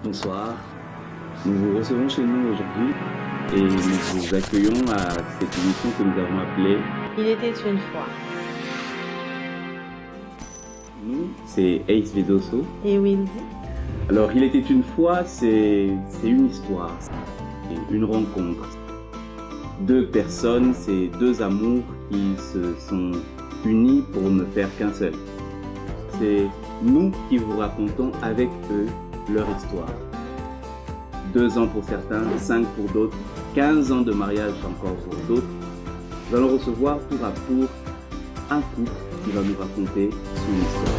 Bonsoir, nous vous recevons chez nous aujourd'hui et nous vous accueillons à cette émission que nous avons appelée Il était une fois. Nous, c'est Ace Vedoso. Et Windy. Alors, Il était une fois, c'est une histoire, c'est une rencontre. Deux personnes, c'est deux amours qui se sont unis pour ne faire qu'un seul. C'est nous qui vous racontons avec eux leur histoire. 2 ans pour certains, 5 pour d'autres, 15 ans de mariage encore pour d'autres. Nous allons recevoir tour à tour un couple qui va nous raconter son histoire.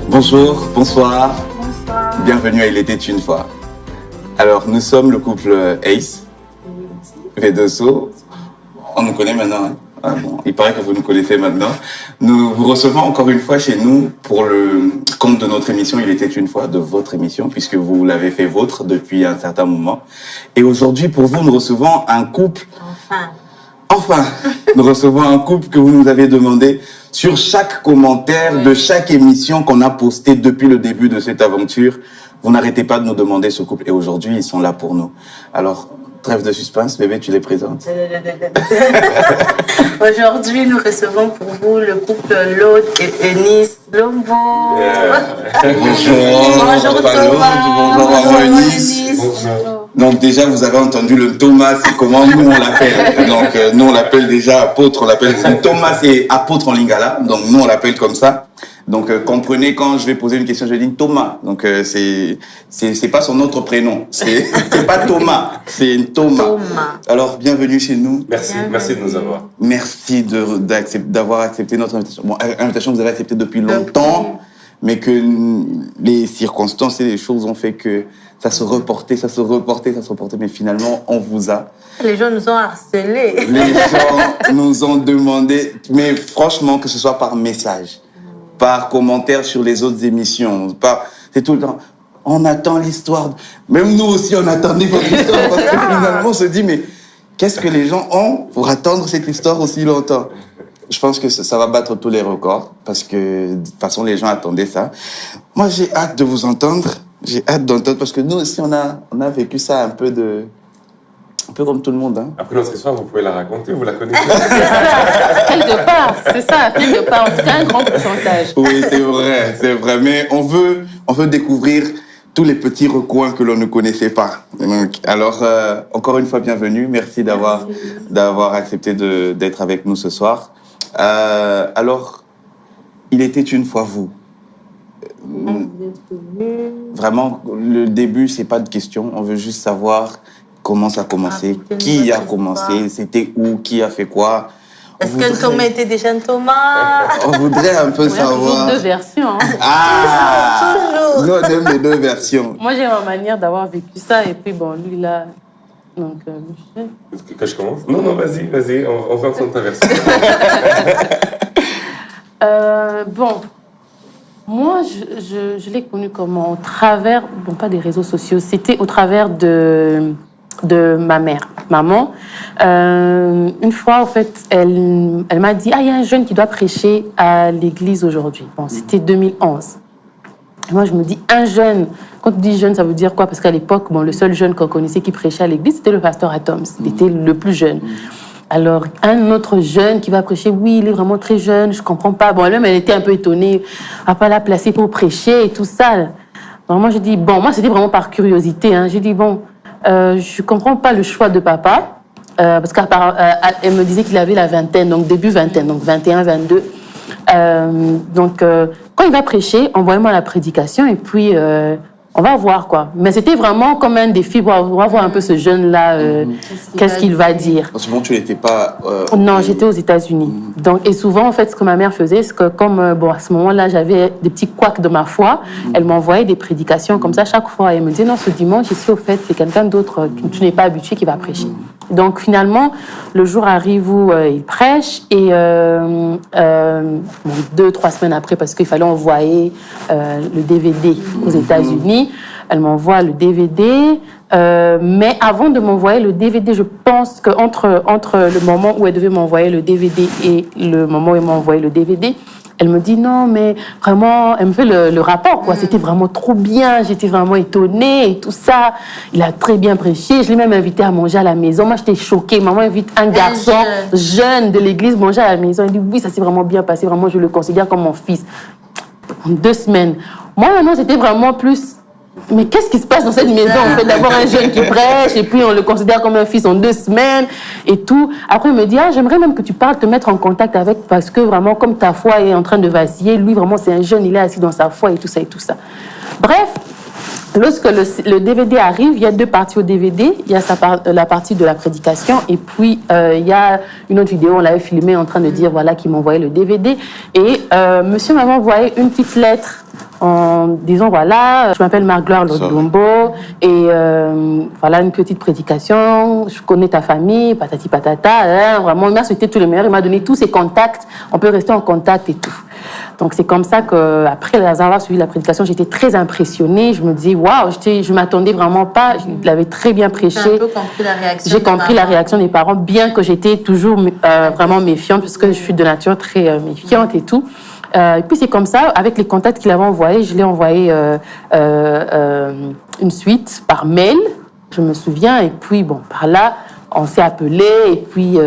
Bonjour, bonsoir. Bonsoir. Bienvenue à Il était une fois. Alors, nous sommes le couple Ace, Vedoso. On nous connaît maintenant, hein? Ah bon, il paraît que vous nous connaissez maintenant. Nous vous recevons encore une fois chez nous pour le compte de notre émission Il était une fois, de votre émission, puisque vous l'avez fait vôtre depuis un certain moment. Et aujourd'hui, pour vous, nous recevons un couple. Enfin, nous recevons un couple que vous nous avez demandé sur chaque commentaire de chaque émission qu'on a posté depuis le début de cette aventure. Vous n'arrêtez pas de nous demander ce couple et aujourd'hui, ils sont là pour nous. Alors, trêve de suspense, bébé, tu les présentes. Aujourd'hui, nous recevons pour vous le couple Lode et Eunice Lombo. Bonjour Thomas. Bonjour Eunice. Donc déjà, vous avez entendu le Thomas, c'est comment nous on l'appelle. Donc nous on l'appelle déjà apôtre, on l'appelle Thomas, c'est apôtre en lingala. Donc nous on l'appelle comme ça. Donc comprenez, quand je vais poser une question, je vais dire Thomas. Donc c'est pas son autre prénom, c'est pas Thomas, c'est Thomas. Alors bienvenue chez nous. Merci de nous avoir. Merci d'avoir accepté notre invitation. Bon, invitation que vous avez acceptée depuis longtemps, mais que les circonstances et les choses ont fait que ça se reportait, mais finalement on vous a. Les gens nous ont harcelés. Les gens nous ont demandé, mais franchement, que ce soit par message, par commentaire sur les autres émissions, c'est tout le temps. On attend l'histoire. Même nous aussi, on attendait votre histoire parce que finalement, on se dit, mais qu'est-ce que les gens ont pour attendre cette histoire aussi longtemps? Je pense que ça va battre tous les records parce que de toute façon, les gens attendaient ça. Moi, j'ai hâte de vous entendre. J'ai hâte d'entendre parce que nous aussi, on a vécu ça un peu comme tout le monde. Hein. Après notre histoire, vous pouvez la raconter, vous la connaissez. Quelque part, c'est ça, quelque part, en tout cas un grand pourcentage. Oui, c'est vrai, mais on veut découvrir tous les petits recoins que l'on ne connaissait pas. Donc, alors, encore une fois, bienvenue, merci d'avoir accepté d'être avec nous ce soir. Alors, il était une fois vous. Vraiment, le début, c'est pas de question, on veut juste savoir comment ça a commencé, qui a commencé, c'était où, qui a fait quoi. Est-ce que Thomas était déjà un Thomas? On voudrait un peu savoir. Toujours 2 versions. Hein. Ah, toujours. Nous, on aime les 2 versions. Moi, j'ai ma manière d'avoir vécu ça, et puis bon, lui, là... Donc, Que je commence? Non, vas-y, on va entendre ta version. Bon, moi, je l'ai connu comment? Au travers, bon, pas des réseaux sociaux, c'était au travers de ma mère, maman. Une fois, en fait, elle m'a dit, il y a un jeune qui doit prêcher à l'église aujourd'hui. Bon, c'était 2011. Et moi, je me dis, un jeune, quand tu dis jeune, ça veut dire quoi? Parce qu'à l'époque, bon, le seul jeune qu'on connaissait qui prêchait à l'église, c'était le pasteur Atoms. Il était le plus jeune. Alors, un autre jeune qui va prêcher, oui, il est vraiment très jeune, je comprends pas. Bon, elle-même, elle était un peu étonnée, à pas la placer pour prêcher et tout ça. Donc, moi, j'ai dit, bon, moi, c'était vraiment par curiosité. Hein. J'ai dit, bon, je comprends pas le choix de papa, parce qu'elle me disait qu'il avait la vingtaine, donc début vingtaine, donc 21, 22. Donc, quand il va prêcher, envoyez-moi la prédication et puis on va voir quoi. Mais c'était vraiment comme un défi pour voir un peu ce jeune-là, qu'est-ce qu'il va dire. En ce moment, tu n'étais pas... Non, j'étais aux États-Unis. Donc, et souvent, en fait, ce que ma mère faisait, c'est que comme bon, à ce moment-là, j'avais des petits couacs de ma foi, elle m'envoyait des prédications comme ça chaque fois. Elle me disait, non, ce dimanche, ici, au fait, c'est quelqu'un d'autre que tu n'es pas habitué qui va prêcher. Donc, finalement, le jour arrive où il prêche et 2-3 semaines après, parce qu'il fallait envoyer le DVD aux États-Unis, Elle m'envoie le DVD. Mais avant de m'envoyer le DVD, je pense qu'entre le moment où elle devait m'envoyer le DVD et le moment où elle m'a envoyé le DVD, elle me dit non, mais vraiment, elle me fait le rapport, quoi. C'était vraiment trop bien, j'étais vraiment étonnée et tout ça. Il a très bien prêché, je l'ai même invité à manger à la maison. Moi, j'étais choquée. Maman invite un garçon jeune de l'église manger à la maison. Il dit oui, ça s'est vraiment bien passé, vraiment, je le considère comme mon fils. En 2 semaines. Moi, maintenant, c'était vraiment plus... Mais qu'est-ce qui se passe dans cette maison, en fait, d'avoir un jeune qui prêche et puis on le considère comme un fils en 2 semaines et tout. Après, il me dit, j'aimerais même que tu parles, te mettre en contact avec, parce que vraiment, comme ta foi est en train de vaciller, lui, vraiment, c'est un jeune, il est assis dans sa foi et tout ça et tout ça. Bref, lorsque le DVD arrive, il y a 2 parties au DVD. Il y a la partie de la prédication et puis il y a une autre vidéo, on l'avait filmée en train de dire, voilà, qu'il m'envoyait le DVD. Et monsieur m'avait envoyé une petite lettre en disant, voilà, je m'appelle Marc-Gloire Lodombo et voilà une petite prédication, je connais ta famille, patati patata, vraiment, il m'a souhaité tout le meilleur, il m'a donné tous ses contacts, on peut rester en contact et tout. Donc c'est comme ça qu'après avoir suivi la prédication, j'étais très impressionnée, je me dis, waouh, je m'attendais vraiment pas, il avait très bien prêché. J'ai un peu compris la réaction. J'ai compris la réaction des parents, bien que j'étais toujours vraiment méfiante, parce que je suis de nature très méfiante et tout. Et puis c'est comme ça, avec les contacts qu'il avait envoyés, je l'ai envoyé une suite par mail, je me souviens, et puis bon, par là, on s'est appelé, et puis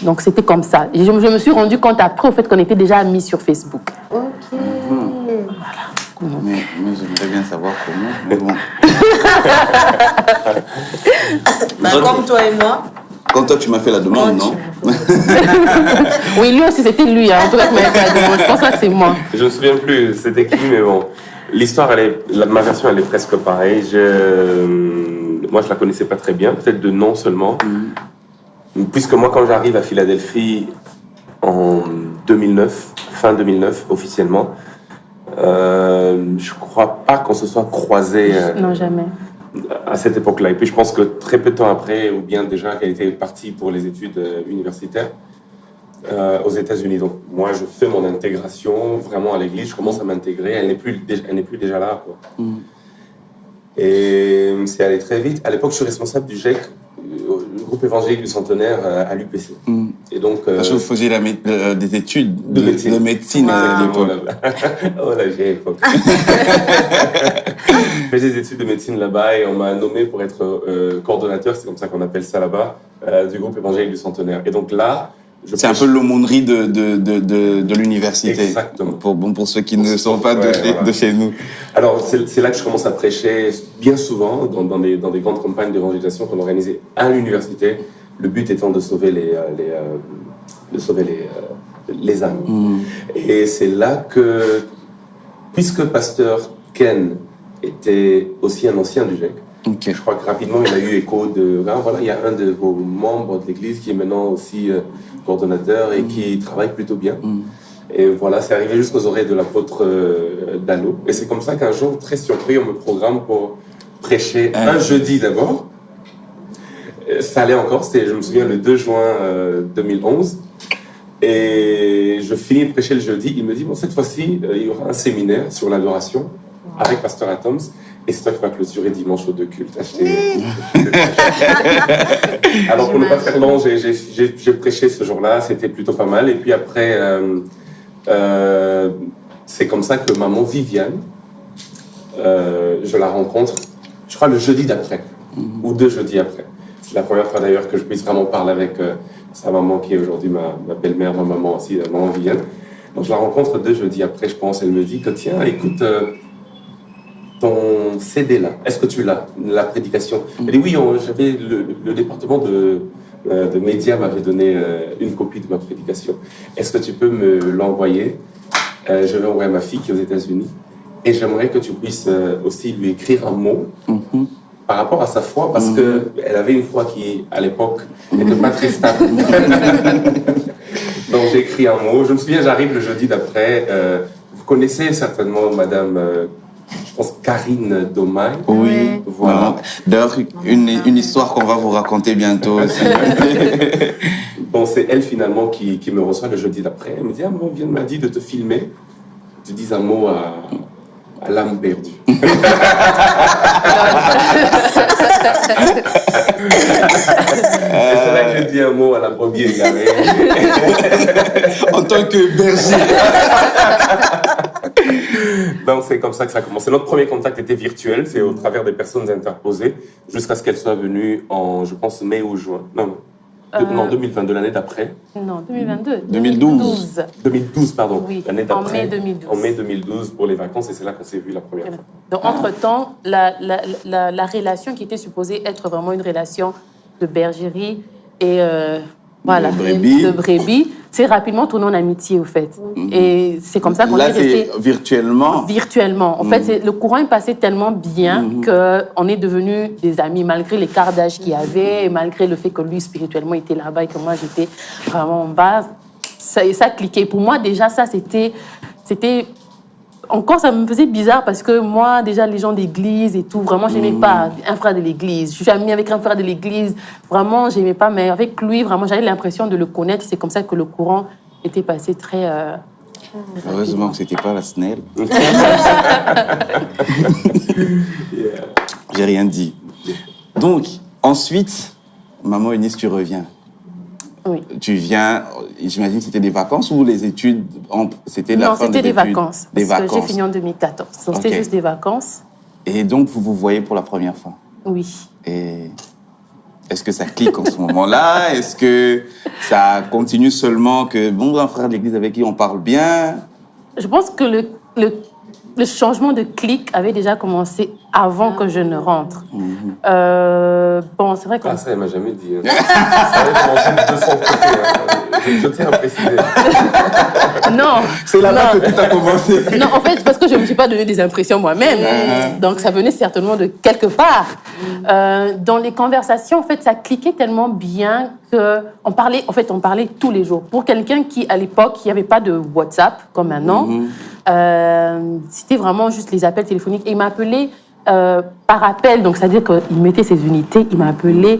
donc c'était comme ça. Et je me suis rendu compte après au fait qu'on était déjà amis sur Facebook. Ok. Voilà. Mais j'aimerais bien savoir comment, mais bon. Comme toi et moi. Quand toi, tu m'as fait la demande, non? Oui, lui aussi, c'était lui, hein. En tout cas, qui m'avait fait la demande. Je pense que c'est moi. Je ne me souviens plus c'était qui, mais bon. L'histoire, ma version, elle est presque pareille. Moi, je la connaissais pas très bien, peut-être de nom seulement. Puisque moi, quand j'arrive à Philadelphie en 2009, fin 2009, officiellement, je crois pas qu'on se soit croisés. Non, jamais. À cette époque-là. Et puis je pense que très peu de temps après, ou bien déjà qu'elle était partie pour les études universitaires aux États-Unis. Donc moi, je fais mon intégration vraiment à l'église, je commence à m'intégrer, elle n'est plus déjà là, quoi. Et c'est allé très vite. À l'époque, je suis responsable du GEC, le groupe évangélique du Centenaire à l'UPC. Et donc, parce que vous faisiez des études de médecine à l'époque. Oh la vieille époque. Je faisais des études de médecine là-bas et on m'a nommé pour être coordonnateur, c'est comme ça qu'on appelle ça là-bas, du groupe évangélique du Centenaire. Et donc là, c'est un peu l'aumônerie de l'université. Exactement. Pour ceux qui ne sont pas de chez nous. Alors, c'est là que je commence à prêcher bien souvent dans des grandes campagnes d'évangélisation qu'on organisait à l'université. Le but étant de sauver les âmes. Et c'est là que, puisque pasteur Ken était aussi un ancien du GEC, okay. Je crois que rapidement il a eu écho de voilà, il y a un de vos membres de l'église qui est maintenant aussi coordonnateur et qui travaille plutôt bien. Et voilà, c'est arrivé jusqu'aux oreilles de l'apôtre Dallot. Et c'est comme ça qu'un jour, très surpris, on me programme pour prêcher un jeudi d'abord. Ça allait encore, je me souviens, le 2 juin 2011. Et je finis de prêcher le jeudi. Il me dit, bon, cette fois-ci, il y aura un séminaire sur l'adoration avec Pasteur Atoms. Et c'est toi qui vas clôturer dimanche aux 2 cultes. Alors, pour ne pas faire long, j'ai prêché ce jour-là. C'était plutôt pas mal. Et puis après, c'est comme ça que maman Viviane, je la rencontre, je crois, le jeudi d'après. Ou 2 jeudis après. C'est la première fois d'ailleurs que je puisse vraiment parler avec sa maman qui est aujourd'hui ma belle-mère, ma maman aussi, maman Viviane. Donc je la rencontre 2 jeudis après, je pense. Elle me dit que tiens, écoute, ton CD là, est-ce que tu l'as, la prédication? Elle dit oui, j'avais le département de médias m'avait donné une copie de ma prédication. Est-ce que tu peux me l'envoyer? Je vais envoyer à ma fille qui est aux États-Unis et j'aimerais que tu puisses aussi lui écrire un mot. Par rapport à sa foi, parce qu'elle avait une foi qui, à l'époque, n'était pas très stable. Donc j'ai écrit un mot. Je me souviens, j'arrive le jeudi d'après. Vous connaissez certainement Madame, je pense, Karine Domaille. Oui. Voilà. D'ailleurs, une histoire qu'on va vous raconter bientôt aussi. Bon, c'est elle finalement qui me reçoit le jeudi d'après. Elle me dit, maman m'a dit de te filmer. Tu dis un mot À l'âme perdue. C'est là que je dis un mot à la brebis égarée. En tant que berger. Donc c'est comme ça que ça a commencé. Notre premier contact était virtuel, c'est au travers des personnes interposées, jusqu'à ce qu'elle soit venue en, je pense, mai ou juin. Non, 2022, l'année d'après. Non, 2022. 2012. 2012, pardon. Oui, l'année d'après. en mai 2012. En mai 2012 pour les vacances, et c'est là qu'on s'est vu la première fois. Donc, entre-temps, la relation qui était supposée être vraiment une relation de bergerie et voilà, de brebis, c'est rapidement tourné en amitié, au fait. Et c'est comme ça qu'on est resté... Là, c'est virtuellement. Virtuellement. En fait, le courant est passé tellement bien qu'on est devenus des amis, malgré l'écart d'âge qu'il y avait, et malgré le fait que lui, spirituellement, était là-bas et que moi, j'étais vraiment en bas. Ça cliquait. Pour moi, déjà, ça, c'était... Encore, ça me faisait bizarre parce que moi, déjà, les gens d'église et tout, vraiment, j'aimais pas un frère de l'église. Je suis amie avec un frère de l'église, vraiment, j'aimais pas, mais avec lui, vraiment, j'avais l'impression de le connaître. C'est comme ça que le courant était passé très... Heureusement que c'était pas la snelle. J'ai rien dit. Donc, ensuite, maman Eunice, tu reviens. Oui. Tu viens, j'imagine que c'était des vacances ou les études, c'était la fin des études? Non, c'était des vacances. Des parce vacances. que j'ai fini en 2014. Donc, c'était juste des vacances. Et donc, vous vous voyez pour la première fois? Oui. Et est-ce que ça clique en ce moment-là? Est-ce que ça continue seulement que, bon, un frère de l'église avec qui on parle bien? Je pense que le changement de clic avait déjà commencé avant que je ne rentre. Bon, c'est vrai que... Ah, ça, elle m'a jamais dit. Ça avait commencé de son côté. Je tiens à préciser. Non. C'est là-bas que tout a commencé. Non, en fait, parce que je ne me suis pas donné des impressions moi-même. Donc, ça venait certainement de quelque part. Dans les conversations, en fait, ça cliquait tellement bien qu'on parlait, on parlait tous les jours. Pour quelqu'un qui, à l'époque, il n'y avait pas de WhatsApp, comme maintenant, c'était vraiment juste les appels téléphoniques. Et il m'appelait par appel, donc c'est-à-dire qu'il mettait ses unités, il m'appelait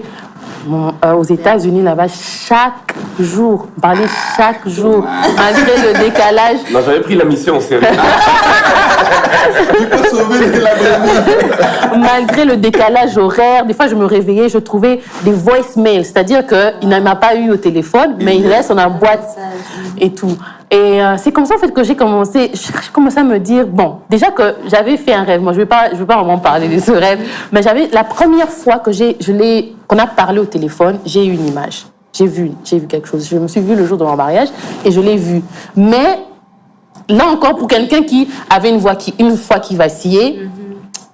aux États-Unis là-bas chaque jour, on parlait chaque jour, malgré le décalage. Non, j'avais pris la mission au sérieux. Il faut sauver la brebis. Malgré le décalage horaire, des fois je me réveillais, je trouvais des voicemails, c'est-à-dire qu'il ne m'a pas eu au téléphone, mais il reste dans la boîte et tout. Et c'est comme ça en fait que j'ai commencé à me dire, bon, déjà que j'avais fait un rêve, moi je vais pas vraiment parler de ce rêve, mais la première fois que qu'on a parlé au téléphone, j'ai eu une image, j'ai vu quelque chose, je me suis vue le jour de mon mariage et je l'ai vue. Mais là encore, pour quelqu'un qui avait une foi qui vacillait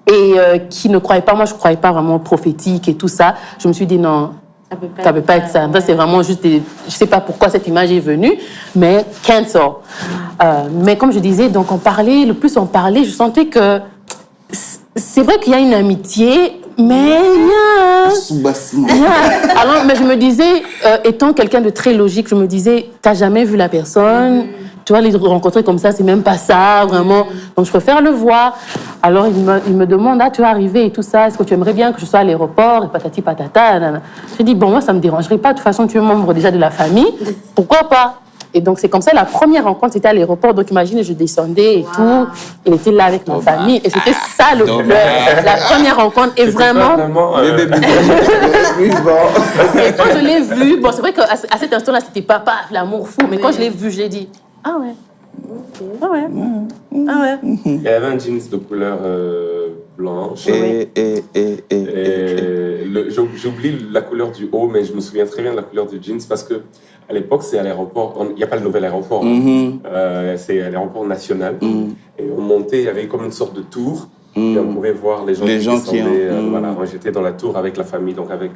et qui ne croyait pas, moi je ne croyais pas vraiment prophétique et tout ça, je me suis dit non, ça ne peut pas être ça. C'est vraiment juste je ne sais pas pourquoi cette image est venue, mais cancel. Mais comme je disais, donc le plus on parlait, je sentais que c'est vrai qu'il y a une amitié, mais il y a... Sous-bassement. Alors, mais je me disais, étant quelqu'un de très logique, je me disais, tu n'as jamais vu la personne, tu vois, les rencontrer comme ça, c'est même pas ça, vraiment. Donc, je préfère le voir. Alors, il me demande, tu vas arriver et tout ça, est-ce que tu aimerais bien que je sois à l'aéroport, et patati patata, nanana. J'ai dit, bon, moi, ça me dérangerait pas, de toute façon, tu es membre déjà de la famille, pourquoi pas? Et donc, c'est comme ça, la première rencontre, c'était à l'aéroport. Donc, imagine, je descendais et tout. Il était là avec ma famille. Et c'était ça, la première rencontre. Et vraiment... Oui, bon. Et quand je l'ai vu, bon, c'est vrai qu'à cet instant-là, c'était pas l'amour fou. Mais quand je l'ai vu, j'ai dit, ah ouais. Ah ouais. Ah ouais. Il y avait un jeans de couleur blanche. J'oublie la couleur du haut, mais je me souviens très bien de la couleur du jeans parce que à l'époque, c'est à l'aéroport. Il n'y a pas le nouvel aéroport. C'est à l'aéroport national. Et on montait, il y avait comme une sorte de tour. Et on pouvait voir les gens qui descendaient. Voilà, moi, j'étais dans la tour avec la famille, donc avec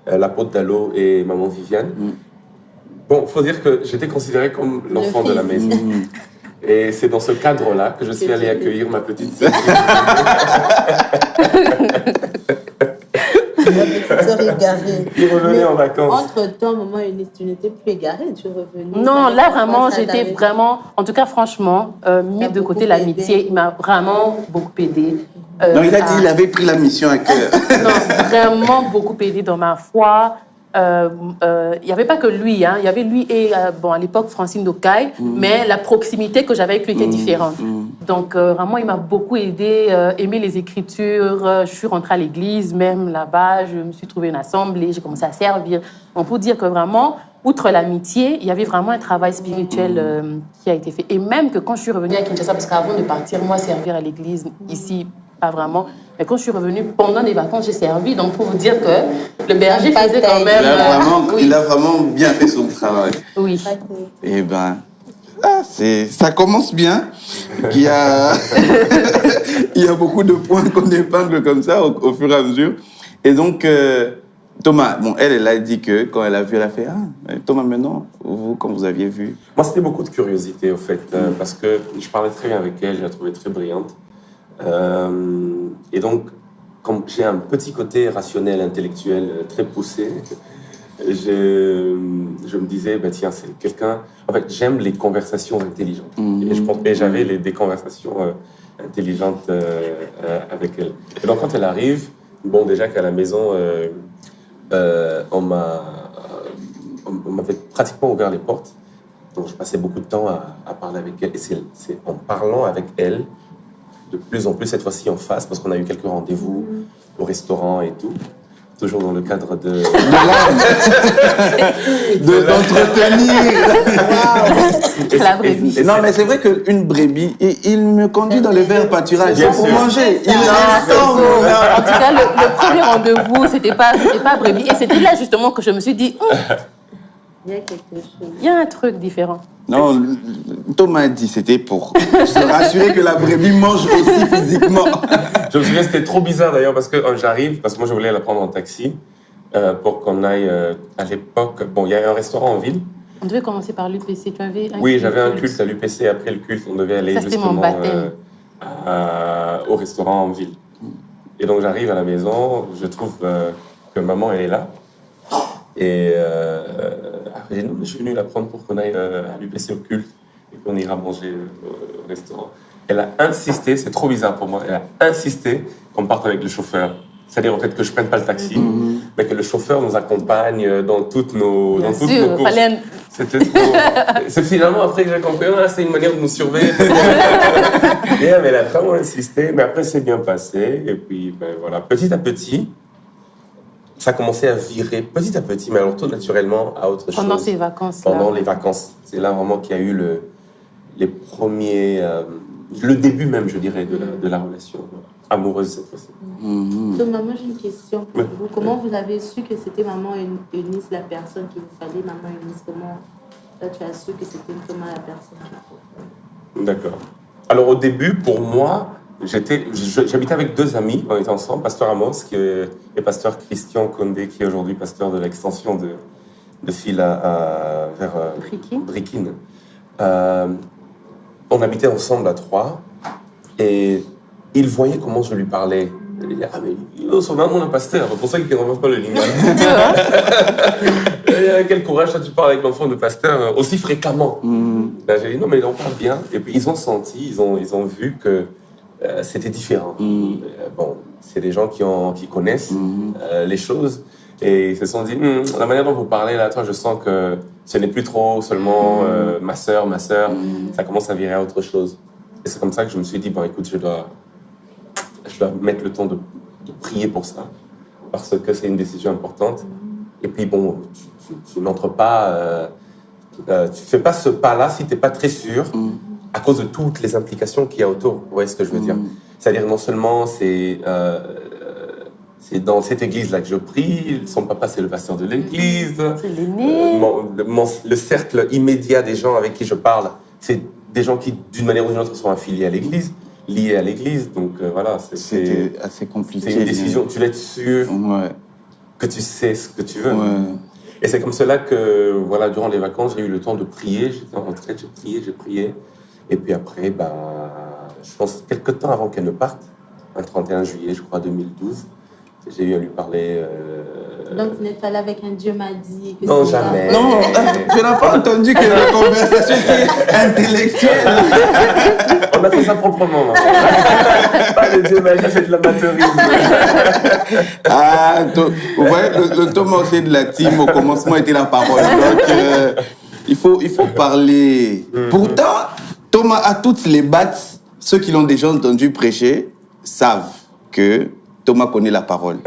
l'apôtre Dallot et maman Viviane. Bon, il faut dire que j'étais considéré comme l'enfant de la maison. Et c'est dans ce cadre-là que je suis allé accueillir ma petite sœur. La petite sœur égarée. Qui revenait en vacances. Entre-temps, maman Eunice, tu n'étais plus égarée, tu revenais. Non, là, vraiment, j'étais vraiment... En tout cas, franchement, mis de côté l'amitié, il m'a vraiment beaucoup aidé. Non, il a dit qu'il avait pris la mission à cœur. Non, vraiment beaucoup aidé dans ma foi. Il n'y avait pas que lui, il y avait lui et, bon, à l'époque, Francine Dokai, mais la proximité que j'avais avec lui était différente. Donc, vraiment, il m'a beaucoup aidé, aimé les Écritures. Je suis rentrée à l'église, même là-bas. Je me suis trouvée une assemblée, j'ai commencé à servir. On peut dire que vraiment, outre l'amitié, il y avait vraiment un travail spirituel qui a été fait. Et même que quand je suis revenue à Kinshasa, parce qu'avant de partir, moi, servir à l'église, ici, pas vraiment. Mais quand je suis revenue, pendant les vacances, j'ai servi. Donc, pour vous dire que le berger faisait quand même... Il a vraiment bien fait son travail. Oui. Eh ben... ça commence bien. Il y a beaucoup de points qu'on épingle comme ça au fur et à mesure. Et donc, Thomas, bon, elle a dit que quand elle a vu, elle a fait Thomas, maintenant, vous, quand vous aviez vu. Moi, c'était beaucoup de curiosité, au fait, parce que je parlais très bien avec elle, je la trouvais très brillante. Et donc, comme j'ai un petit côté rationnel, intellectuel très poussé, je me disais, tiens, c'est quelqu'un... En fait, j'aime les conversations intelligentes. Et j'avais des conversations intelligentes avec elle. Et donc, quand elle arrive, bon, déjà qu'à la maison, on m'avait pratiquement ouvert les portes. Donc, je passais beaucoup de temps à parler avec elle. Et c'est en parlant avec elle, de plus en plus, cette fois-ci en face, parce qu'on a eu quelques rendez-vous au restaurant et tout. Toujours dans le cadre d'entretenir. La brebis. Non, mais c'est vrai qu'une brebis, il me conduit dans le vert pâturage pour manger. Il ressort. En tout cas, le premier rendez-vous, c'était pas brebis. Et c'était là justement que je me suis dit, il y a quelque chose. Il y a un truc différent. Non, Thomas a dit c'était pour se rassurer que la brebis mange aussi physiquement. Je me souviens, c'était trop bizarre d'ailleurs parce que j'arrive, parce que moi je voulais la prendre en taxi pour qu'on aille à l'époque. Bon, il y a un restaurant en ville. On devait commencer par l'UPC. Tu avais un Oui, j'avais un culte à l'UPC. Après le culte, on devait aller justement au restaurant en ville. Et donc j'arrive à la maison, je trouve que maman elle est là. Et j'ai dit non, mais je suis venu la prendre pour qu'on aille à l'UPC au culte et qu'on ira manger au restaurant. Elle a insisté, c'est trop bizarre pour moi, elle a insisté qu'on parte avec le chauffeur. C'est-à-dire en fait que je ne prenne pas le taxi, mais que le chauffeur nous accompagne dans toutes nos courses. C'était trop... C'est finalement après que j'ai compris, c'est une manière de nous surveiller. Et elle a vraiment insisté, mais après c'est bien passé. Et puis voilà, petit à petit, ça a commencé à virer petit à petit, mais alors tout naturellement à autre chose. Pendant ces vacances. Pendant les vacances. C'est là vraiment qu'il y a eu les premiers... le début même, je dirais, de la relation amoureuse cette fois-ci. Donc, maman, j'ai une question pour vous. Comment vous avez su que c'était maman Eunice, la personne qu'il vous fallait, maman Eunice? Comment là, tu as su que c'était Thomas la personne qu'il vous fallait? D'accord. Alors au début, pour moi, j'habitais avec deux amis, on était ensemble, pasteur Amos et pasteur Christian Condé, qui est aujourd'hui pasteur de l'extension de Fil vers Brikine. On habitait ensemble à trois et il voyait comment je lui parlais. Il disait, mais son maman est pasteur, c'est pour ça qu'il ne renverse pas le lingua. Quel courage, toi, tu parles avec l'enfant de pasteur aussi fréquemment. Là, j'ai dit, non, mais on parle bien. Et puis ils ont senti, ils ont vu que c'était différent. Bon, c'est des gens qui connaissent les choses et ils se sont dit, la manière dont vous parlez là, toi, je sens que ce n'est plus trop seulement ma sœur, ça commence à virer à autre chose. Et c'est comme ça que je me suis dit, bon, écoute, je dois mettre le temps de prier pour ça, parce que c'est une décision importante. Et puis bon, tu n'entres pas, tu fais pas ce pas-là si tu n'es pas très sûr, à cause de toutes les implications qu'il y a autour. Vous voyez ce que je veux dire? C'est-à-dire non seulement c'est dans cette église-là que je prie, son papa c'est le pasteur de l'église, c'est l'aîné. Le cercle immédiat des gens avec qui je parle, c'est des gens qui d'une manière ou d'une autre sont affiliés à l'église, liés à l'église, donc voilà. C'était assez compliqué. C'est une décision, tu dois être sûr que tu sais ce que tu veux. Et c'est comme cela que, voilà, durant les vacances, j'ai eu le temps de prier, j'étais en retraite, j'ai prié, et puis après, je pense quelques temps avant qu'elle ne parte, un 31 juillet, je crois, 2012, j'ai eu à lui parler... Donc, vous n'êtes pas là avec un Dieu m'a dit... Que non, jamais. Non, je n'ai pas entendu que la conversation était intellectuelle. On a fait ça proprement. Pas le Dieu m'a dit, c'est de l'amateurisme. Vous voyez, le Thomas aussi de la team, au commencement, était la parole. Donc, il faut parler. Pourtant, Thomas a toutes les battes ceux qui l'ont déjà entendu prêcher savent que Thomas connaît la parole.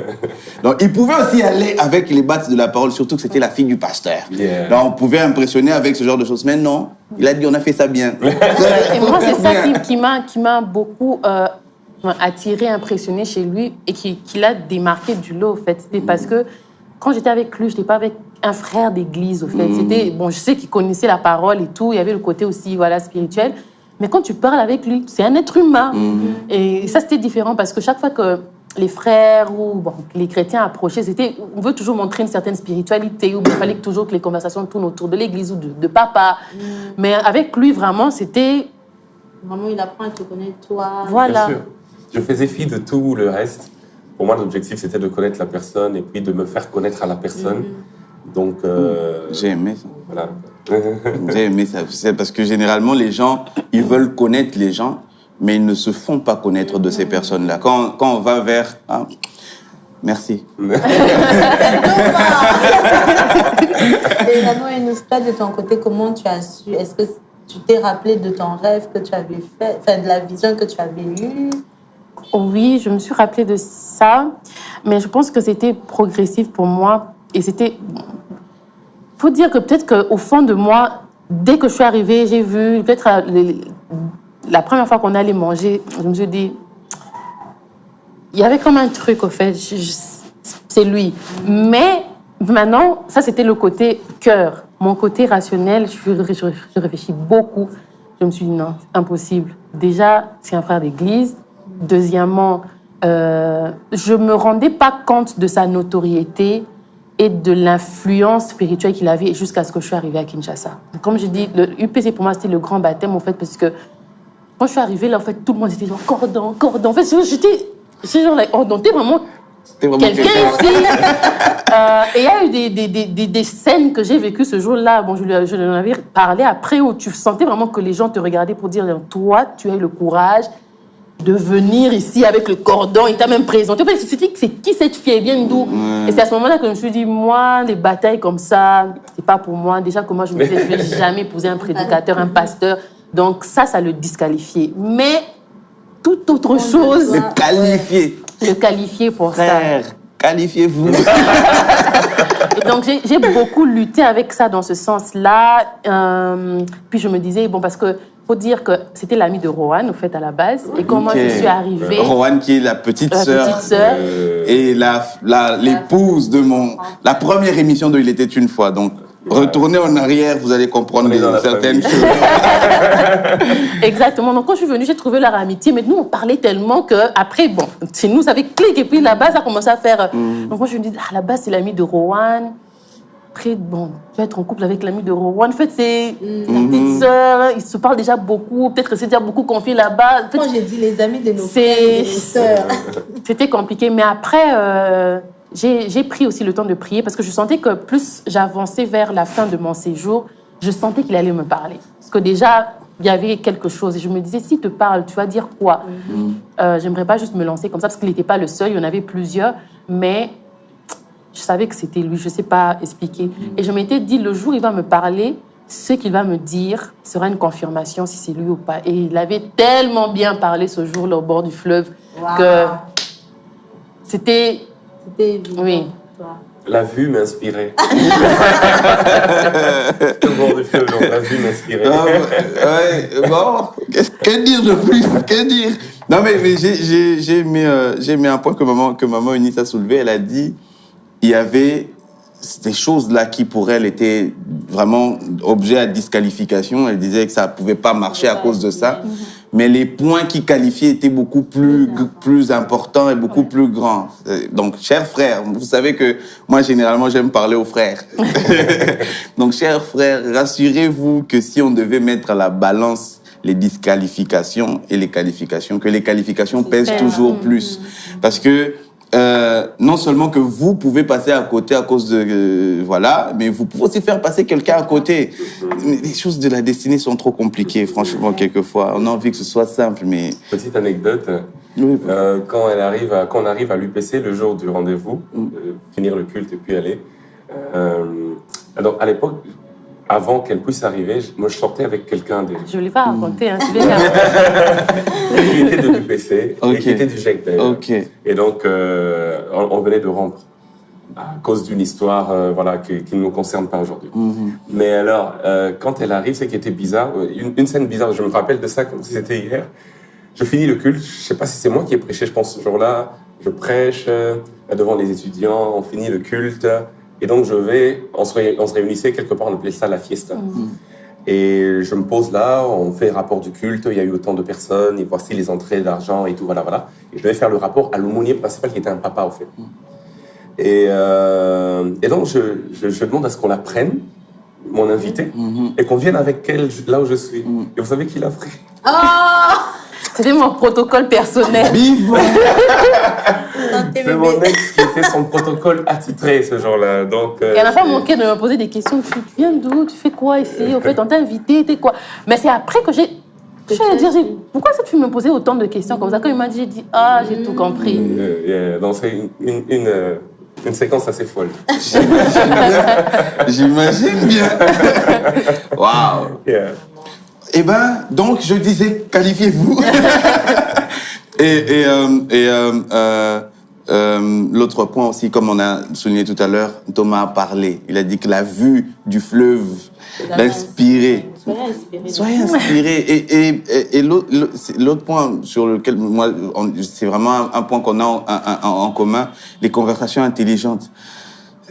Donc, il pouvait aussi aller avec les battes de la parole, surtout que c'était la fille du pasteur. Yeah. Donc, on pouvait impressionner avec ce genre de choses. Mais non, il a dit, on a fait ça bien. Et moi, c'est ça qui m'a beaucoup attiré, impressionné chez lui et qui l'a démarqué du lot, au fait. C'était parce que quand j'étais avec lui, je n'étais pas avec un frère d'église, au fait. C'était, bon, je sais qu'il connaissait la parole et tout. Il y avait le côté aussi, voilà, spirituel. Mais quand tu parles avec lui, c'est un être humain. Et ça, c'était différent parce que chaque fois que les frères ou les chrétiens approchaient, on veut toujours montrer une certaine spiritualité, ou il fallait toujours que les conversations tournent autour de l'église ou de papa. Mais avec lui, vraiment, c'était... Vraiment, il apprend à te connaître, toi. Voilà. Bien sûr. Je faisais fi de tout le reste. Pour moi, l'objectif, c'était de connaître la personne et puis de me faire connaître à la personne. Donc... J'ai aimé ça. Voilà. J'ai aimé ça. C'est parce que généralement, les gens, ils veulent connaître les gens, mais ils ne se font pas connaître de ces personnes-là. Quand on va vers... Ah, merci. Et vraiment, une histoire de ton côté, comment tu as su? Est-ce que tu t'es rappelé de ton rêve que tu avais fait, enfin de la vision que tu avais eue? Oui, je me suis rappelée de ça, mais je pense que c'était progressif pour moi. Et c'était... Il faut dire que peut-être qu'au fond de moi, dès que je suis arrivée, j'ai vu, peut-être la première fois qu'on allait manger, je me suis dit, il y avait comme un truc, au fait, c'est lui. Mais maintenant, ça, c'était le côté cœur. Mon côté rationnel, je réfléchis beaucoup. Je me suis dit, non, impossible. Déjà, c'est un frère d'église. Deuxièmement, je ne me rendais pas compte de sa notoriété et de l'influence spirituelle qu'il avait jusqu'à ce que je suis arrivée à Kinshasa. Comme je dis, le UPC, pour moi, c'était le grand baptême, en fait, parce que quand je suis arrivée, là, en fait, tout le monde était genre, cordon, cordon. En fait, j'étais genre, like, oh, donc t'es vraiment quelqu'un ici. Et il y a eu des scènes que j'ai vécues ce jour-là. Bon, je lui en avais parlé après, où tu sentais vraiment que les gens te regardaient pour dire, toi, tu as eu le courage de venir ici avec le cordon. Il t'a même présenté. En fait, c'est qui cette fille? Elle vient d'où? Et c'est à ce moment-là que je me suis dit, moi, les batailles comme ça, c'est pas pour moi. Déjà que moi, je me disais, je vais jamais épouser un prédicateur, un pasteur. Donc ça le disqualifiait. Mais toute autre chose... Le qualifier. Le qualifier pour Frère, ça. qualifiez-vous. Et donc, j'ai beaucoup lutté avec ça dans ce sens-là. Puis je me disais, bon, parce que faut dire que c'était l'ami de Rohan, au fait, à la base. Et comment je suis arrivée... Rohan, qui est la petite sœur. Et l'épouse de la première émission de Il était une fois. Donc, retournez en arrière, vous allez comprendre certaines choses. Exactement. Donc, quand je suis venue, j'ai trouvé leur amitié. Mais nous, on parlait tellement qu'après, bon, chez nous, ça avait cliqué. Et puis là-bas, ça a commencé à faire... Donc, moi, je me dis, à la base, c'est l'ami de Rohan. Après, bon, tu vas être en couple avec l'ami de Rohan. En fait, c'est la petite sœur. Ils se parlent déjà beaucoup. Peut-être que c'est déjà beaucoup confié là-bas. En fait, quand j'ai dit les amis de nos frères et de nos sœurs. C'était compliqué. Mais après, j'ai pris aussi le temps de prier parce que je sentais que plus j'avançais vers la fin de mon séjour, je sentais qu'il allait me parler. Parce que déjà, il y avait quelque chose. Et je me disais, s'il te parle, tu vas dire quoi? J'aimerais pas juste me lancer comme ça parce qu'il n'était pas le seul. Il y en avait plusieurs. Mais... je savais que c'était lui, je ne sais pas expliquer. Et je m'étais dit, le jour où il va me parler, ce qu'il va me dire sera une confirmation si c'est lui ou pas. Et il avait tellement bien parlé ce jour-là au bord du fleuve que c'était... C'était évident. Oui. La vue m'inspirait. Au bord du fleuve, donc la vue m'inspirait. Bon, que dire de plus? Que dire? Non, mais j'ai mis un point que maman Eunice a soulevé. Elle a dit... il y avait ces choses-là qui, pour elle, étaient vraiment objet à disqualification. Elle disait que ça ne pouvait pas marcher à cause de ça. Mais les points qui qualifiaient étaient beaucoup plus importants et beaucoup plus grands. Donc, chers frères, vous savez que moi, généralement, j'aime parler aux frères. Donc, chers frères, rassurez-vous que si on devait mettre à la balance les disqualifications et les qualifications, que les qualifications pèsent toujours plus. Parce que non seulement que vous pouvez passer à côté à cause de... voilà, mais vous pouvez aussi faire passer quelqu'un à côté. Les choses de la destinée sont trop compliquées, franchement, quelquefois. On a envie que ce soit simple, mais... Petite anecdote, quand on arrive à l'UPC, le jour du rendez-vous, finir le culte et puis aller, alors à l'époque, avant qu'elle puisse arriver, moi je sortais avec quelqu'un de... Je ne l'ai pas raconté, hein, tu qui était de l'UPC et qui était du GEC d'ailleurs. Et donc, on venait de rompre à cause d'une histoire voilà, qui ne nous concerne pas aujourd'hui. Mais alors, quand elle arrive, ce qui était bizarre, une scène bizarre, je me rappelle de ça comme si c'était hier. Je finis le culte, je ne sais pas si c'est moi qui ai prêché, je pense ce jour-là, je prêche devant les étudiants, on finit le culte, et donc on se réunissait quelque part, on appelait ça la fiesta. Et je me pose là, on fait le rapport du culte, il y a eu autant de personnes, et voici les entrées d'argent et tout, voilà, voilà. Et je devais faire le rapport à l'aumônier principal qui était un papa, au fait. Et donc, je demande à ce qu'on la prenne, mon invité, et qu'on vienne avec elle là où je suis. Et vous savez qui l'a pris? C'était mon protocole personnel. C'est mon ex qui était son protocole attitré ce jour-là. Donc, elle n'a pas manqué de me poser des questions. Tu viens d'où? Tu fais quoi ici? Au fait, on t'a invité, t'es quoi? Mais c'est après que j'ai... Je vais dire, pourquoi est-ce que tu me posais autant de questions comme ça? Quand il m'a dit, j'ai dit, j'ai tout compris. Donc c'est une séquence assez folle. J'imagine bien. Waouh. Eh ben, donc, je disais, qualifiez-vous. L'autre point aussi, comme on a souligné tout à l'heure, Thomas a parlé. Il a dit que la vue du fleuve l'inspirait. Soyez inspirés. Et l'autre point sur lequel, moi, c'est vraiment un point qu'on a en commun, les conversations intelligentes.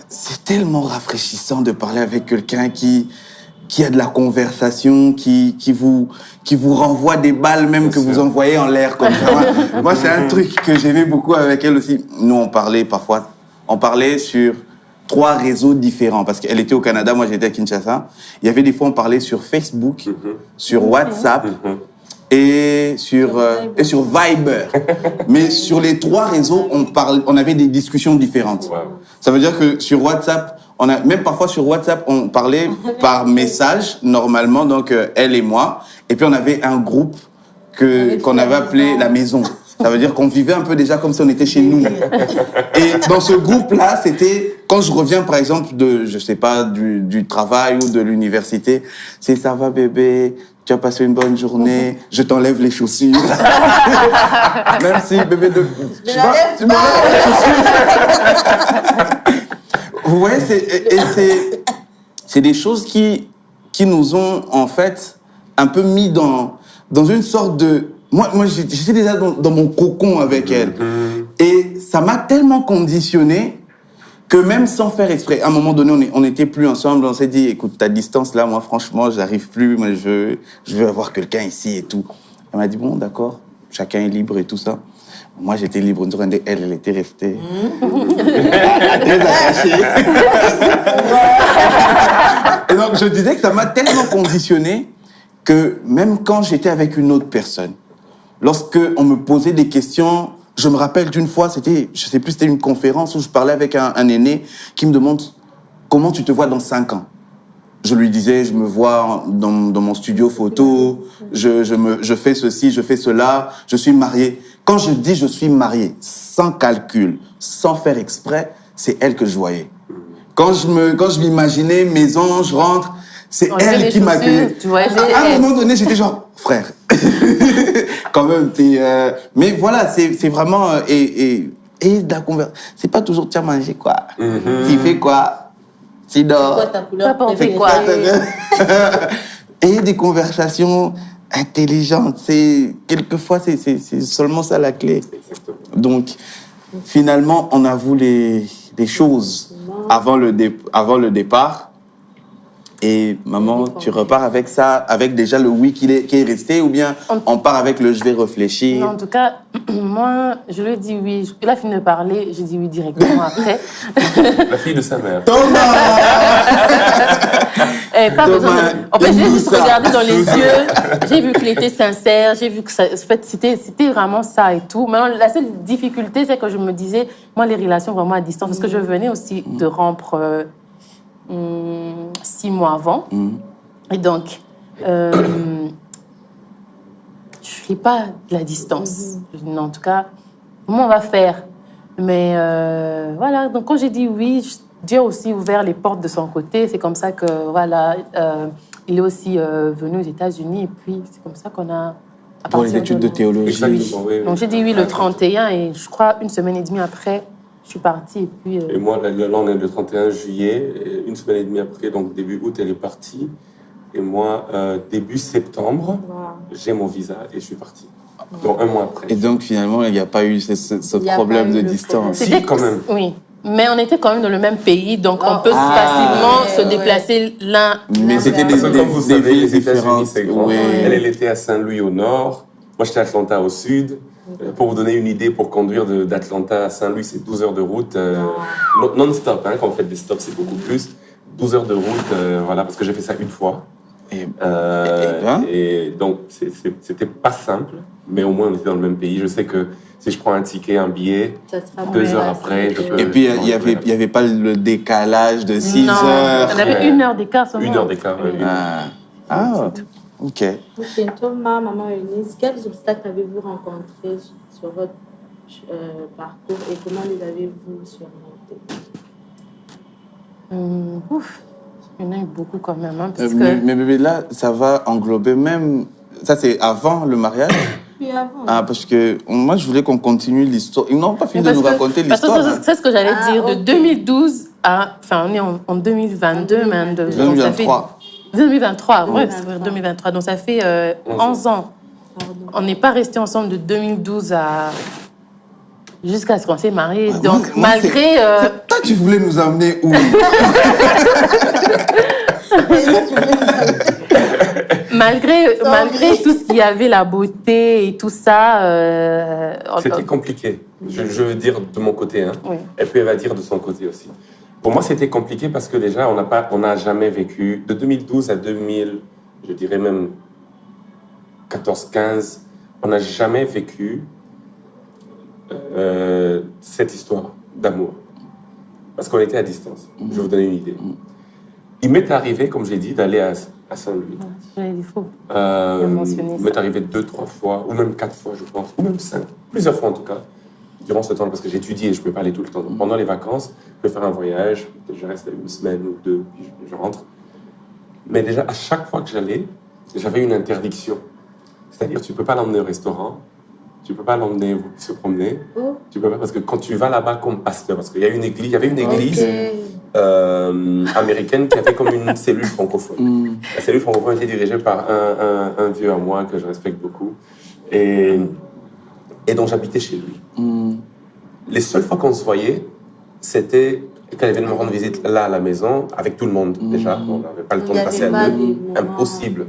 C'est tellement rafraîchissant de parler avec quelqu'un qui a de la conversation, qui vous renvoie des balles même que vous envoyez en l'air comme ça. Moi, c'est un truc que j'aimais beaucoup avec elle aussi. Nous, on parlait sur 3 réseaux différents parce qu'elle était au Canada, moi j'étais à Kinshasa. Il y avait des fois, on parlait sur Facebook, sur WhatsApp et sur Viber. Mais sur les 3 réseaux, on avait des discussions différentes. Ça veut dire que sur WhatsApp, même parfois sur WhatsApp, on parlait par message, normalement, donc elle et moi. Et puis on avait un groupe qu'on avait appelé la maison. Ça veut dire qu'on vivait un peu déjà comme si on était chez nous. Et dans ce groupe-là, c'était, quand je reviens par exemple je sais pas, du travail ou de l'université, c'est ça va bébé, tu as passé une bonne journée, je t'enlève les chaussures. Merci bébé tu m'enlèves les chaussures. Vous voyez, c'est des choses qui nous ont, en fait, un peu mis dans une sorte de... Moi j'étais déjà dans mon cocon avec elle. Et ça m'a tellement conditionné que même sans faire exprès, à un moment donné, on n'était plus ensemble, on s'est dit, écoute, ta distance là, moi, franchement, j'arrive plus, moi, je veux avoir quelqu'un ici et tout. Elle m'a dit, bon, d'accord, chacun est libre et tout ça. Moi, j'étais libre. Elle était restée très attachée. Et donc, je disais que ça m'a tellement conditionné que même quand j'étais avec une autre personne, lorsque on me posait des questions, je me rappelle d'une fois, je sais plus, c'était une conférence où je parlais avec un aîné qui me demande comment tu te vois dans 5 ans. Je lui disais, je me vois dans mon studio photo, je fais ceci, je fais cela, je suis marié. Quand je dis je suis marié, sans calcul, sans faire exprès, c'est elle que je voyais. Quand je m'imaginais, maison, je rentre, c'est elle qui m'accueillait. À un moment donné, j'étais genre, frère, quand même, mais voilà, c'est vraiment, et de la conversation. C'est pas toujours, tu as mangé quoi? Tu fais quoi? Tu dors. C'est quoi ta couleur préférée? Quoi? Et des conversations intelligentes. Quelquefois, c'est seulement ça la clé. Donc, finalement, on avoue les choses avant le départ. Et maman, tu repars avec ça, avec déjà le oui qui est resté, ou bien on part avec le je vais réfléchir? Non, en tout cas, moi, je lui ai dit oui. Il a fini de parler, j'ai dit oui directement après. La fille de sa mère. Thomas. Pas besoin de... En fait, j'ai juste regardé dans les yeux, j'ai vu qu'il était sincère, j'ai vu que ça, en fait, c'était vraiment ça et tout. Maintenant, la seule difficulté, c'est que je me disais, moi, les relations vraiment à distance, parce que je venais aussi de rompre 6 mois avant. Et donc, je ne fais pas de la distance. En tout cas, comment on va faire? Mais voilà, donc quand j'ai dit oui, Dieu a aussi ouvert les portes de son côté. C'est comme ça que, voilà, il est aussi venu aux États-Unis. Et puis, c'est comme ça qu'on a... Pour les études de théologie. Exactement, oui. Donc, j'ai dit oui le 31 et je crois une semaine et demie après, je suis partie. Et puis... Et moi, là, on est le 31 juillet. Et une semaine et demie après, donc début août, elle est partie. Et moi, début septembre, j'ai mon visa et je suis partie. Donc, un mois après. Et donc, finalement, il n'y a pas eu ce problème de distance. Si, quand même. Oui. Mais on était quand même dans le même pays, donc on peut facilement se déplacer l'un. Mais c'était Parce que comme vous savez, les États-Unis, différentes. c'est grand. Ouais. Elle était à Saint-Louis au nord. Moi, j'étais à Atlanta au sud. Pour vous donner une idée, pour conduire d'Atlanta à Saint-Louis, c'est 12 heures de route non-stop. Hein, quand on fait des stops, c'est beaucoup plus. 12 heures de route, voilà, parce que j'ai fait ça une fois. Et donc, c'était pas simple, mais au moins on était dans le même pays. Je sais que si je prends un ticket, un billet, 2 heures après, je peux... Et puis, il n'y avait pas le décalage de 6 heures. On avait 1 heure d'écart seulement. 1 heure d'écart, oui. Ok. Thomas, maman Eunice, quels obstacles avez-vous rencontrés sur votre parcours et comment les avez-vous surmontés? Il y en a eu beaucoup quand même. Hein, parce mais bébé, là, ça va englober même... Ça, c'est avant le mariage? Puis avant. Ah, parce que moi, je voulais qu'on continue l'histoire. Ils n'ont pas fini de nous raconter l'histoire. C'est ce que j'allais dire. De 2012 à... Enfin, on est en 2022, mais... 2023. 2023, oui, c'est 2023. Donc, ça fait 11 ans. On n'est pas restés ensemble de 2012 à... jusqu'à ce qu'on s'est mariés. Donc, malgré... Toi, tu voulais nous emmener où? Malgré tout ce qu'il y avait, la beauté et tout ça... C'était compliqué. Je veux dire de mon côté. Hein. Oui. Et puis elle va dire de son côté aussi. Pour moi, c'était compliqué parce que déjà, on n'a jamais vécu... De 2012 à 2000, je dirais même 14-15, on n'a jamais vécu cette histoire d'amour. Parce qu'on était à distance. Je vais vous donner une idée. Il m'est arrivé, comme j'ai dit, d'aller à Saint-Louis. Il faut mentionner ça. Il m'est arrivé 2-3 fois, ou même 4 fois, je pense, ou même 5, plusieurs fois en tout cas, durant ce temps, parce que j'étudie et je ne peux pas aller tout le temps. Donc, pendant les vacances, je peux faire un voyage, je reste 1 semaine ou 2, puis je rentre. Mais déjà, à chaque fois que j'allais, j'avais une interdiction. C'est-à-dire, tu ne peux pas l'emmener au restaurant, tu ne peux pas l'emmener se promener, tu peux pas, parce que quand tu vas là-bas comme pasteur, parce qu'il y avait une église américaine qui avait comme une cellule francophone. La cellule francophone était dirigée par un vieux à moi que je respecte beaucoup. Et donc j'habitais chez lui. Les seules fois qu'on se voyait, c'était quand il venait me rendre visite là à la maison, avec tout le monde déjà. On n'avait pas le temps de passer à deux. Impossible.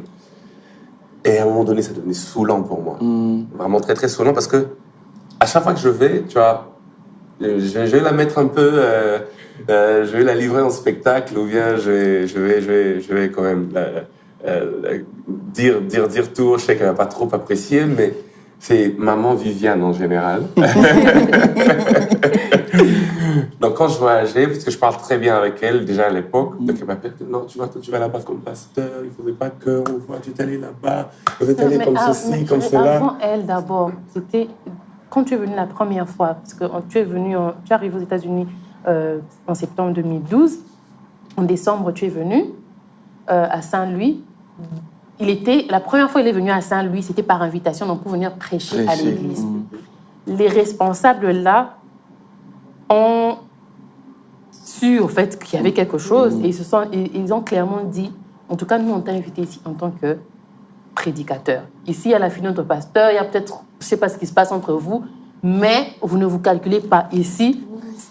Et à un moment donné, ça devenait saoulant pour moi. Vraiment très, très saoulant parce que à chaque fois que je vais, tu vois, je vais la mettre un peu, je vais la livrer en spectacle ou bien je vais quand même dire tout. Je sais qu'elle va pas trop apprécier, mais c'est maman Viviane en général. Donc quand je voyageais, parce que je parle très bien avec elle déjà à l'époque, donc elle m'a dit non, tu vas là-bas comme pasteur, il faudrait pas qu'on voit, tu es allé là-bas, vous êtes allé comme ceci, comme cela. Avant elle d'abord, c'était quand tu es venue la première fois, parce que tu es arrivé aux États-Unis en septembre 2012, en décembre tu es venu à Saint-Louis. La première fois il est venu à Saint-Louis, c'était par invitation, donc pour venir prêcher à l'église. Les responsables là ont su au fait qu'il y avait quelque chose et ils ont clairement dit, en tout cas nous on t'a invité ici en tant que prédicateur. Ici à la fin notre pasteur, il y a peut-être, je ne sais pas ce qui se passe entre vous, mais vous ne vous calculez pas ici.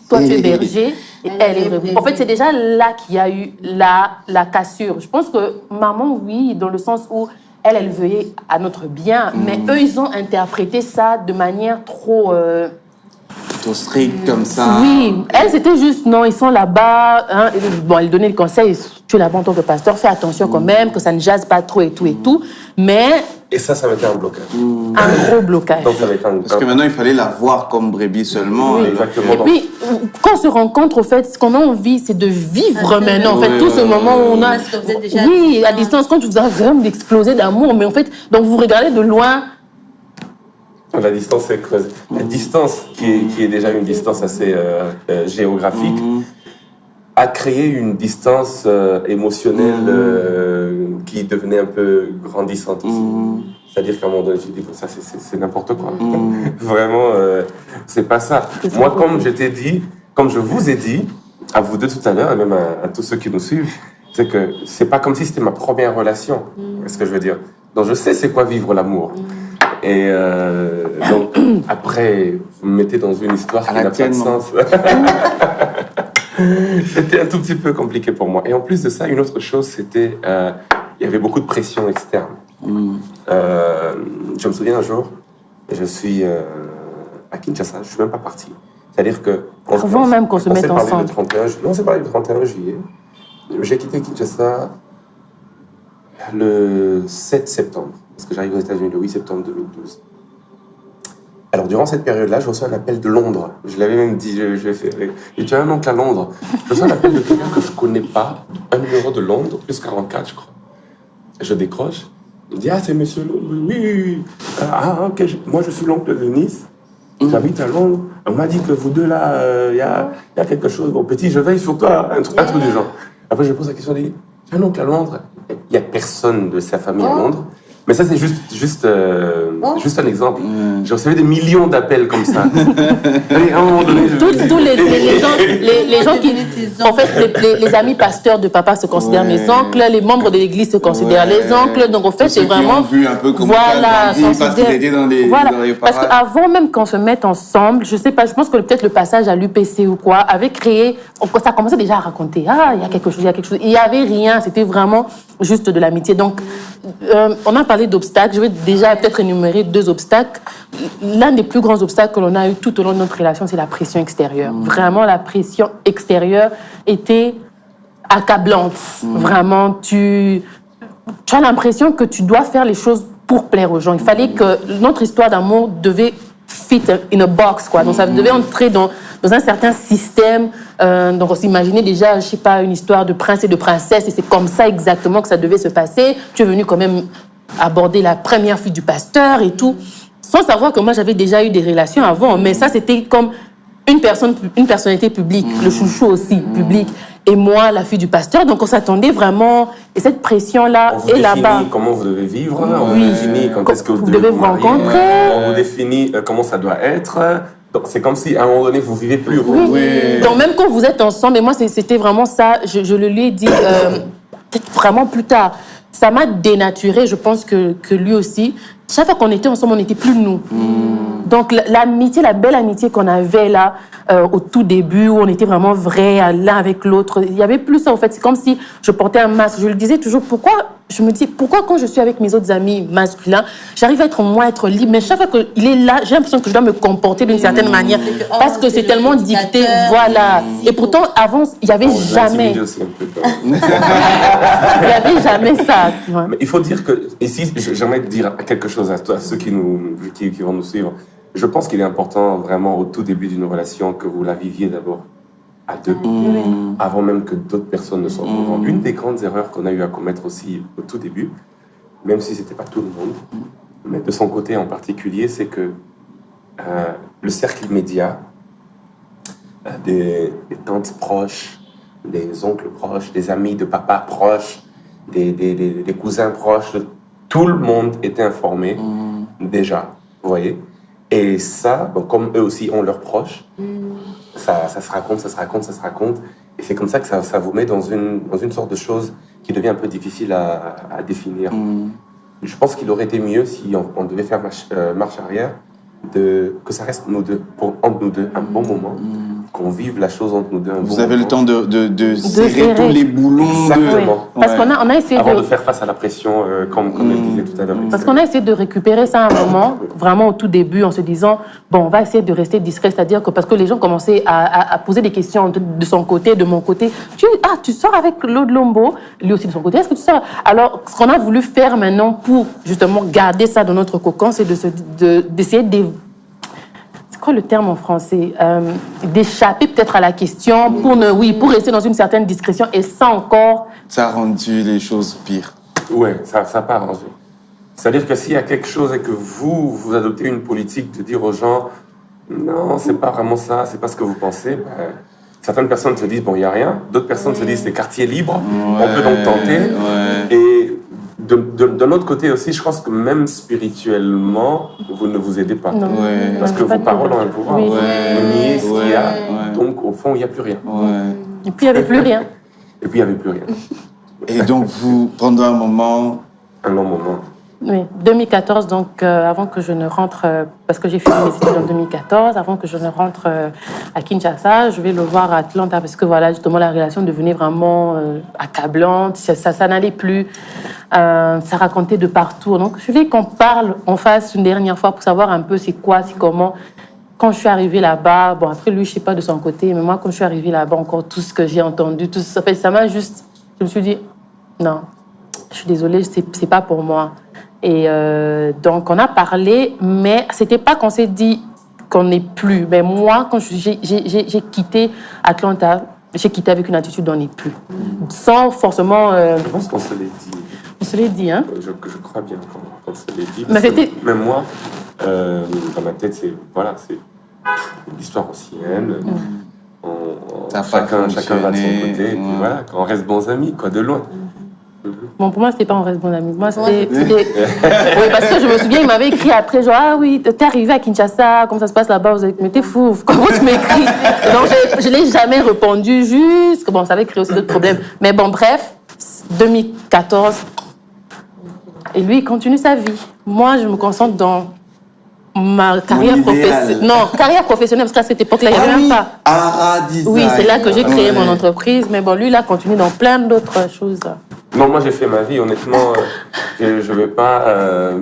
Toi tu es berger et elle est... En fait c'est déjà là qu'il y a eu la cassure. Je pense que maman oui, dans le sens où elle veillait à notre bien, mais eux ils ont interprété ça de manière trop... Trop strict comme ça. Oui, elle c'était juste, non, ils sont là-bas. Hein, bon, elle donnait le conseil, tu es là-bas en tant que pasteur, fais attention quand même, que ça ne jase pas trop et tout et tout. Mais... Et ça mettait un blocage. Un gros blocage. Donc, ça mettait parce que maintenant, il fallait la voir comme brebis seulement. Oui. Exactement. Et puis, quand on se rencontre, au fait, ce qu'on a envie, c'est de vivre maintenant. En fait, tout ce moment où on a... Oui, à distance, quand vous avez vraiment d'exploser d'amour, mais en fait, donc vous regardez de loin... La distance est creusée. La distance, qui est déjà une distance assez géographique, a créé une distance émotionnelle qui devenait un peu grandissante aussi. C'est-à-dire qu'à un moment donné, tu dis que ça, c'est n'importe quoi. Vraiment, c'est pas ça. Moi, comme je t'ai dit, comme je vous ai dit, à vous deux tout à l'heure, et même à tous ceux qui nous suivent, c'est que c'est pas comme si c'était ma première relation. C'est ce que je veux dire. Donc, je sais c'est quoi vivre l'amour. Et donc, après, vous me mettez dans une histoire qui n'a pas de sens. C'était un tout petit peu compliqué pour moi. Et en plus de ça, une autre chose, c'était il y avait beaucoup de pression externe. Je me souviens un jour, je suis à Kinshasa, je ne suis même pas parti. C'est-à-dire que... Avant même qu'on se mette ensemble. On s'est parlé le 31 juillet. J'ai quitté Kinshasa le 7 septembre, parce que j'arrive aux États-Unis le 8 septembre 2012. Alors, durant cette période-là, je reçois un appel de Londres. Je l'avais même dit, je fais. Et tu as un oncle à Londres. Je reçois un appel de quelqu'un que je ne connais pas, un numéro de Londres, plus 44, je crois. Je décroche. Il me dit, ah, c'est monsieur Londres. Oui. Ah, ok. Moi, je suis l'oncle de Nice. J'habite à Londres. On m'a dit que vous deux, là, il y a quelque chose. Bon, petit, je veille sur toi. Un truc du genre. Après, je pose la question, je dis, j'ai un oncle à Londres. Il n'y a personne de sa famille à Londres. Mais ça, c'est juste un exemple. J'ai reçu des millions d'appels comme ça. Et à un moment donné, tous les gens qui... En fait, les amis pasteurs de papa se considèrent mes oncles, les membres de l'église se considèrent les oncles. Donc, en fait, c'est vraiment... Vu un peu comment voilà, parce qu'il était dans les parce qu'avant même qu'on se mette ensemble, je sais pas, je pense que peut-être le passage à l'UPC ou quoi avait créé... Ça commençait déjà à raconter. Ah, il y a quelque chose, il y a quelque chose. Il n'y avait rien, c'était vraiment juste de l'amitié. Donc, on a parlé d'obstacles. Je vais déjà peut-être énumérer 2 obstacles. L'un des plus grands obstacles que l'on a eu tout au long de notre relation, c'est la pression extérieure. Vraiment, la pression extérieure était accablante. Vraiment, tu as l'impression que tu dois faire les choses pour plaire aux gens. Il fallait que notre histoire d'amour devait fit in a box, quoi. Donc, ça devait entrer dans un certain système. Donc, on s'imaginait déjà, je sais pas, une histoire de prince et de princesse, et c'est comme ça exactement que ça devait se passer. Tu es venu quand même aborder la première fille du pasteur et tout, sans savoir que moi, j'avais déjà eu des relations avant. Mais ça, c'était comme une personnalité publique, le chouchou aussi, public. Et moi, la fille du pasteur. Donc, on s'attendait vraiment... Et cette pression-là est là-bas. Comment vous devez vivre, on vous définit quand est-ce que vous devez vous rencontrer. On vous définit comment ça doit être. Donc, c'est comme si, à un moment donné, vous vivez plus. Oui. Donc, même quand vous êtes ensemble, et moi, c'était vraiment ça, je le lui ai dit peut-être vraiment plus tard. Ça m'a dénaturé, je pense que lui aussi. Chaque fois qu'on était ensemble, on n'était plus nous. Donc, l'amitié, la belle amitié qu'on avait là, au tout début, où on était vraiment vrais l'un avec l'autre, il n'y avait plus ça, en fait. C'est comme si je portais un masque. Je le disais toujours, je me dis, pourquoi quand je suis avec mes autres amis masculins, j'arrive à être moi, être libre, mais chaque fois qu'il est là, j'ai l'impression que je dois me comporter d'une certaine manière, parce que c'est tellement dicté, voilà. Et pourtant, avant, il n'y avait jamais... Il n'y avait jamais ça. Ouais. Mais il faut dire que, ici, j'aimerais dire quelque chose à ceux qui vont nous suivre. Je pense qu'il est important, vraiment, au tout début d'une relation, que vous la viviez d'abord à deux, avant même que d'autres personnes ne soient au courant. Une des grandes erreurs qu'on a eu à commettre aussi au tout début, même si ce n'était pas tout le monde, mais de son côté en particulier, c'est que le cercle immédiat, des tantes proches, des oncles proches, des amis de papa proches, des cousins proches, tout le monde était informé déjà, vous voyez. Et ça, bon, comme eux aussi ont leurs proches, ça se raconte. Et c'est comme ça que ça vous met dans une sorte de chose qui devient un peu difficile à définir. Je pense qu'il aurait été mieux si on devait faire marche arrière, que ça reste entre nous deux un bon moment, qu'on vive la chose entre nous deux un bon moment. Vous avez le temps de serrer tous les boulons. Exactement. Parce qu'on a essayé avant de faire face à la pression, comme elle disait tout à l'heure. Parce qu'on a essayé de récupérer ça à un moment, vraiment au tout début, en se disant, bon, on va essayer de rester discret, c'est-à-dire que parce que les gens commençaient à poser des questions de son côté, de mon côté. Tu sors avec Claude Lombo, lui aussi de son côté, est-ce que tu sors? Alors, ce qu'on a voulu faire maintenant pour justement garder ça dans notre cocon, c'est d'essayer de c'est quoi le terme en français, d'échapper peut-être à la question pour rester dans une certaine discrétion, et ça encore... Ça a rendu les choses pires. Oui, ça n'a pas arrangé. C'est-à-dire que s'il y a quelque chose et que vous adoptez une politique de dire aux gens non, c'est pas vraiment ça, c'est pas ce que vous pensez, certaines personnes se disent, bon, il n'y a rien. D'autres personnes se disent, c'est quartier libre, on peut donc tenter. Et d'un autre côté aussi, je pense que même spirituellement, vous ne vous aidez pas. Non. Parce que vos paroles ont un pouvoir. Oui. Vous niez ce qu'il y a, donc au fond, il n'y a plus rien. Et puis, il n'y avait plus rien. Et puis, il n'y avait plus rien. Et donc, vous, pendant un moment... Un long moment. Oui, 2014, donc avant que je ne rentre, parce que j'ai fini mes études en 2014, avant que je ne rentre à Kinshasa, je vais le voir à Atlanta parce que voilà, justement, la relation devenait vraiment accablante, ça n'allait plus, ça racontait de partout. Donc, je vais qu'on parle en face une dernière fois pour savoir un peu c'est quoi, c'est comment. Quand je suis arrivée là-bas, bon, après lui, je ne sais pas de son côté, mais moi, quand je suis arrivée là-bas, encore tout ce que j'ai entendu, tout ça, ça m'a juste, je me suis dit, non, je suis désolée, c'est pas pour moi. Et donc, on a parlé, mais c'était pas qu'on s'est dit qu'on n'est plus. Mais moi, quand j'ai quitté Atlanta, j'ai quitté avec une attitude d'on n'est plus. Sans forcément... Je pense qu'on se l'est dit. On se l'est dit, hein? Je crois bien qu'on se l'est dit. Mais c'était... Même moi, dans ma tête, c'est l'histoire ancienne. Chacun va de son côté. Et puis voilà, on reste bons amis, quoi, de loin. Bon, pour moi, c'était pas on reste bon ami. Moi, c'était... Oui, parce que je me souviens, il m'avait écrit après, genre, ah oui, t'es arrivé à Kinshasa, comment ça se passe là-bas? Mais t'es fou, comment tu m'écris? Donc, je l'ai jamais répondu, juste... Bon, ça avait créé aussi d'autres problèmes. Mais bon, bref, 2014, et lui, il continue sa vie. Moi, je me concentre dans ma carrière professionnelle. Non, carrière professionnelle, parce qu'à cette époque-là, il n'y avait même pas. Ara Design. Oui, c'est là que j'ai créé mon entreprise. Mais bon, lui, il a continué dans plein d'autres choses. Non, moi j'ai fait ma vie, honnêtement, je ne vais pas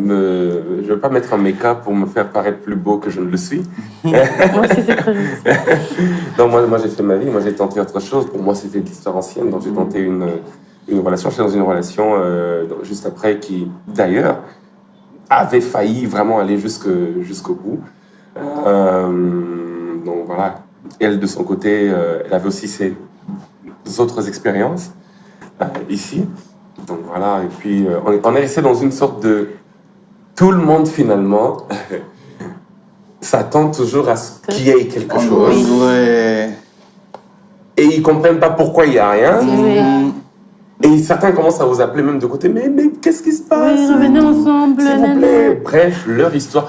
mettre un make-up pour me faire paraître plus beau que je ne le suis. Moi aussi, c'est très juste. Non, moi j'ai fait ma vie, moi j'ai tenté autre chose. Pour moi, c'était de l'histoire ancienne, donc j'ai tenté une relation. J'étais dans une relation juste après qui, d'ailleurs, avait failli vraiment aller jusqu'au bout. Donc voilà, elle de son côté, elle avait aussi ses autres expériences. Ici. Donc voilà, et puis on est resté dans une sorte de... Tout le monde finalement s'attend toujours à ce qu'il y ait quelque chose. Ouais. Et ils ne comprennent pas pourquoi il n'y a rien. Oui. Et certains commencent à vous appeler même de côté, mais qu'est-ce qui se passe? Oui, revenez ensemble. S'il vous plaît. Bref, leur histoire.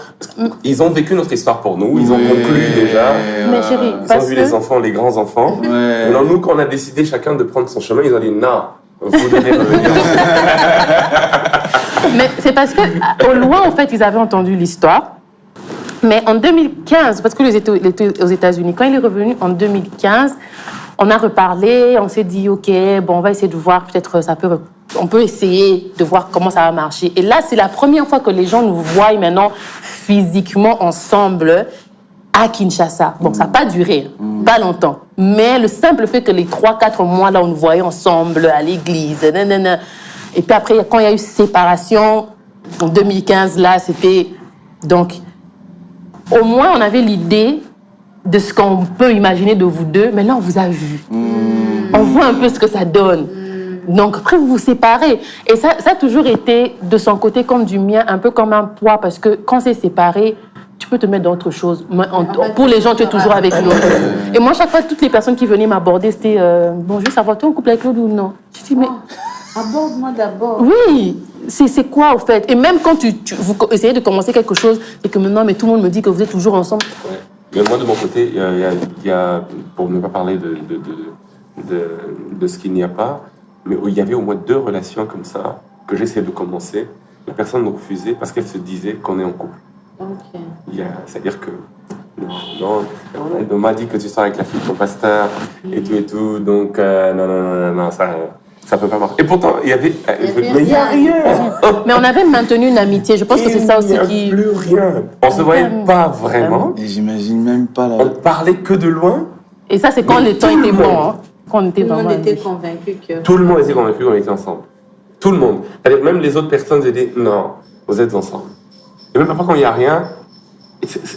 Ils ont vécu notre histoire pour nous, ils ont conclu déjà. Mais chérie, Ils ont vu les enfants, les grands-enfants. Ouais. Alors nous, quand on a décidé chacun de prendre son chemin, ils ont dit non, vous devez revenir. Mais c'est parce que, au loin, en fait, ils avaient entendu l'histoire. Mais en 2015, parce que il était aux États-Unis, quand il est revenu en 2015, on a reparlé, on s'est dit, OK, bon, on va essayer de voir, peut-être on peut essayer de voir comment ça va marcher. Et là, c'est la première fois que les gens nous voient maintenant physiquement ensemble à Kinshasa. Bon, ça n'a pas duré, pas longtemps. Mais le simple fait que les 3-4 mois, là, on nous voyait ensemble à l'église, nanana. Et puis après, quand il y a eu séparation, en 2015, là, c'était... Donc, au moins, on avait l'idée de ce qu'on peut imaginer de vous deux, mais là, on vous a vu. On voit un peu ce que ça donne. Donc, après, vous vous séparez. Et ça a toujours été, de son côté comme du mien, un peu comme un poids, parce que quand c'est séparé, tu peux te mettre dans autre chose. Pour les gens, tu es toujours avec l'autre. Et moi, chaque fois, toutes les personnes qui venaient m'aborder, c'était bonjour, ça va, tu es en couple avec l'autre ou non? Je dis, mais... Aborde-moi d'abord. Oui, c'est quoi, au fait? Et même quand vous essayez de commencer quelque chose, et que maintenant, mais tout le monde me dit que vous êtes toujours ensemble. Ouais. Mais moi, de mon côté, il y a pour ne pas parler de ce qu'il n'y a pas, mais il y avait au moins 2 relations comme ça que j'essayais de commencer. La personne me refusait parce qu'elle se disait qu'on est en couple. Ok. C'est-à-dire que non, on m'a dit que tu sors avec la fille de ton pasteur et tout, donc non, ça peut pas marcher. Et pourtant, il y avait... Mais il n'y a rien. Mais on avait maintenu une amitié. Je pense que c'est ça aussi qui... Il n'y a plus rien. On ne se voyait pas vraiment. Et j'imagine même pas On parlait que de loin. Et ça, c'est quand le temps était bon. Hein. Quand on était Tout le monde vraiment était amis. convaincu que... Tout le monde était convaincu qu'on était ensemble. Tout le monde. C'est-à-dire même les autres personnes disaient non, vous êtes ensemble. Et même parfois quand il n'y a rien,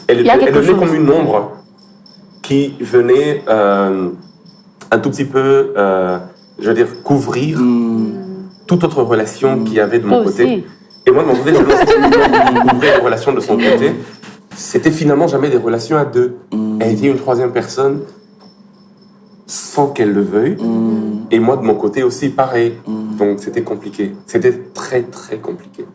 elle devenait comme une ombre qui venait un tout petit peu, je veux dire, couvrir toute autre relation qu'il y avait de mon côté. Aussi. Et moi, de mon côté, je voulais couvrir les relations de son côté. C'était finalement jamais des relations à deux. Elle était une troisième personne sans qu'elle le veuille. Et moi, de mon côté aussi, pareil. Donc, c'était compliqué. C'était très, très compliqué.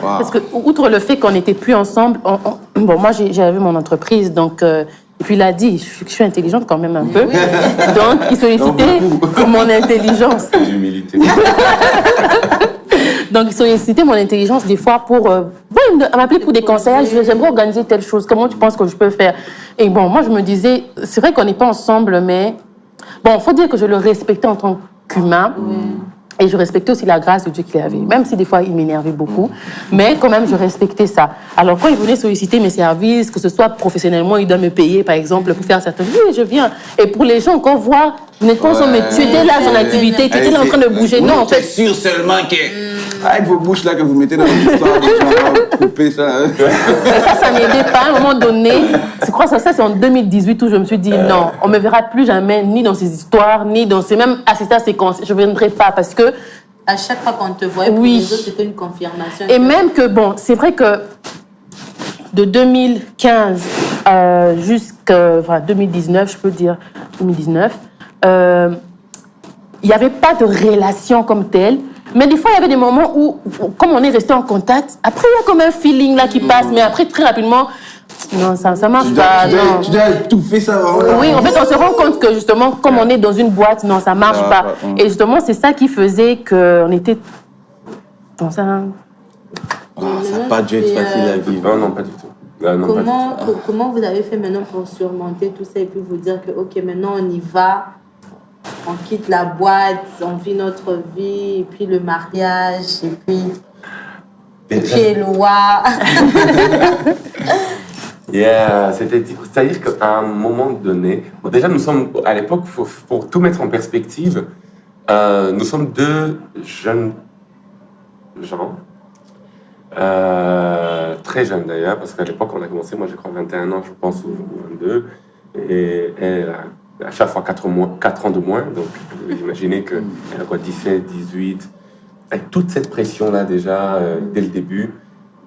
Wow. Parce que, outre le fait qu'on n'était plus ensemble, bon, moi, j'avais mon entreprise, donc... et puis, il a dit, je suis intelligente quand même un peu. Donc, il sollicitait mon intelligence. L'humilité. Donc, il sollicitait mon intelligence des fois pour... il m'appelait pour des conseils. J'aimerais organiser telle chose. Comment tu penses que je peux faire? Et bon, moi, je me disais, c'est vrai qu'on n'est pas ensemble, mais... Bon, il faut dire que je le respectais en tant qu'humain. Et je respectais aussi la grâce de Dieu qu'il avait. Même si des fois, il m'énervait beaucoup. Mais quand même, je respectais ça. Alors, quand il venait solliciter mes services, que ce soit professionnellement, il doit me payer, par exemple, pour faire certaines... Oui, je viens. Et pour les gens, qu'on voit, tu étais là, son activité, tu étais là en train de bouger. Non, en fait... C'est sûr seulement que... Avec vos bouches là que vous mettez dans l'histoire, des gens, couper ça. Ça n'aidait pas. À un moment donné, je crois que ça c'est en 2018 où je me suis dit non, on ne me verra plus jamais, ni dans ces histoires, ni dans ces mêmes assister à ces conseils. Je ne viendrai pas parce que... À chaque fois qu'on te voyait, pour les autres, c'était une confirmation. Et même que, bon, c'est vrai que de 2015 jusqu'à 2019, je peux dire 2019, il n'y avait pas de relation comme telle. Mais des fois, il y avait des moments où, comme on est resté en contact, après, il y a comme un feeling là qui passe, mais après, très rapidement, non, ça marche pas. Tu dois étouffer ça. Vraiment. Oui, en fait, on se rend compte que justement, comme on est dans une boîte, non, ça marche pas. Et justement, c'est ça qui faisait qu'on était dans un... Ça n'a pas dû être facile à vivre. Non, pas du tout. Comment vous avez fait maintenant pour surmonter tout ça et puis vous dire que, OK, maintenant, on y va, on quitte la boîte, on vit notre vie, et puis le mariage, et puis loi. C'est-à-dire qu'à un moment donné, bon, déjà nous sommes, à l'époque, pour tout mettre en perspective, nous sommes deux jeunes gens, très jeunes d'ailleurs, parce qu'à l'époque on a commencé, moi j'ai 21 ans je pense, ou 22, et elle a à chaque fois 4 ans de moins, donc vous imaginez qu'elle a quoi, 17, 18, avec toute cette pression-là déjà, dès le début.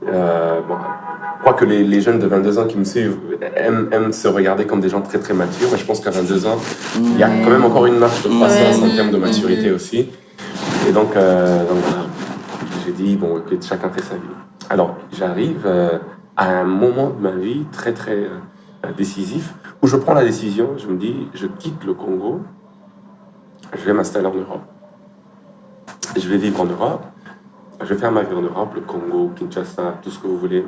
Bon, je crois que les jeunes de 22 ans qui me suivent aiment se regarder comme des gens très très matures, mais je pense qu'à 22 ans, il y a quand même encore une marche de croissance en termes de maturité aussi. Et donc voilà, j'ai dit, bon, que chacun fait sa vie. Alors, j'arrive à un moment de ma vie très très décisif, où je prends la décision, je me dis, je quitte le Congo, je vais m'installer en Europe. Je vais vivre en Europe, je vais faire ma vie en Europe, le Congo, Kinshasa, tout ce que vous voulez,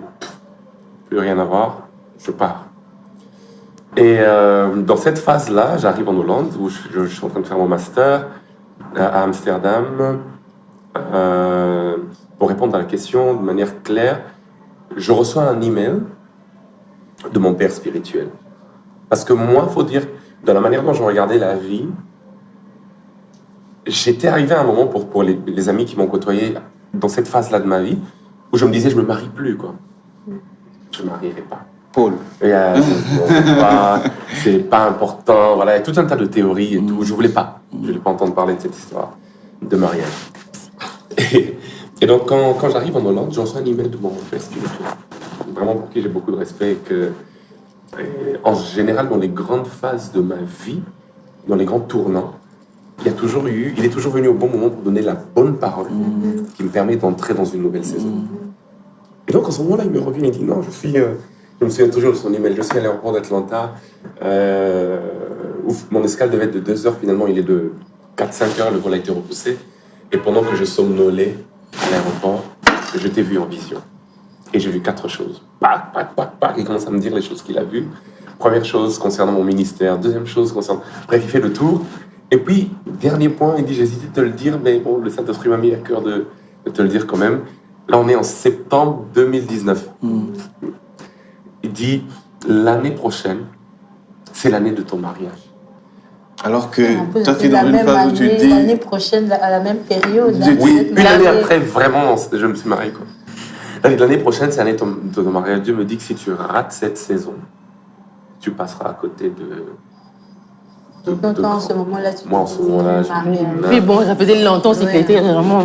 plus rien à voir, je pars. Et dans cette phase-là, j'arrive en Hollande, où je suis en train de faire mon master à Amsterdam. Pour répondre à la question de manière claire, je reçois un email de mon père spirituel. Parce que moi, il faut dire, dans la manière dont je regardais la vie, j'étais arrivé à un moment pour les amis qui m'ont côtoyé dans cette phase-là de ma vie, où je me disais, je ne me marie plus, quoi. Je ne me marierai pas. Paul. C'est pas important, voilà, il y a tout un tas de théories et tout. Je voulais pas entendre parler de cette histoire de mariage. Et donc, quand j'arrive en Hollande, je reçois un email de mon père spirituel, vraiment pour qui j'ai beaucoup de respect. En général, dans les grandes phases de ma vie, dans les grands tournants, il est toujours venu au bon moment pour donner la bonne parole qui me permet d'entrer dans une nouvelle saison. Et donc, en ce moment-là, il me revient et dit non, je me souviens toujours de son email, je suis à l'aéroport d'Atlanta, où mon escale devait être de 2 heures, finalement il est de 4-5 heures, le vol a été repoussé. Et pendant que je somnolais à l'aéroport, je t'ai vu en vision. Et j'ai vu 4 choses. Pac, pac, pac, pac. Il commence à me dire les choses qu'il a vues. Première chose concernant mon ministère. Deuxième chose concernant... Bref, il fait le tour. Et puis, dernier point, il dit, j'hésitais de te le dire, mais bon, le Saint-Esprit m'a mis à cœur de te le dire quand même. Là, on est en septembre 2019. Il dit, l'année prochaine, c'est l'année de ton mariage. Alors que toi, tu es dans une phase où tu te dis... L'année prochaine, à la même période. Oui, une année après, vraiment, je me suis marié, quoi. L'année prochaine, c'est l'année de ton mariage. Dieu me dit que si tu rates cette saison, tu passeras à côté de... Donc, en ce moment-là, tu moi, en ce moment-là, oui, bon, ça faisait longtemps aussi qu'il était vraiment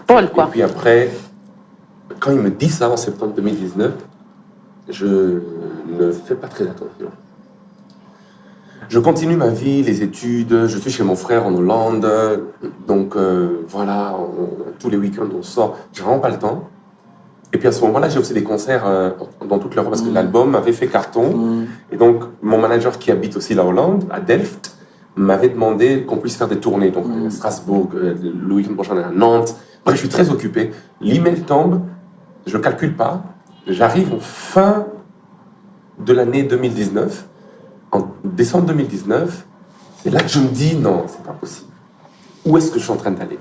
Paul, quoi. Et puis après, quand il me dit ça en septembre 2019, je ne fais pas très attention. Je continue ma vie, les études, je suis chez mon frère en Hollande, donc voilà, tous les week-ends on sort, j'ai vraiment pas le temps. Et puis à ce moment-là, j'ai aussi des concerts dans toute l'Europe parce que l'album avait fait carton. Et donc mon manager qui habite aussi la Hollande, à Delft, m'avait demandé qu'on puisse faire des tournées. Donc à Strasbourg, le week-end prochain à Nantes. Bref, je suis très occupé. L'email tombe, je calcule pas, j'arrive en fin de l'année 2019. En décembre 2019, c'est là que je me dis non, c'est pas possible. Où est-ce que je suis en train d'aller?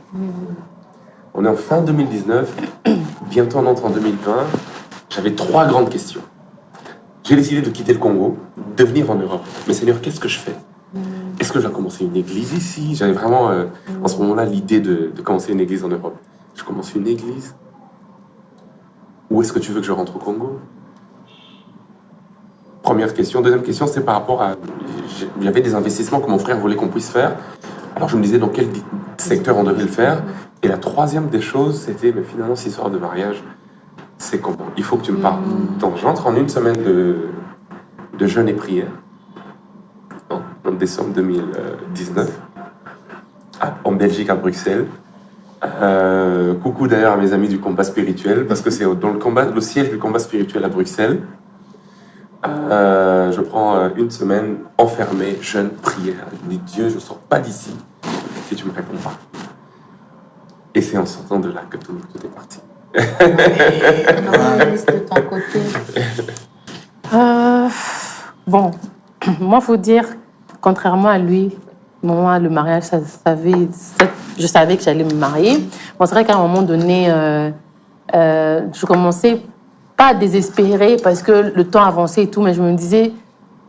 On est en fin 2019, bientôt on entre en 2020. J'avais 3 grandes questions. J'ai décidé de quitter le Congo, de venir en Europe. Mais Seigneur, qu'est-ce que je fais? Est-ce que je dois commencer une église ici? J'avais vraiment, en ce moment-là, l'idée de commencer une église en Europe. Je commence une église? Où est-ce que tu veux que je rentre au Congo? Première question. Deuxième question, c'est par rapport à... Il y avait des investissements que mon frère voulait qu'on puisse faire. Alors je me disais dans quel secteur on devait le faire. Et la troisième des choses, c'était, mais finalement, cette histoire de mariage, c'est comment? Il faut que tu me parles. Donc j'entre en une semaine de jeûne et prière, en décembre 2019, en Belgique, à Bruxelles. Coucou d'ailleurs à mes amis du combat spirituel, parce que c'est dans le siège du combat spirituel à Bruxelles. Je prends une semaine enfermée, jeûne, prière. Je me dis, Dieu, je ne sors pas d'ici si tu ne me réponds pas. Et c'est en sortant de là que tout est parti. De ton côté. Bon, moi, il faut dire, contrairement à lui, moi, le mariage, je savais que j'allais me marier. Bon, c'est vrai qu'à un moment donné, je commençais pas à désespérer parce que le temps avançait et tout, mais je me disais,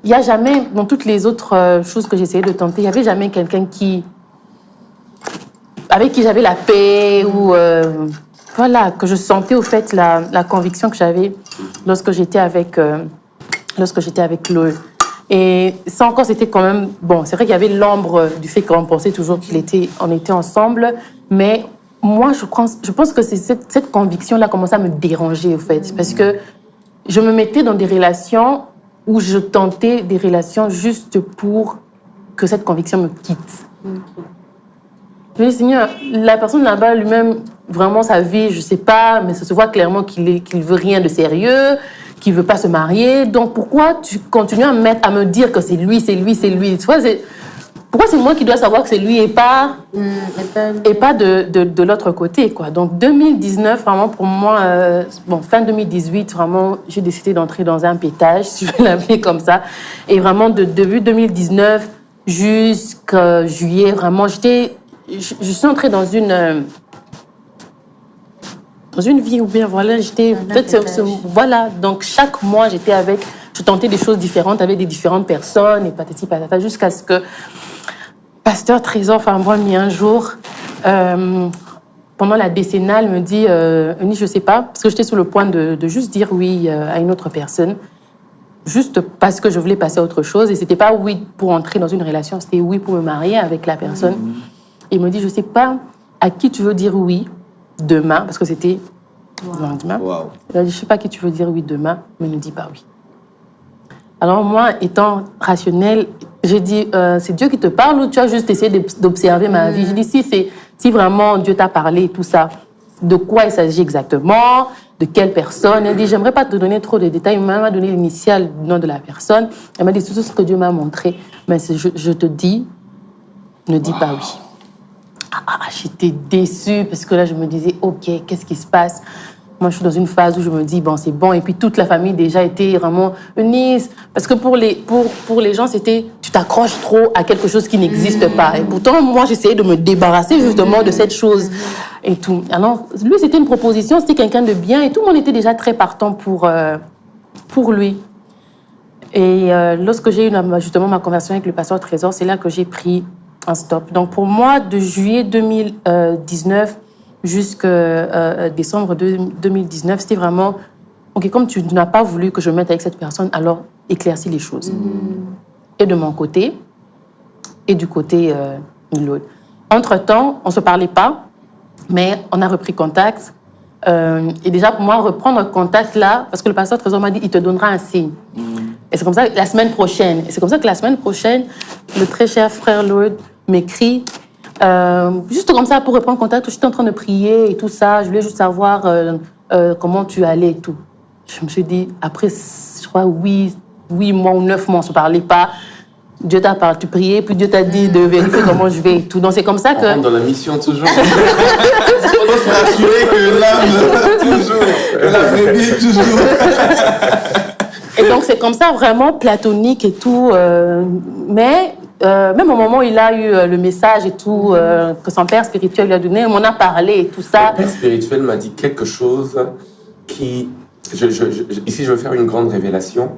il n'y a jamais, dans toutes les autres choses que j'essayais de tenter, il n'y avait jamais quelqu'un avec qui j'avais la paix ou voilà, que je sentais au fait la conviction que j'avais lorsque j'étais avec Chloé. Et ça encore, c'était quand même... Bon, c'est vrai qu'il y avait l'ombre du fait qu'on pensait toujours qu'on était ensemble, mais moi, je pense que c'est cette conviction-là commençait à me déranger, au fait, parce que je me mettais dans des relations où je tentais des relations juste pour que cette conviction me quitte. Je me dis, Seigneur, la personne là-bas, lui-même, vraiment sa vie, je ne sais pas, mais ça se voit clairement qu'il ne veut rien de sérieux, qu'il ne veut pas se marier. Donc, pourquoi tu continues à me dire que c'est lui? Tu vois, pourquoi c'est moi qui dois savoir que c'est lui et pas de l'autre côté, quoi. Donc, 2019, vraiment, pour moi, fin 2018, vraiment, j'ai décidé d'entrer dans un pétage, si je vais l'appeler comme ça. Et vraiment, de début 2019 jusqu'à juillet, vraiment, je suis entrée dans une vie où bien, voilà, j'étais... Voilà, donc chaque mois, je tentais des choses différentes avec des différentes personnes, et patati patata, jusqu'à ce que Pasteur Trésor Fambroni, un jour, pendant la décennale, me dit, Eunice, je sais pas, parce que j'étais sur le point de juste dire oui à une autre personne, juste parce que je voulais passer à autre chose, et c'était pas oui pour entrer dans une relation, c'était oui pour me marier avec la personne. Il me dit, je sais pas à qui tu veux dire oui demain, parce que c'était le lendemain. Wow. Il a dit, je sais pas à qui tu veux dire oui demain, mais ne dis pas oui. Alors moi, étant rationnelle, j'ai dit, c'est Dieu qui te parle ou tu as juste essayé d'observer ma vie? J'ai dit, si vraiment Dieu t'a parlé, tout ça, de quoi il s'agit exactement, de quelle personne? Elle dit, j'aimerais pas te donner trop de détails, il m'a donné l'initial du nom de la personne. Elle m'a dit, c'est tout ce que Dieu m'a montré, mais je te dis, ne dis pas oui. J'étais déçue parce que là, je me disais, OK, qu'est-ce qui se passe? Moi, je suis dans une phase où je me dis, bon, c'est bon. Et puis, toute la famille déjà était vraiment Eunice. Parce que pour les gens, c'était, tu t'accroches trop à quelque chose qui n'existe pas. Et pourtant, moi, j'essayais de me débarrasser justement de cette chose et tout. Alors, lui, c'était une proposition, c'était quelqu'un de bien et tout le monde était déjà très partant pour lui. Et lorsque j'ai eu justement ma conversation avec le pasteur Trésor, c'est là que j'ai pris un stop. Donc, pour moi, de juillet 2019 jusqu'à décembre 2019, c'était vraiment, OK, comme tu n'as pas voulu que je me mette avec cette personne, alors éclaircis les choses. Et de mon côté, et du côté de l'autre. Entre-temps, on ne se parlait pas, mais on a repris contact. Et déjà, pour moi, reprendre contact là, parce que le pasteur Trésor m'a dit, il te donnera un signe. Et c'est comme ça, la semaine prochaine. Et c'est comme ça que la semaine prochaine, le très cher frère Lord m'écrit, juste comme ça pour reprendre contact. J'étais en train de prier et tout ça. Je voulais juste savoir comment tu allais et tout. Je me suis dit, après, je crois, 8 mois ou 9 mois, on ne se parlait pas. Dieu t'a parlé, tu priais, puis Dieu t'a dit de vérifier comment je vais et tout. Donc c'est comme ça que... On rentre dans la mission toujours. On doit se rassurer que l'âme, toujours, que la brebis, toujours. Et donc c'est comme ça, vraiment platonique et tout. Mais même au moment où il a eu le message et tout, que son père spirituel lui a donné, on en a parlé et tout ça. Le père spirituel m'a dit quelque chose qui... ici, je veux faire une grande révélation.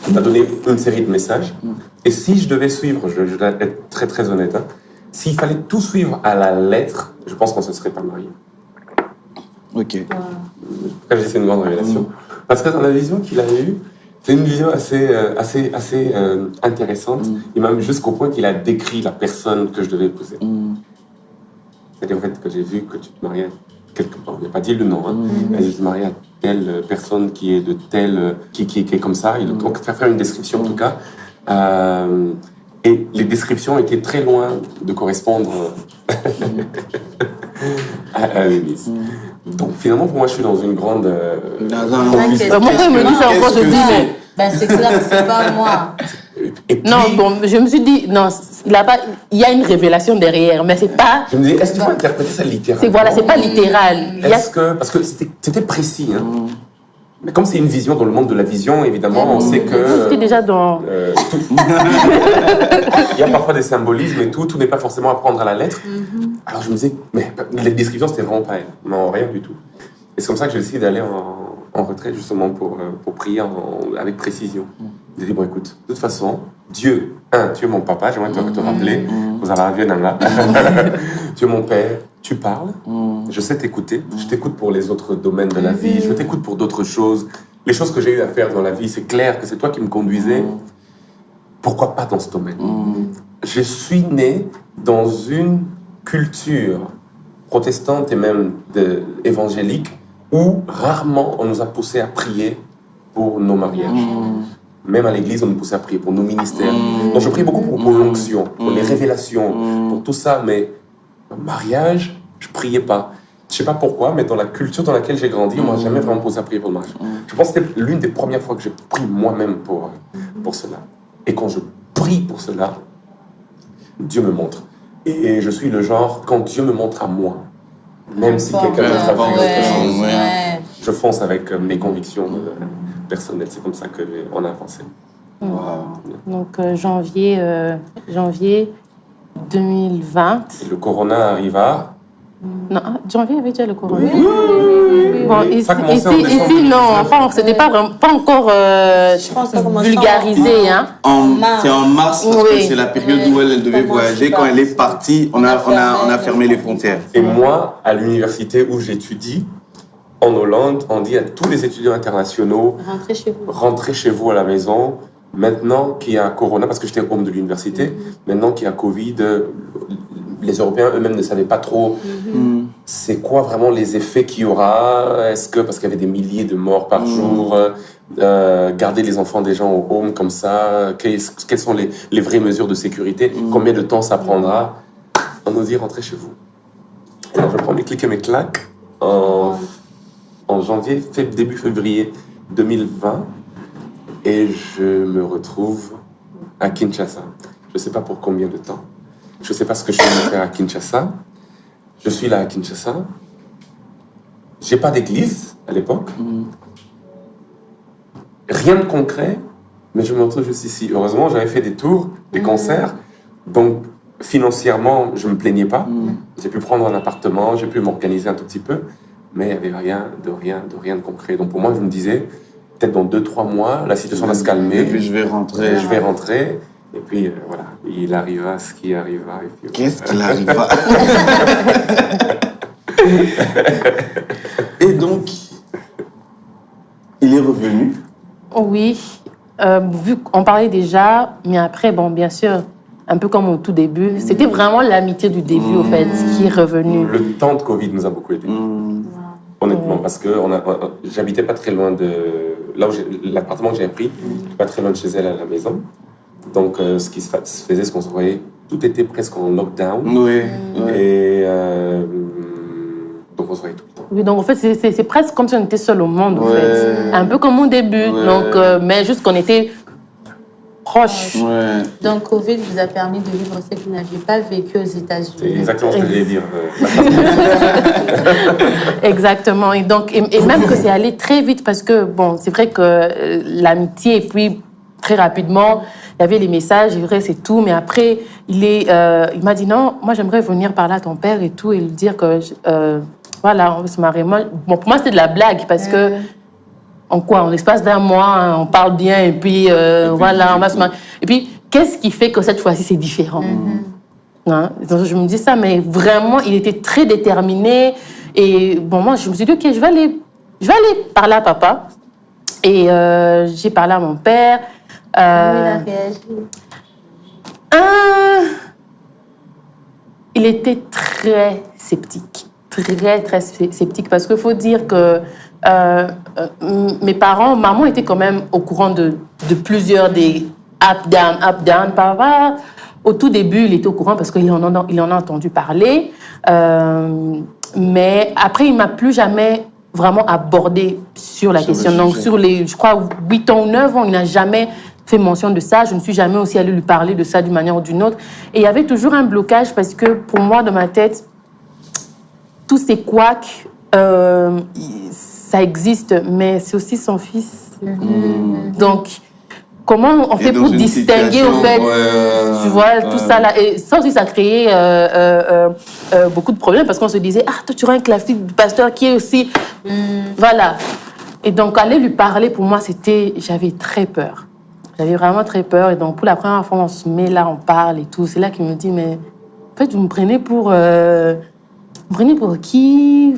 Il m'a donné une série de messages. Et si je devais suivre, je dois être très très honnête, hein, s'il fallait tout suivre à la lettre, je pense qu'on ne se serait pas mariés. Ok. Pourquoi je dis c'est une grande révélation? Parce que dans la vision qu'il a eue, c'est une vision assez intéressante. Il m'a mis jusqu'au point qu'il a décrit la personne que je devais épouser. C'est-à-dire en fait que j'ai vu que tu te mariais quelque part. Il n'a pas dit le nom, hein. Il a dit je te marie à telle personne qui est de telle, qui est comme ça. Il donc faire une description en tout cas. Et les descriptions étaient très loin de correspondre à l'église. Donc finalement pour moi je suis dans une grande confusion. Moi quand il me dit ça encore, je dis mais... Ben, c'est clair, c'est pas moi. Et puis, Non, bon, je me suis dit, non, il y a une révélation derrière, mais c'est pas... je me dis, est-ce qu'il faut interpréter ça littéralement? C'est pas littéral. Parce que c'était précis, hein. Mais comme c'est une vision dans le monde de la vision, évidemment, on sait que... J'étais déjà dans... il y a parfois des symbolismes et tout n'est pas forcément à prendre à la lettre. Alors je me disais, mais les descriptions, c'était vraiment pas elle. Non, rien du tout. Et c'est comme ça que j'ai décidé d'aller en retraite, justement, pour prier avec précision. J'ai dit, bon, écoute, de toute façon, Dieu, tu es mon papa, j'aimerais te rappeler, vous avez vu là. Tu es mon père, tu parles, je sais t'écouter, je t'écoute pour les autres domaines de la vie, je t'écoute pour d'autres choses. Les choses que j'ai eu à faire dans la vie, c'est clair que c'est toi qui me conduisais. Pourquoi pas dans ce domaine? Je suis né dans une culture protestante et même évangélique où rarement on nous a poussé à prier pour nos mariages. Même à l'église, on nous poussait à prier pour nos ministères. Donc je prie beaucoup pour l'onction, pour les révélations, pour tout ça, mais mariage, je priais pas. Je sais pas pourquoi, mais dans la culture dans laquelle j'ai grandi, on m'a jamais vraiment posé à prier pour le mariage. Je pense que c'était l'une des premières fois que j'ai prié moi-même pour cela. Et quand je prie pour cela, Dieu me montre. Et je suis le genre, quand Dieu me montre à moi, même si quelqu'un d'autre a vu autre chose, je fonce avec mes convictions personnelles. C'est comme ça qu'on a avancé. Donc janvier 2020. Et le corona arriva. Non, janvier avait déjà le corona. Oui. Bon, ici non, enfin, c'était pas encore vulgarisé. Hein. C'est en mars, parce que c'est la période où elle devait voyager. Quand elle est partie, on a fermé les frontières. Et moi, à l'université où j'étudie, en Hollande, on dit à tous les étudiants internationaux, rentrez chez vous à la maison. Maintenant qu'il y a Corona, parce que j'étais home de l'université, maintenant qu'il y a Covid, les Européens eux-mêmes ne savaient pas trop c'est quoi vraiment les effets qu'il y aura. Est-ce que, parce qu'il y avait des milliers de morts par jour, garder les enfants des gens au home comme ça, quelles sont les vraies mesures de sécurité, combien de temps ça prendra? On nous dit rentrez chez vous. Alors je prends mes clics et mes claques en janvier, début février 2020. Et je me retrouve à Kinshasa. Je ne sais pas pour combien de temps. Je ne sais pas ce que je vais faire à Kinshasa. Je suis là à Kinshasa. Je n'ai pas d'église à l'époque. Rien de concret, mais je me retrouve juste ici. Heureusement, j'avais fait des tours, des concerts. Donc, financièrement, je ne me plaignais pas. J'ai pu prendre un appartement, j'ai pu m'organiser un tout petit peu. Mais il n'y avait rien de concret. Donc, pour moi, je me disais... Peut-être dans 2-3 mois, la situation va se calmer. Et puis je vais rentrer. Et puis voilà, il arriva ce qui arriva. Qu'est-ce qu'il arriva? Et donc, il est revenu. Oui, vu qu'on parlait déjà, mais après, bon, bien sûr, un peu comme au tout début, c'était vraiment l'amitié du début, au fait, qui est revenue. Le temps de Covid nous a beaucoup aidé. Honnêtement, parce que j'habitais pas très loin de l'appartement que j'avais pris, pas très loin de chez elle à la maison. Donc, ce qui se faisait, c'est qu'on se voyait, tout était presque en lockdown. Oui. Et donc, on se voyait tout le temps. Oui, donc en fait, c'est presque comme si on était seul au monde, en fait. Un peu comme au début. Donc, mais juste qu'on était proches. Ouais. Donc, Covid vous a permis de vivre ce que vous n'aviez pas vécu aux États-Unis. C'est exactement ce que je voulais dire. Exactement. Et donc, et même que c'est allé très vite parce que, bon, c'est vrai que l'amitié, et puis très rapidement, il y avait les messages, vrai, c'est tout. Mais après, il m'a dit non, moi j'aimerais venir parler à ton père et tout, et lui dire que, voilà, on va se marier. Bon, pour moi, c'était de la blague parce que, en l'espace d'un mois, hein, on parle bien, et puis, voilà, on va se marier. Et puis, qu'est-ce qui fait que cette fois-ci, c'est différent? Hein? Donc, je me dis ça, mais vraiment, il était très déterminé. Et bon, moi, je me suis dit, OK, je vais aller parler à papa. Et j'ai parlé à mon père. Comment il a réagi? Il était très sceptique. Très sceptique. Parce qu'il faut dire que mes parents, maman était quand même au courant de plusieurs des up, down. Papa, au tout début, il était au courant parce qu'il en a entendu parler. Mais après, il ne m'a plus jamais vraiment abordé sur la question. Donc, sur les, je crois, 8 ans ou 9 ans, il n'a jamais fait mention de ça. Je ne suis jamais aussi allée lui parler de ça d'une manière ou d'une autre. Et il y avait toujours un blocage parce que, pour moi, dans ma tête, tous ces couacs, ça existe, mais c'est aussi son fils. Donc, comment on fait pour distinguer, au fait, tu vois, tout ça là. Et ça aussi, ça a créé beaucoup de problèmes parce qu'on se disait, toi, tu auras un classique du pasteur qui est aussi... Voilà. Et donc, aller lui parler, pour moi, j'avais très peur. J'avais vraiment très peur. Et donc, pour la première fois, on se met là, on parle et tout. C'est là qu'il me dit, mais en fait, vous me prenez pour... vous prenez pour qui?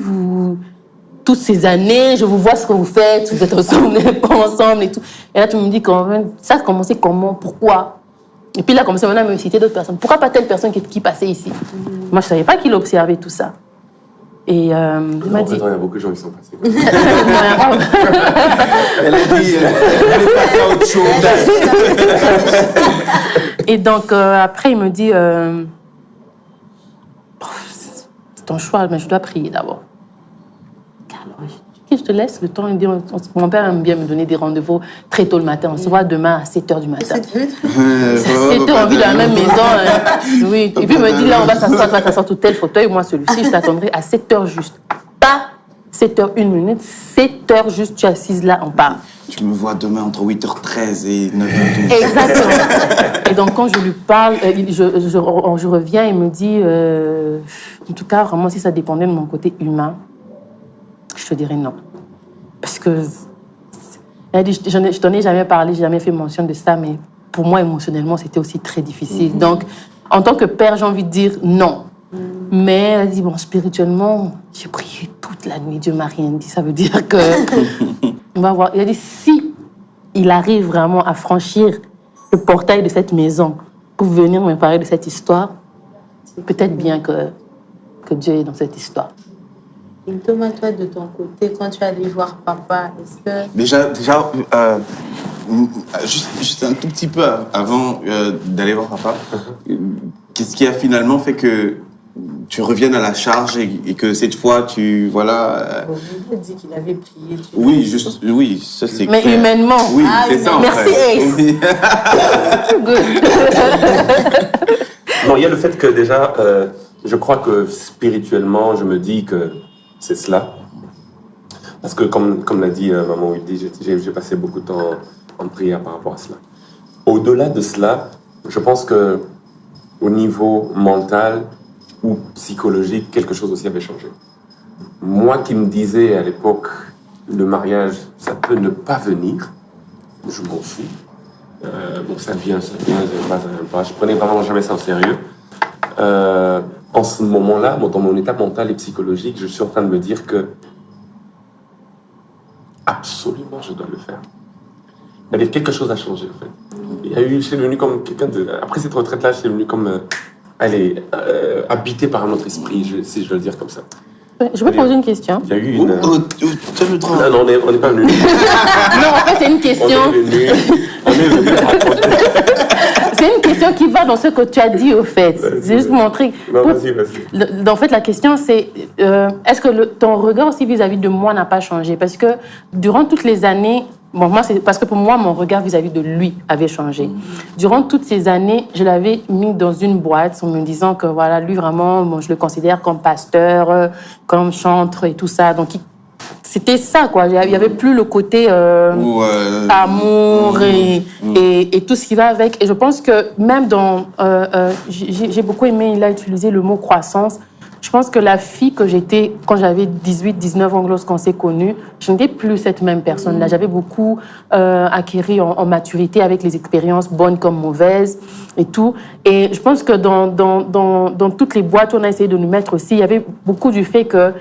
Toutes ces années, je vous vois ce que vous faites, vous êtes ensemble, vous n'êtes pas ensemble et tout. Et là, tu me dis, ça a commencé comment? Pourquoi? Et puis là, comme ça, maintenant, me citer d'autres personnes. Pourquoi pas telle personne qui passait ici? Moi, je ne savais pas qu'il observait tout ça. Et il m'a dit... Il y a beaucoup de gens qui sont passés. Elle a dit, elle est passée à autre chose. Et donc, après, il me dit, c'est ton choix, mais je dois prier d'abord. Alors, je te laisse le temps. Mon père aime bien me donner des rendez-vous très tôt le matin. On se voit demain à 7h du matin. 7h, on vit dans la même maison. Oui. Et puis il me dit, là, on va s'asseoir tout tel fauteuil. Moi, celui-ci, je t'attendrai à 7h juste. Pas 7h, 1 minute. 7h juste, tu es assise là, on parle. Tu me vois demain entre 8h13 et 9h12. Exactement. Et donc, quand je lui parle, je reviens, il me dit, en tout cas, vraiment, si ça dépendait de mon côté humain, je te dirais non. Parce que, elle dit, je t'en ai jamais parlé, j'ai jamais fait mention de ça, mais pour moi, émotionnellement, c'était aussi très difficile. Donc, en tant que père, j'ai envie de dire non. Mais elle dit, bon, spirituellement, j'ai prié toute la nuit, Dieu m'a rien dit. Ça veut dire que, on va voir. Il a dit, si il arrive vraiment à franchir le portail de cette maison pour venir me parler de cette histoire, peut-être bien que Dieu est dans cette histoire. Et Thomas, toi, de ton côté, quand tu es allé voir papa, est-ce que... Déjà juste un tout petit peu avant d'aller voir papa, qu'est-ce qui a finalement fait que tu reviennes à la charge et que cette fois, tu... Voilà... Vous avez dit qu'il avait prié. Oui, ça c'est mais clair. humainement. Oui, c'est ça. Merci, Ace. Non, il y a le fait que déjà, je crois que spirituellement, je me dis que c'est cela. Parce que comme l'a dit maman Wildy, j'ai passé beaucoup de temps en prière par rapport à cela. Au-delà de cela, je pense que au niveau mental ou psychologique, quelque chose aussi avait changé. Moi qui me disais à l'époque, le mariage, ça peut ne pas venir, je m'en fous. Bon, ça vient, je prenais vraiment jamais ça au sérieux. En ce moment-là, dans mon état mental et psychologique, je suis en train de me dire que absolument, je dois le faire. Il y avait quelque chose à changer, en fait. Je suis devenu comme quelqu'un de... Après cette retraite-là, je suis devenu comme... habité par un autre esprit, si je veux le dire comme ça. Je peux poser une question? Il y a eu une... tu as le droit. Non, on n'est pas venu. Non, en fait, c'est une question... On est venu raconter. C'est une question qui va dans ce que tu as dit, au fait. C'est juste pour montrer... Non, vas-y. En fait, la question, c'est... est-ce que ton regard aussi vis-à-vis de moi n'a pas changé? Parce que durant toutes les années... Bon, parce que pour moi, mon regard vis-à-vis de lui avait changé. Durant toutes ces années, je l'avais mis dans une boîte en me disant que voilà, lui vraiment, bon, je le considère comme pasteur, comme chantre et tout ça. Donc, c'était ça, quoi. Il n'y avait plus le côté amour et tout ce qui va avec. Et je pense que même dans... j'ai beaucoup aimé, il a utilisé le mot croissance. Je pense que la fille que j'étais quand j'avais 18, 19 ans, lorsqu'on s'est connus, je n'étais plus cette même personne-là. J'avais beaucoup acquis en maturité avec les expériences bonnes comme mauvaises et tout. Et je pense que dans toutes les boîtes où on a essayé de nous mettre aussi, il y avait beaucoup du fait que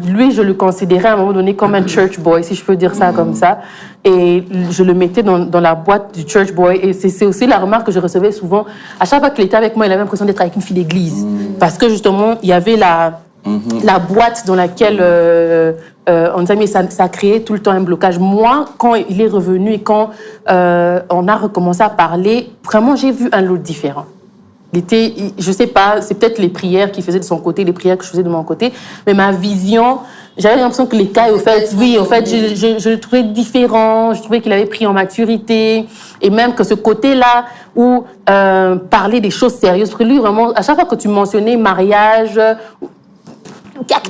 lui, je le considérais à un moment donné comme un church boy, si je peux dire ça comme ça. Et je le mettais dans la boîte du church boy. Et c'est aussi la remarque que je recevais souvent. À chaque fois qu'il était avec moi, il avait l'impression d'être avec une fille d'église. Parce que justement, il y avait la boîte dans laquelle on disait, mais ça créait tout le temps un blocage. Moi, quand il est revenu et quand on a recommencé à parler, vraiment, j'ai vu un lot différent. Je sais pas, c'est peut-être les prières qu'il faisait de son côté, les prières que je faisais de mon côté, mais ma vision, j'avais l'impression que les cas, au fait, je le trouvais différent, je trouvais qu'il avait pris en maturité, et même que ce côté-là où parler des choses sérieuses, parce que lui, vraiment, à chaque fois que tu mentionnais mariage,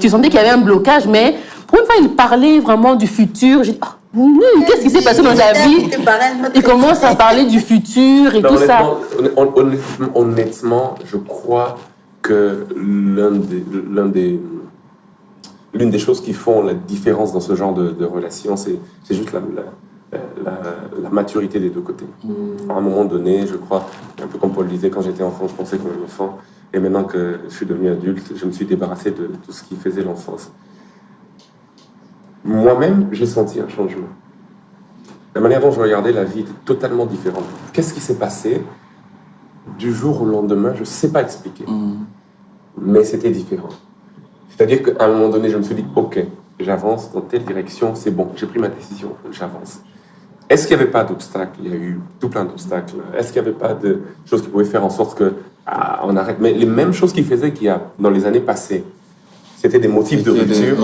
tu sentais qu'il y avait un blocage, mais pour une fois, il parlait vraiment du futur. J'ai dit, qu'est-ce qui s'est passé dans sa vie? Il commence à parler du futur et tout ça. Honnêtement, je crois que l'une des choses qui font la différence dans ce genre de relation, c'est juste la maturité des deux côtés. À un moment donné, je crois, un peu comme Paul disait, quand j'étais enfant, je pensais comme un enfant. Et maintenant que je suis devenu adulte, je me suis débarrassé de tout ce qui faisait l'enfance. Moi-même, j'ai senti un changement. La manière dont je regardais la vie était totalement différente. Qu'est-ce qui s'est passé du jour au lendemain? Je ne sais pas expliquer. Mais c'était différent. C'est-à-dire qu'à un moment donné, je me suis dit, OK, j'avance dans telle direction, c'est bon, j'ai pris ma décision, j'avance. Est-ce qu'il n'y avait pas d'obstacles? Il y a eu tout plein d'obstacles. Est-ce qu'il n'y avait pas de choses qui pouvaient faire en sorte qu'on arrête? Mais les mêmes choses qu'il faisait qu'il y a dans les années passées, c'était des motifs de rupture.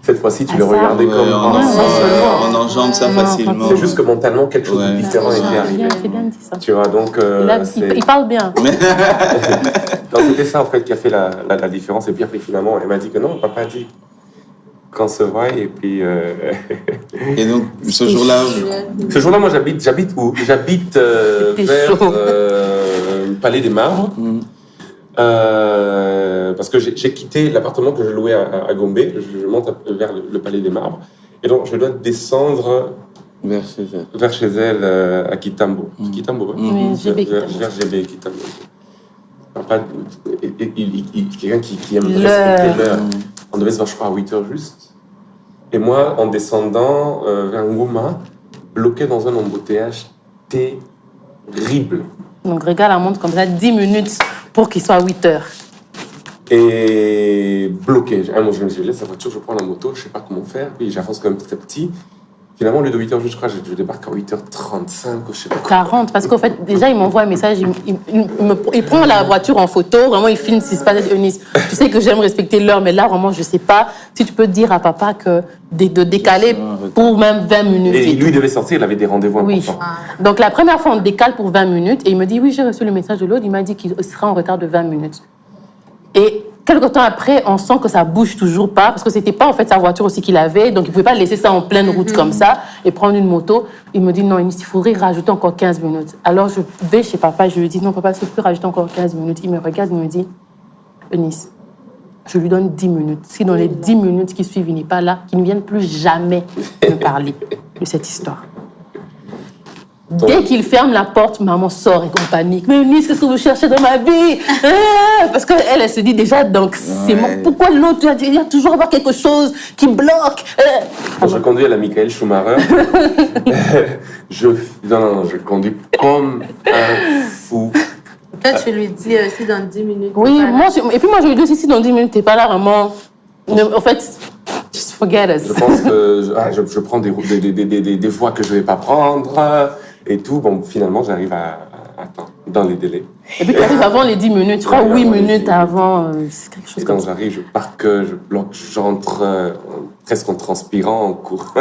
Cette fois-ci, tu les regardais comme... On enjambe ça facilement. C'est juste que mentalement, quelque chose de différent était arrivé. C'est bien dit ça. Tu vois, donc... il parle bien. Donc, c'était ça, en fait, qui a fait la différence. Et puis après, finalement, elle m'a dit que non, papa a dit qu'on se voit. Et puis... Et donc, ce jour-là... Ce jour-là, moi, j'habite où? J'habite vers Palais des Marbres. Parce que j'ai quitté l'appartement que je louais à Gombe, je monte vers le Palais des Marbres, et donc je dois descendre vers chez elle, à Kitambo. Kitambo, oui, vers GB Kitambo. Quelqu'un qui aime respecter l'heure. On devait se voir, je crois, à 8h juste. Et moi, en descendant vers Ngoma, bloqué dans un embouteillage terrible. Donc regarde la montre comme ça, 10 minutes pour qu'il soit à 8h. Et bloqué. Je me suis dit, laisse la voiture, je prends la moto, je ne sais pas comment faire. Puis j'avance quand même petit à petit. Finalement, au lieu de 8h, je crois, je débarque à 8h35, je sais pas. 40, parce qu'en fait, déjà, il m'envoie un message, il prend la voiture en photo, vraiment, il filme ce qui se passe à Eunice. Tu sais que j'aime respecter l'heure, mais là, vraiment, je ne sais pas si tu peux dire à papa que de décaler pour même 20 minutes. Et lui, il devait sortir, il avait des rendez-vous importants. Donc, la première fois, on décale pour 20 minutes, et il me dit, oui, j'ai reçu le message de l'autre, il m'a dit qu'il sera en retard de 20 minutes. Et quelque temps après, on sent que ça bouge toujours pas, parce que c'était pas en fait sa voiture aussi qu'il avait, donc il pouvait pas laisser ça en pleine route comme ça et prendre une moto. Il me dit non, il faudrait rajouter encore 15 minutes. Alors je vais chez papa, je lui dis non papa, est-ce que tu peux rajouter encore 15 minutes? Il me regarde, il me dit Eunice, je lui donne 10 minutes. Si dans les 10 minutes qui suivent, il n'est pas là, qu'il ne vienne plus jamais me parler de cette histoire. Dès qu'il ferme la porte, maman sort et on panique. Mais Eunice, qu'est-ce que vous cherchez dans ma vie? Parce qu'elle, elle se dit déjà, donc, c'est pourquoi l'autre, il y a toujours avoir quelque chose qui bloque. Quand je conduis à la Michael Schumacher, je conduis comme un fou. Toi, tu lui dis si dans 10 minutes. Oui, et puis moi, je lui dis aussi, si dans 10 minutes, t'es pas là, vraiment. En fait, just forget us. Je pense que je prends des voies que je vais pas prendre et tout. Bon, finalement, j'arrive à temps, dans les délais. Et puis tu arrives avant les 10 minutes, je crois 8 minutes avant, c'est quelque chose comme ça. Quand j'arrive, je pars que je bloque, j'entre presque en transpirant en cours.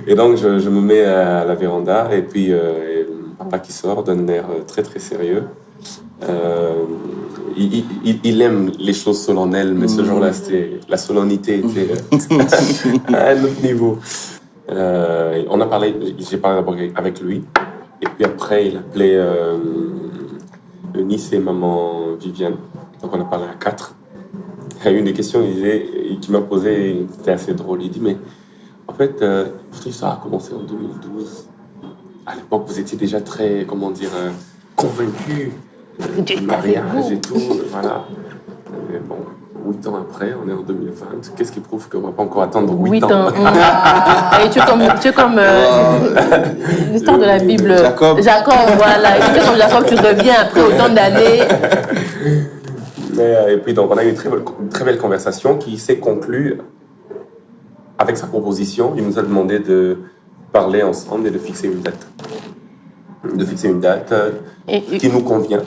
Et donc je me mets à la véranda et puis papa qui sort d'un air très très sérieux. Il aime les choses solennelles, mais ce jour-là, la solennité était à un autre niveau. On a parlé, j'ai parlé d'abord avec lui. Et puis après, il appelait Eunice et maman Viviane. Donc on a parlé à 4. Il y a une des questions qu'il m'a posée, c'était assez drôle. Il dit, mais en fait, votre histoire a commencé en 2012. À l'époque, vous étiez déjà très, comment dire, convaincu du mariage et tout. Voilà. Mais bon, 8 ans après, on est en 2020. Qu'est-ce qui prouve qu'on ne va pas encore attendre 8 ans? Et tu es comme l'histoire de la Bible. Jacob, voilà. Tu es comme Jacob, tu reviens après autant d'années. Et puis, donc, on a eu une très belle conversation qui s'est conclue avec sa proposition. Il nous a demandé de parler ensemble et de fixer une date. Qui nous convient.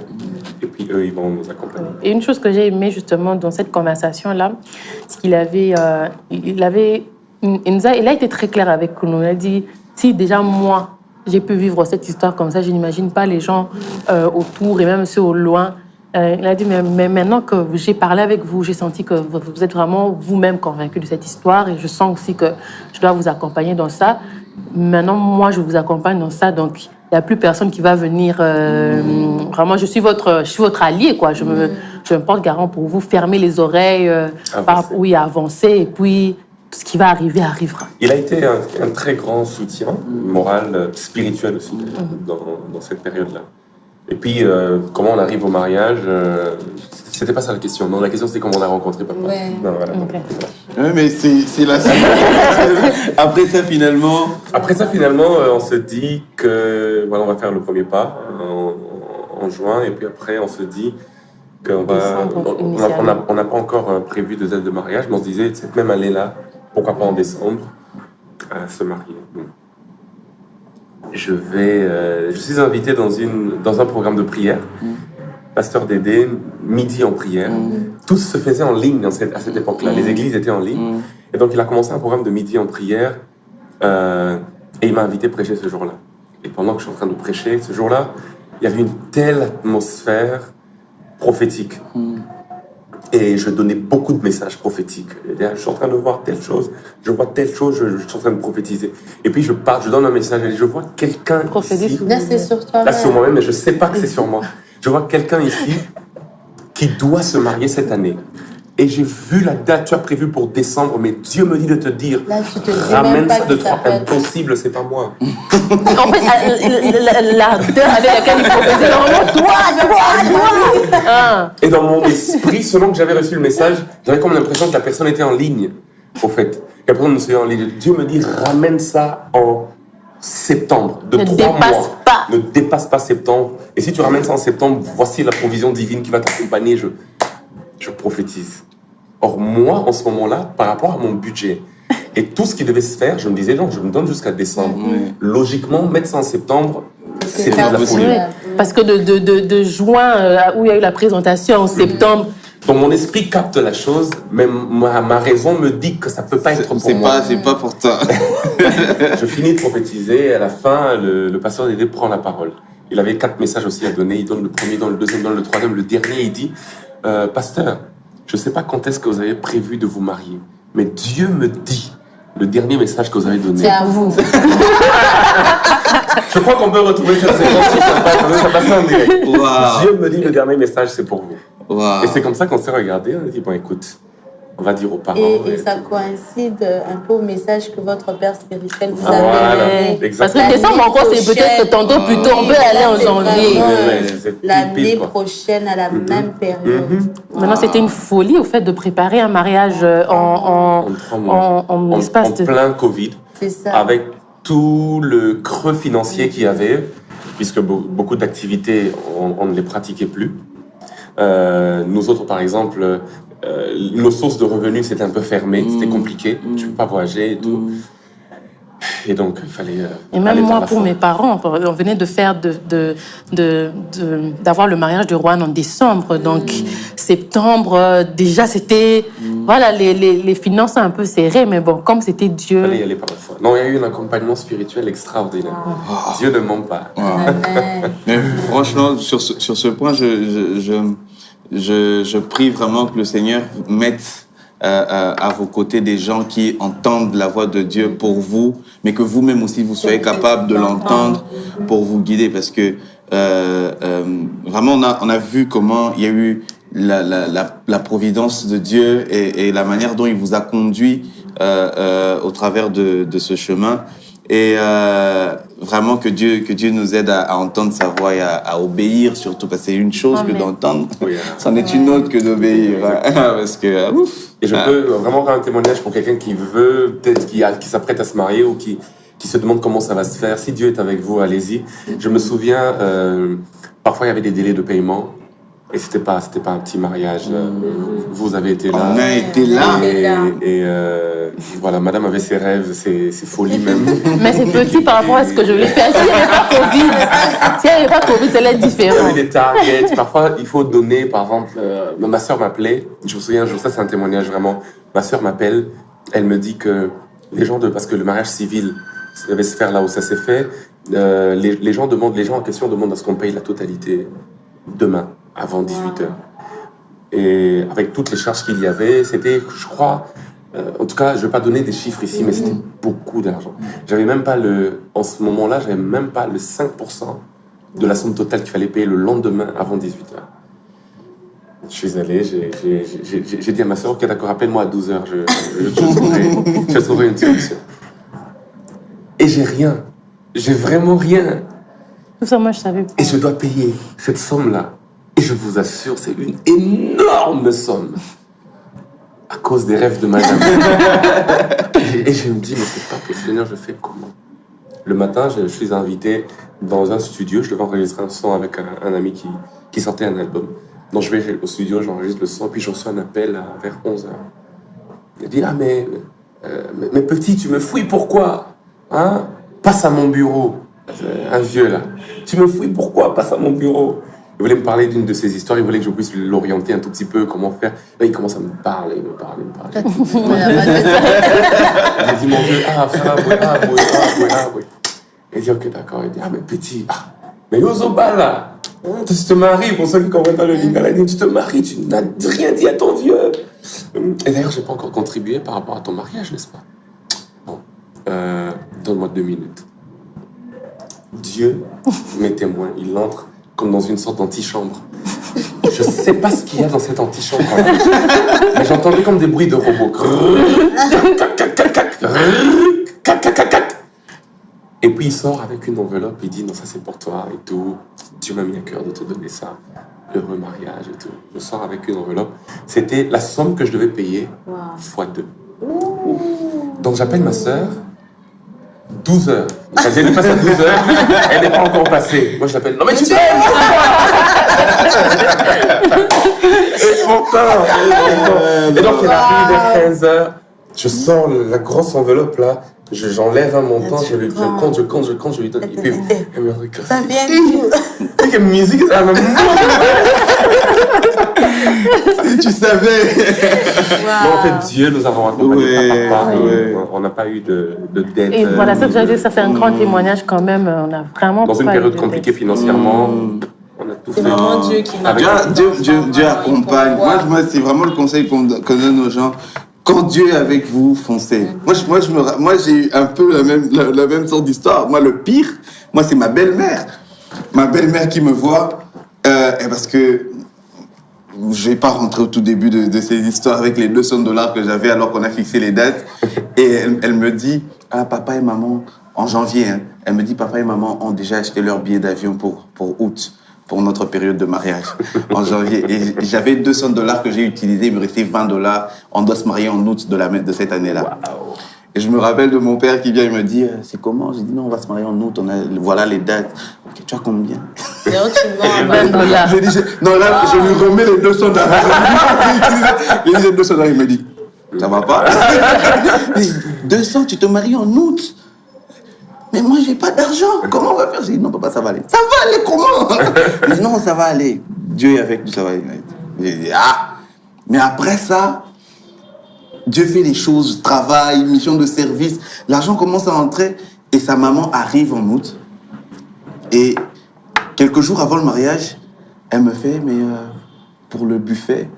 Et puis eux, ils vont nous accompagner. Et une chose que j'ai aimée justement dans cette conversation-là, c'est qu'il avait, il a été très clair avec nous. Il a dit, si déjà moi, j'ai pu vivre cette histoire comme ça, je n'imagine pas les gens autour et même ceux au loin. Il a dit, mais maintenant que j'ai parlé avec vous, j'ai senti que vous êtes vraiment vous-même convaincu de cette histoire et je sens aussi que je dois vous accompagner dans ça. Maintenant, moi, je vous accompagne dans ça, donc il n'y a plus personne qui va venir. Vraiment, je suis votre allié, quoi. Je me porte garant pour vous, fermer les oreilles, avancer, et puis ce qui va arriver arrivera. Il a été un très grand soutien moral, spirituel aussi, dans cette période-là. Et puis, comment on arrive au mariage, c'était pas ça la question. Non, la question, c'était comment on a rencontré papa. Ouais. Non, voilà. Okay. Oui, mais c'est la suite. Après ça, finalement, on se dit que voilà, on va faire le premier pas en juin, et puis après, on se dit qu'on va. On n'a pas encore prévu de date de mariage, mais on se disait cette même année-là, pourquoi pas en décembre, se marier. Je suis invité dans un programme de prière. Pasteur Dédé, midi en prière. Tout se faisait en ligne à cette époque-là. Les églises étaient en ligne. Et donc, il a commencé un programme de midi en prière et il m'a invité à prêcher ce jour-là. Et pendant que je suis en train de prêcher, ce jour-là, il y avait une telle atmosphère prophétique. Et je donnais beaucoup de messages prophétiques. Je suis en train de voir telle chose, je vois telle chose, je suis en train de prophétiser. Et puis je donne un message et je vois quelqu'un ici. Là, c'est sur toi. Là, c'est sur moi-même, mais je ne sais pas que c'est sur moi. Je vois quelqu'un ici qui doit se marier cette année. Et j'ai vu la date, tu as prévu pour décembre, mais Dieu me dit de te dire, là, tu te dis ramène même pas ça de qui toi, t'appelle. impossible, c'est pas moi. En fait, l'ardeur avec laquelle il proposait, normalement, toi. Et dans mon esprit, selon que j'avais reçu le message, j'avais comme l'impression que la personne était en ligne, au fait. Que la personne ne serait en ligne. Dieu me dit, ramène ça en septembre, de 3 mois. Ne dépasse pas septembre. Et si tu ramènes ça en septembre, voici la provision divine qui va t'accompagner. Je prophétise. Or, moi, en ce moment-là, par rapport à mon budget et tout ce qui devait se faire, je me disais, non, je me donne jusqu'à décembre. Logiquement, mettre ça en septembre, c'est de la folie. Parce que de juin, où il y a eu la présentation en septembre. Donc, mon esprit capte la chose, mais ma raison me dit que ça ne peut pas être pour moi. C'est pas pour toi. Je finis de prophétiser et à la fin, le pasteur Dédé prend la parole. Il avait 4 messages aussi à donner. Il donne le premier, il donne le deuxième, il donne le troisième. Le dernier, il dit, pasteur, je ne sais pas quand est-ce que vous avez prévu de vous marier, mais Dieu me dit, le dernier message que vous avez donné. C'est à vous. Je crois qu'on peut retrouver cette séquence. Ça passe en direct. Wow. Dieu me dit, le dernier message, c'est pour vous. Wow. Et c'est comme ça qu'on s'est regardé. On a dit, bon, écoute, on va dire aux parents. Et ça coïncide un peu au message que votre père spirituel vous Voilà, avait donné. Parce que exactement. décembre encore, c'est peut-être tantôt plutôt, on peut aller en janvier. L'année prochaine, à la même période. Maintenant, c'était une folie au fait de préparer un mariage en 3 mois. en espace en plein Covid. C'est ça. Avec tout le creux financier qu'il y avait. puisque beaucoup d'activités, on ne les pratiquait plus. Nous autres, par exemple, nos sources de revenus, c'était un peu fermé, c'était compliqué, tu ne peux pas voyager et tout. Et donc, il fallait... et même moi, pour mes parents, on venait de faire d'avoir le mariage de Roanne en décembre. Donc, septembre, déjà, c'était... Voilà, les finances un peu serrées, mais bon, comme c'était Dieu... Il fallait y aller par la foi. Non, il y a eu un accompagnement spirituel extraordinaire. Dieu ne ment pas. Mais franchement, sur ce point, je prie vraiment que le Seigneur mette à vos côtés des gens qui entendent la voix de Dieu pour vous, mais que vous-même aussi vous soyez capable de l'entendre pour vous guider, parce que vraiment on a vu comment il y a eu la providence de Dieu et la manière dont il vous a conduit au travers de ce chemin. Et vraiment que Dieu nous aide à entendre sa voix et à obéir surtout, parce que c'est une chose que d'entendre, c'en est une autre que d'obéir. Parce que ouf. Et je peux vraiment faire un témoignage pour quelqu'un qui veut, peut-être qui s'apprête à se marier ou qui se demande comment ça va se faire. Si Dieu est avec vous, allez-y. Je me souviens, parfois il y avait des délais de paiement. Et c'était pas un petit mariage. Vous avez été là. On a été là. Et voilà, madame avait ses rêves, ses folies même. Mais c'est petit par rapport à ce que je voulais faire. S'il n'y avait pas Covid, ça allait être différent. Il y avait des targets. Parfois, il faut donner, par exemple, ma soeur m'appelait. Je me souviens un jour, ça c'est un témoignage vraiment. Ma soeur m'appelle, elle me dit que les gens parce que le mariage civil devait se faire là où ça s'est fait, les gens en question demandent à ce qu'on paye la totalité demain, avant 18h. Et avec toutes les charges qu'il y avait, c'était, je crois, en tout cas, je ne vais pas donner des chiffres ici, mais c'était beaucoup d'argent. J'avais même pas en ce moment-là, j'avais même pas le 5% de la somme totale qu'il fallait payer le lendemain avant 18h. Je suis allé, j'ai dit à ma soeur, ok, d'accord, appelle-moi à 12h, je trouverai une solution. Et j'ai rien. J'ai vraiment rien. Tout ça, moi, je savais pas. Et je dois payer cette somme-là. Et je vous assure, c'est une énorme somme. À cause des rêves de madame. Et je me dis, mais c'est pas possible, je fais comment? Le matin, je suis invité dans un studio. Je devais enregistrer un son avec un ami qui sortait un album. Donc je vais au studio, j'enregistre le son, puis je reçois un appel vers 11h. Il dit, mais petit, tu me fouilles, pourquoi? Hein? Passe à mon bureau. Un vieux là. Tu me fouilles, pourquoi? Passe à mon bureau. Il voulait me parler d'une de ses histoires, il voulait que je puisse l'orienter un tout petit peu, comment faire. Là, il commence à me parler, il me parle. Il dit, mon vieux, oui. Il dit, ok, d'accord. Il dit, mais petit, mais Yozoba là, tu te maries, pour ceux qui comprennent pas le lingala, tu te maries, tu n'as rien dit à ton vieux. Et d'ailleurs, je n'ai pas encore contribué par rapport à ton mariage, n'est-ce pas? Bon, donne-moi 2 minutes. Dieu, mes témoins, il entre comme dans une sorte d'antichambre. Je ne sais pas ce qu'il y a dans cette antichambre. Mais j'entendais comme des bruits de robots. Et puis il sort avec une enveloppe, il dit non, ça c'est pour toi et tout. Dieu m'a mis à cœur de te donner ça. Heureux mariage et tout. Je sors avec une enveloppe. C'était la somme que je devais payer x2. Donc j'appelle ma sœur. 12h. J'ai dû passer à 12h, elle n'est pas encore passée. Moi je l'appelle, non mais tu t'aimes. Et pourtant. Et donc elle arrive vers 15h, je sors la grosse enveloppe là, j'enlève un montant, je compte, je lui donne. Et puis elle me regarde. Ça vient d'où? Quelle musique, ça m'a. Tu savais. Bon, en fait, Dieu nous avons accompagnés par papa. On n'a pas eu de dette. Et voilà, ça c'est un grand témoignage quand même. On a vraiment dans une période compliquée financièrement. On a tout fait. C'est vraiment Dieu qui m'a. Dieu accompagne. Moi, c'est vraiment le conseil qu'on donne aux gens. Quand Dieu est avec vous, foncez. Moi, j'ai eu un peu la même sorte d'histoire. Moi, le pire, c'est ma belle-mère. Ma belle-mère qui me voit, parce que je vais pas rentrer au tout début de ces histoires avec les $200 que j'avais alors qu'on a fixé les dates. Et elle me dit, papa et maman, en janvier, elle me dit, papa et maman ont déjà acheté leur billet d'avion pour août, pour notre période de mariage, en janvier. Et j'avais $200 que j'ai utilisés, il me restait $20. On doit se marier en août de cette année-là. Wow. Et je me rappelle de mon père qui vient, il me dit, c'est comment? J'ai dit, non, on va se marier en août, voilà les dates. Ok, tu as combien? Et alors, tu vends $20. J'ai dit, non, là, je lui remets les $200. Il dit, les $200, il me dit, ça va pas? 200, tu te maries en août? Mais moi, j'ai pas d'argent. Comment on va faire? J'ai dit, non, papa, ça va aller. Ça va aller comment? Il dit, non, ça va aller. Dieu est avec nous, ça va aller. J'ai dit, ah! Mais après ça, Dieu fait les choses, travail, mission de service. L'argent commence à entrer et sa maman arrive en août. Et quelques jours avant le mariage, elle me fait, mais pour le buffet,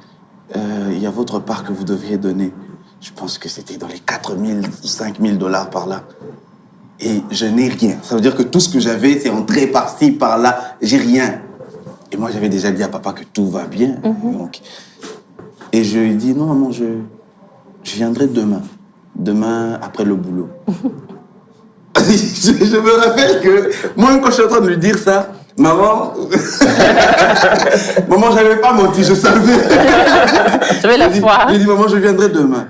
il y a votre part que vous devriez donner. Je pense que c'était dans les 4 000, 5 000 $ par là. Et je n'ai rien. Ça veut dire que tout ce que j'avais, c'est entré par-ci, par-là. J'ai rien. Et moi, j'avais déjà dit à papa que tout va bien. Donc, et je lui ai dit, non, maman, je viendrai demain. Demain, après le boulot. Je me rappelle que, moi, quand je suis en train de lui dire ça, maman... maman, j'avais pas menti, je savais. J'avais la foi. J'ai dit, maman, je viendrai demain.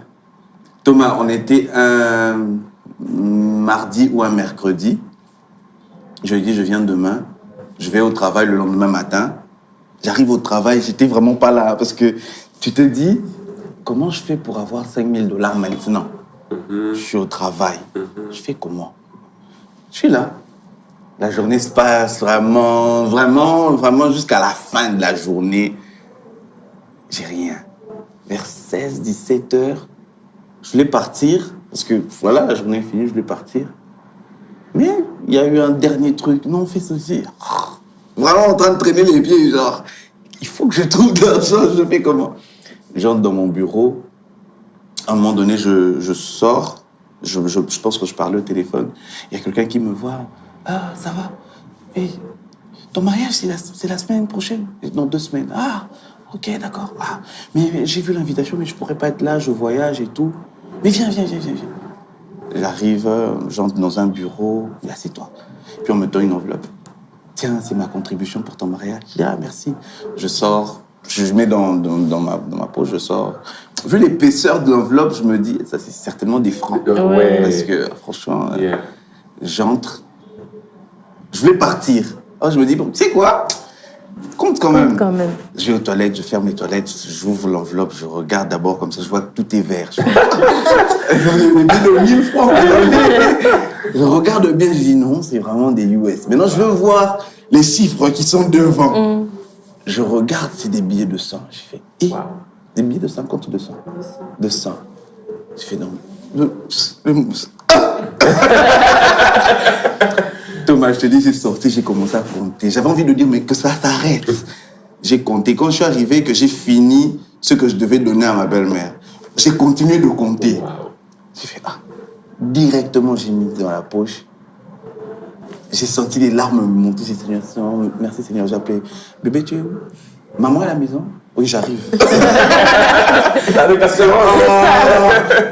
Thomas, on était un mardi ou un mercredi. Je lui ai dit, je viens demain. Je vais au travail le lendemain matin. J'arrive au travail, j'étais vraiment pas là. Parce que tu te dis, comment je fais pour avoir 5 000 $ maintenant? Je suis au travail. Je fais comment? Je suis là. La journée se passe vraiment jusqu'à la fin de la journée. J'ai rien. Vers 16, 17 heures, je voulais partir. Parce que voilà, la journée est finie, je voulais partir. Mais il y a eu un dernier truc. Non, on fait ceci. Vraiment en train de traîner les pieds, genre, il faut que je trouve de l'argent, je fais comment? J'entre dans mon bureau. À un moment donné, je sors. Je pense que je parlais au téléphone. Il y a quelqu'un qui me voit. Ah, ça va? Et ton mariage, c'est la semaine prochaine? Dans 2 semaines. Ah, ok, d'accord. Ah, mais j'ai vu l'invitation, mais je pourrais pas être là, je voyage et tout. Mais viens. J'arrive, j'entre dans un bureau, et assieds-toi. Puis on me donne une enveloppe. Tiens, c'est ma contribution pour ton mariage. Ah, merci. Je sors, je mets dans ma poche, je sors. Vu l'épaisseur de l'enveloppe, je me dis, ça c'est certainement des francs. Ouais. Parce que franchement, j'entre. Je vais partir. Alors je me dis, bon, tu sais quoi? Compte quand même. Je vais aux toilettes, je ferme les toilettes, j'ouvre l'enveloppe, je regarde d'abord comme ça, je vois que tout est vert. Je vois 1000 francs. Je regarde bien, je dis non, c'est vraiment des US. Maintenant, je veux voir les chiffres qui sont devant. Je regarde, c'est des billets de 100. Je fais, des billets de 50 ou de 100? De 100. Je fais, non. Thomas, je te dis, c'est sorti, j'ai commencé à compter. J'avais envie de dire, mais que ça s'arrête. J'ai compté. Quand je suis arrivé, que j'ai fini ce que je devais donner à ma belle-mère, j'ai continué de compter. J'ai fait, directement, j'ai mis dans la poche. J'ai senti les larmes me monter. J'ai dit, Seigneur, merci Seigneur. J'ai appelé, bébé, tu es où? Maman est à la maison? Oui, j'arrive. Je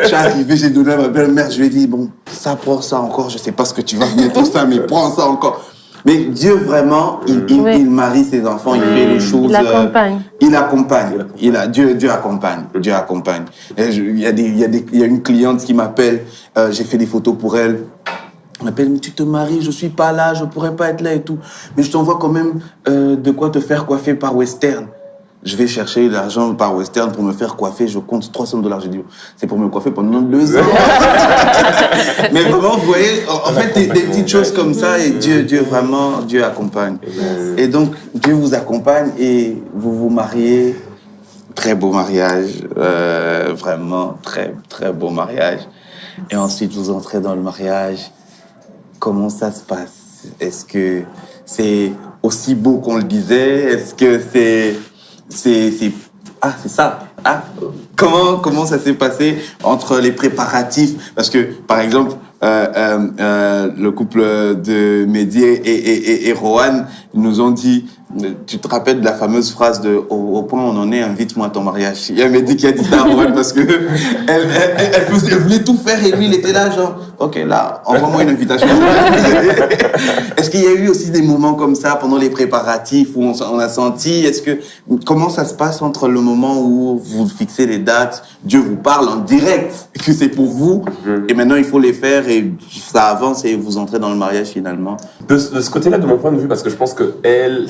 suis arrivé, j'ai donné à ma belle-mère, je lui ai dit, bon, ça, prends ça encore, je sais pas ce que tu vas venir pour ça, mais prends ça encore. Mais Dieu, vraiment, il marie ses enfants, il fait les choses. Il accompagne. Dieu accompagne. Dieu accompagne. Il y a une cliente qui m'appelle, j'ai fait des photos pour elle. Elle m'appelle, mais tu te maries, je suis pas là, je pourrais pas être là et tout. Mais je t'envoie quand même de quoi te faire coiffer par Western. Je vais chercher l'argent par Western pour me faire coiffer. Je compte $300. J'ai dit, c'est pour me coiffer pendant 2 ans. Mais vraiment, vous voyez, en fait, des petites choses comme ça, et Dieu vraiment, Dieu accompagne. Et donc, Dieu vous accompagne et vous vous mariez. Très beau mariage, vraiment très, très beau mariage. Et ensuite, vous entrez dans le mariage. Comment ça se passe? Est-ce que c'est aussi beau qu'on le disait? Est-ce que c'est ça. Comment ça s'est passé entre les préparatifs? Parce que, par exemple, le couple de Mehdi et Rohan nous ont dit, Tu te rappelles de la fameuse phrase de au point où on en est, invite-moi à ton mariage. Il y a Mehdi qui a dit ça à Rouen parce que elle voulait tout faire et lui il était là genre ok là envoie-moi une invitation. Est-ce qu'il y a eu aussi des moments comme ça pendant les préparatifs où on a senti comment ça se passe entre le moment où vous fixez les dates, Dieu vous parle en direct que c'est pour vous et maintenant il faut les faire et ça avance et vous entrez dans le mariage finalement. De ce côté-là, de mon point de vue, parce que je pense qu'elle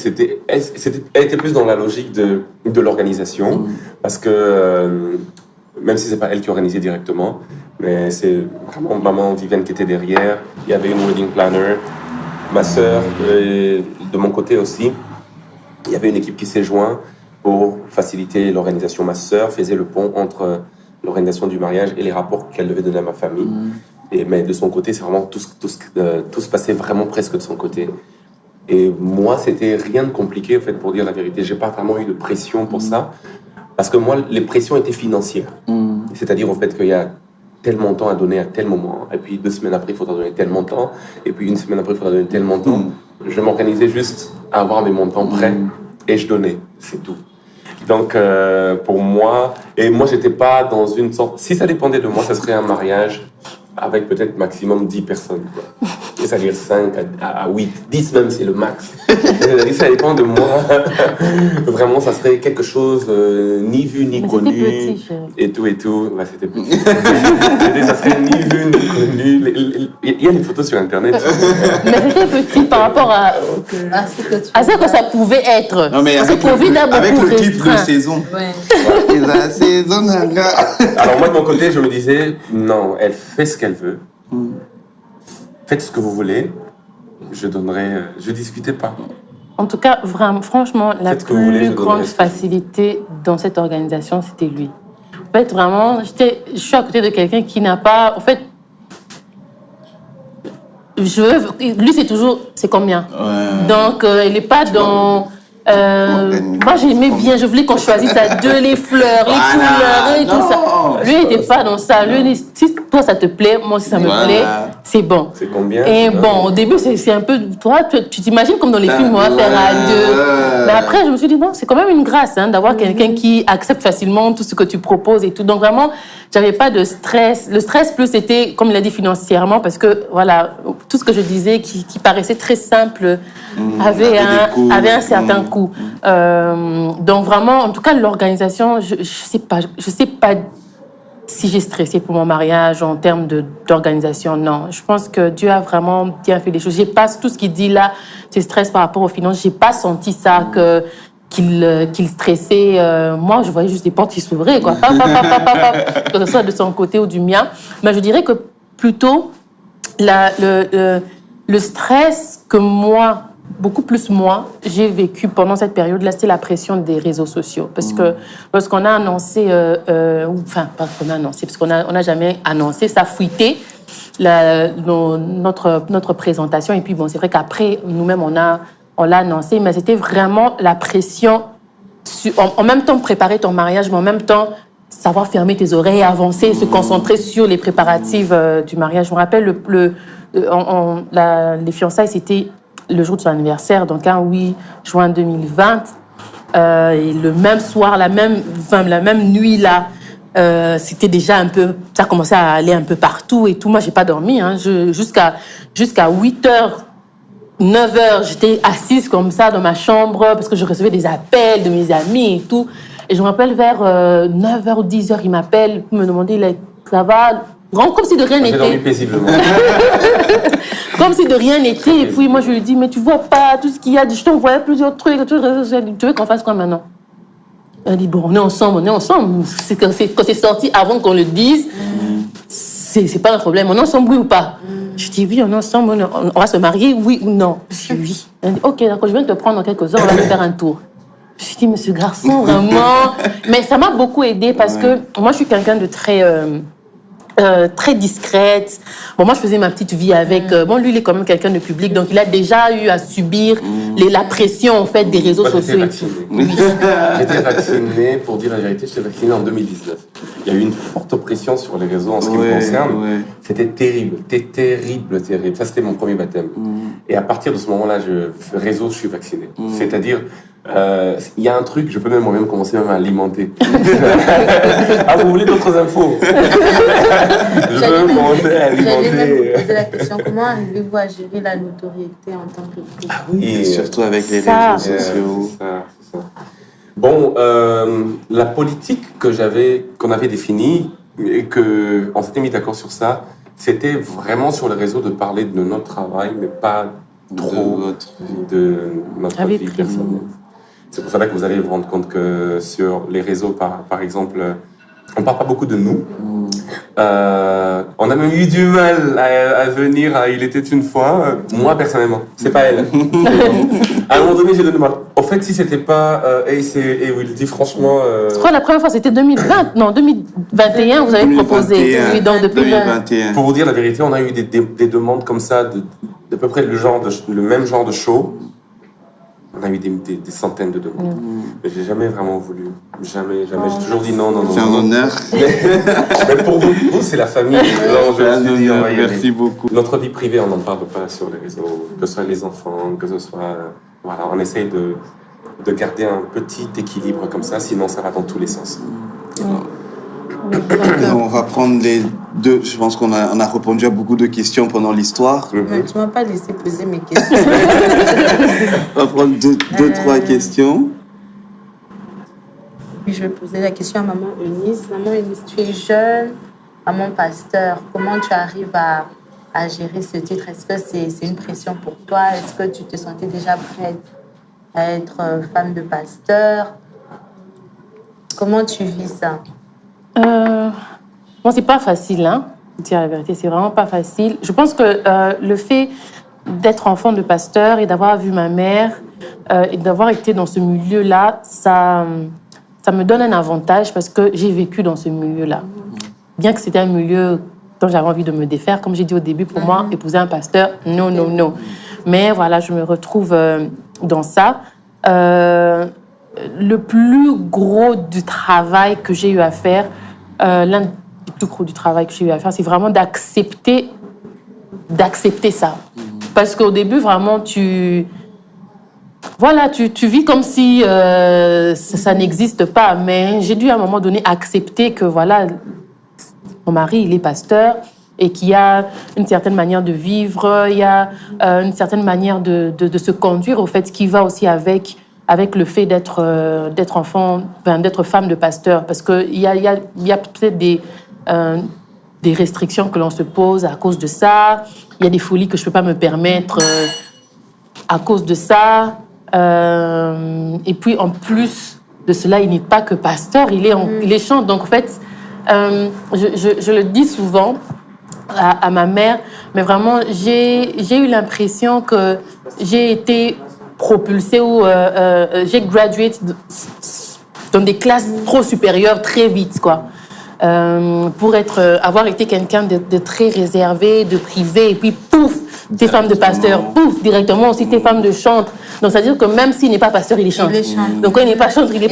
était plus dans la logique de l'organisation, parce que même si c'est pas elle qui organisait directement, mais c'est vraiment maman Viviane qui était derrière. Il y avait une wedding planner, ma sœur, de mon côté aussi. Il y avait une équipe qui s'est jointe pour faciliter l'organisation. Ma sœur faisait le pont entre l'organisation du mariage et les rapports qu'elle devait donner à ma famille. Mais de son côté, c'est vraiment tout se passait vraiment presque de son côté. Et moi, c'était rien de compliqué, en fait, pour dire la vérité. J'ai pas vraiment eu de pression pour ça, parce que moi, les pressions étaient financières. C'est-à-dire, en fait, qu'il y a tel montant à donner à tel moment, et puis 2 semaines après, il faudra donner tel montant, et puis 1 semaine après, il faudra donner tel montant. Je m'organisais juste à avoir mes montants prêts, et je donnais, c'est tout. Donc, pour moi, et moi, j'étais pas dans une sorte... Si ça dépendait de moi, ça serait un mariage avec peut-être maximum 10 personnes, quoi. C'est-à-dire 5 à 8, 10 même, c'est le max. C'est-à-dire ça dépend de moi. Vraiment, ça serait quelque chose ni vu ni connu. Petit, et tout. Ouais, c'était petit. Ça serait ni vu ni connu. Il y a des photos sur Internet. Mais c'était petit par rapport à ce que ça pouvait être. Non, mais avec le clip de saison. Ouais. La saison. Alors moi, de mon côté, je me disais, non, elle fait ce qu'elle veut. Faites ce que vous voulez. Je discutais pas. En tout cas, vraiment, franchement, la plus grande respect. facilité dans cette organisation, c'était lui. En fait, vraiment, je suis à côté de quelqu'un qui n'a pas... En fait, lui, c'est toujours... C'est combien? Donc, il n'est pas dans... moi, j'aimais bien, je voulais qu'on choisisse à deux les fleurs, les couleurs et tout ça. Lui, il n'était pas dans ça. Lui, si toi, ça te plaît, moi aussi, ça me plaît, c'est bon. C'est combien? Et bon, au début, c'est un peu... Toi, tu t'imagines comme dans les films, on va faire à deux. Mais après, je me suis dit, non, c'est quand même une grâce d'avoir quelqu'un qui accepte facilement tout ce que tu proposes et tout. Donc, vraiment, j'avais pas de stress. Le stress, plus, c'était, comme il a dit, financièrement, parce que, voilà, tout ce que je disais qui paraissait très simple avait un certain coût. Donc, vraiment, en tout cas, l'organisation, je sais pas si j'ai stressé pour mon mariage en termes d'organisation, non. Je pense que Dieu a vraiment bien fait les choses. J'ai pas tout ce qu'il dit là, c'est stress par rapport aux finances. J'ai pas senti ça qu'il stressait. Moi, je voyais juste des portes qui s'ouvraient, quoi. Que ce soit de son côté ou du mien. Mais je dirais que plutôt le stress que moi, beaucoup plus moi, j'ai vécu pendant cette période-là, c'était la pression des réseaux sociaux. Parce que lorsqu'on a annoncé, enfin, pas qu'on a annoncé, parce qu'on n'a jamais annoncé, ça a fuité notre présentation. Et puis, bon, c'est vrai qu'après, nous-mêmes, on l'a annoncé, mais c'était vraiment la pression, en même temps préparer ton mariage, mais en même temps, savoir fermer tes oreilles, avancer, se concentrer sur les préparatifs du mariage. Je me rappelle, les fiançailles, c'était le jour de son anniversaire, donc 8 juin 2020. Et le même soir, la même nuit là, c'était déjà un peu, ça commençait à aller un peu partout et tout. Moi, j'ai pas dormi, jusqu'à 8h, 9h, j'étais assise comme ça dans ma chambre parce que je recevais des appels de mes amis et tout. Et je me rappelle vers 9h ou 10h, il m'appelle pour me demander, ça va, vraiment comme si de rien n'était. J'ai dormi paisiblement. Comme si de rien n'était. Et puis moi, je lui dis, mais tu vois pas tout ce qu'il y a. Je t'envoyais plusieurs trucs. Tu veux qu'on fasse quoi maintenant? Elle dit, bon, on est ensemble. Quand c'est sorti avant qu'on le dise, c'est pas un problème. On est ensemble, oui ou pas? Je dis, oui, on est ensemble. On va se marier, oui ou non? Je dis, oui. Elle dit, ok, d'accord, je viens te prendre dans quelques heures, on va aller faire un tour. Je me suis dit, mais ce garçon, vraiment... Mais ça m'a beaucoup aidée parce que moi, je suis quelqu'un de très... très discrète. Bon, moi, je faisais ma petite vie avec... bon, lui, il est quand même quelqu'un de public, donc il a déjà eu à subir la pression, en fait, des réseaux sociaux. J'étais vacciné, pour dire la vérité, j'étais vacciné en 2019. Il y a eu une forte pression sur les réseaux en ce qui me concerne. C'était terrible. Ça, c'était mon premier baptême. Et à partir de ce moment-là, je suis vacciné. C'est-à-dire, il y a un truc, je peux même commencer à alimenter. Ah, vous voulez d'autres infos? Je peux même commencer à alimenter. J'allais même vous poser la question, comment arrivez-vous à gérer la notoriété en tant que couple? Ah oui, et surtout avec les réseaux sociaux. C'est ça. Bon, la politique qu'on avait définie et qu'on s'était mis d'accord sur ça, c'était vraiment sur les réseaux de parler de notre travail, mais pas trop de notre vie personnelle. C'est pour ça que vous allez vous rendre compte que sur les réseaux, par exemple, on ne parle pas beaucoup de nous. On a même eu du mal à venir à Il était une fois. Moi, personnellement, c'est pas elle. À un moment donné, j'ai donné mal. En fait, si c'était pas Ace et Wildy, franchement... Je crois que la première fois, c'était 2021, vous avez proposé. Oui, donc depuis 2021. Pour vous dire la vérité, on a eu des demandes comme ça, d'à peu près le même genre de show. On a eu des centaines de demandes. Mais j'ai jamais vraiment voulu. Jamais. J'ai toujours dit non. C'est un honneur. Mais pour vous, c'est la famille. Merci beaucoup. Notre vie privée, on n'en parle pas sur les réseaux. Que ce soit les enfants, que ce soit... Voilà, on essaye de garder un petit équilibre comme ça, sinon ça va dans tous les sens. On va prendre les deux. Je pense qu'on a répondu à beaucoup de questions pendant l'histoire. Tu ne m'as pas laissé poser mes questions. On va prendre deux, trois questions. Puis je vais poser la question à Maman Eunice. Maman Eunice, tu es jeune, maman pasteur. Comment tu arrives à gérer ce titre? Est-ce que c'est une pression pour toi? Est-ce que tu te sentais déjà prête à être femme de pasteur? Comment tu vis ça? Bon, c'est pas facile, hein, dire la vérité, c'est vraiment pas facile. Je pense que le fait d'être enfant de pasteur et d'avoir vu ma mère et d'avoir été dans ce milieu-là, ça me donne un avantage parce que j'ai vécu dans ce milieu-là. Bien que c'était un milieu dont j'avais envie de me défaire, comme j'ai dit au début, pour moi, épouser un pasteur, non. Mais voilà, je me retrouve dans ça. Le plus gros du travail que j'ai eu à faire, l'un des plus gros du travail que j'ai eu à faire, c'est vraiment d'accepter ça. Parce qu'au début, vraiment, tu vis comme si ça n'existe pas. Mais j'ai dû à un moment donné accepter que voilà, mon mari, il est pasteur et qu'il y a une certaine manière de vivre, il y a une certaine manière de se conduire, au fait, qui va aussi avec le fait d'être enfant, d'être femme de pasteur. Parce qu'il y a peut-être des restrictions que l'on se pose à cause de ça. Il y a des folies que je ne peux pas me permettre à cause de ça. Et puis, en plus de cela, il n'est pas que pasteur, il est chante. Donc, en fait, je le dis souvent à ma mère, mais vraiment, j'ai eu l'impression que j'ai été propulsée ou j'ai gradué dans des classes trop supérieures très vite, quoi. Pour avoir été quelqu'un de très réservé, de privé, et puis pouf, t'es femme de pasteur, pouf, directement aussi t'es femme de chantre. Donc ça veut dire que même s'il n'est pas pasteur, il est chantre. Donc quand il n'est pas chantre, il est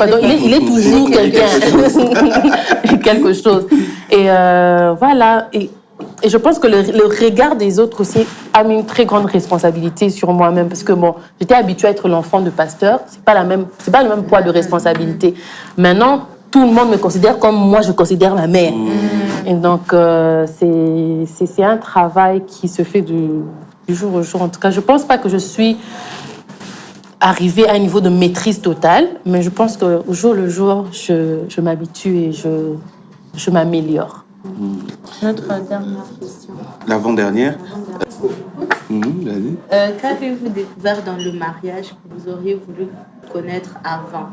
toujours quelqu'un, quelque chose. Et voilà. Et je pense que le regard des autres aussi a mis une très grande responsabilité sur moi-même, parce que bon, j'étais habituée à être l'enfant de pasteur, c'est pas le même poids de responsabilité. Maintenant, tout le monde me considère comme moi je considère ma mère. Et donc c'est un travail qui se fait du jour au jour. En tout cas, je pense pas que je suis arrivée à un niveau de maîtrise totale, mais je pense qu'au jour le jour, je m'habitue et je m'améliore. Notre dernière question. L'avant-dernière. Qu'avez-vous découvert dans le mariage que vous auriez voulu connaître avant?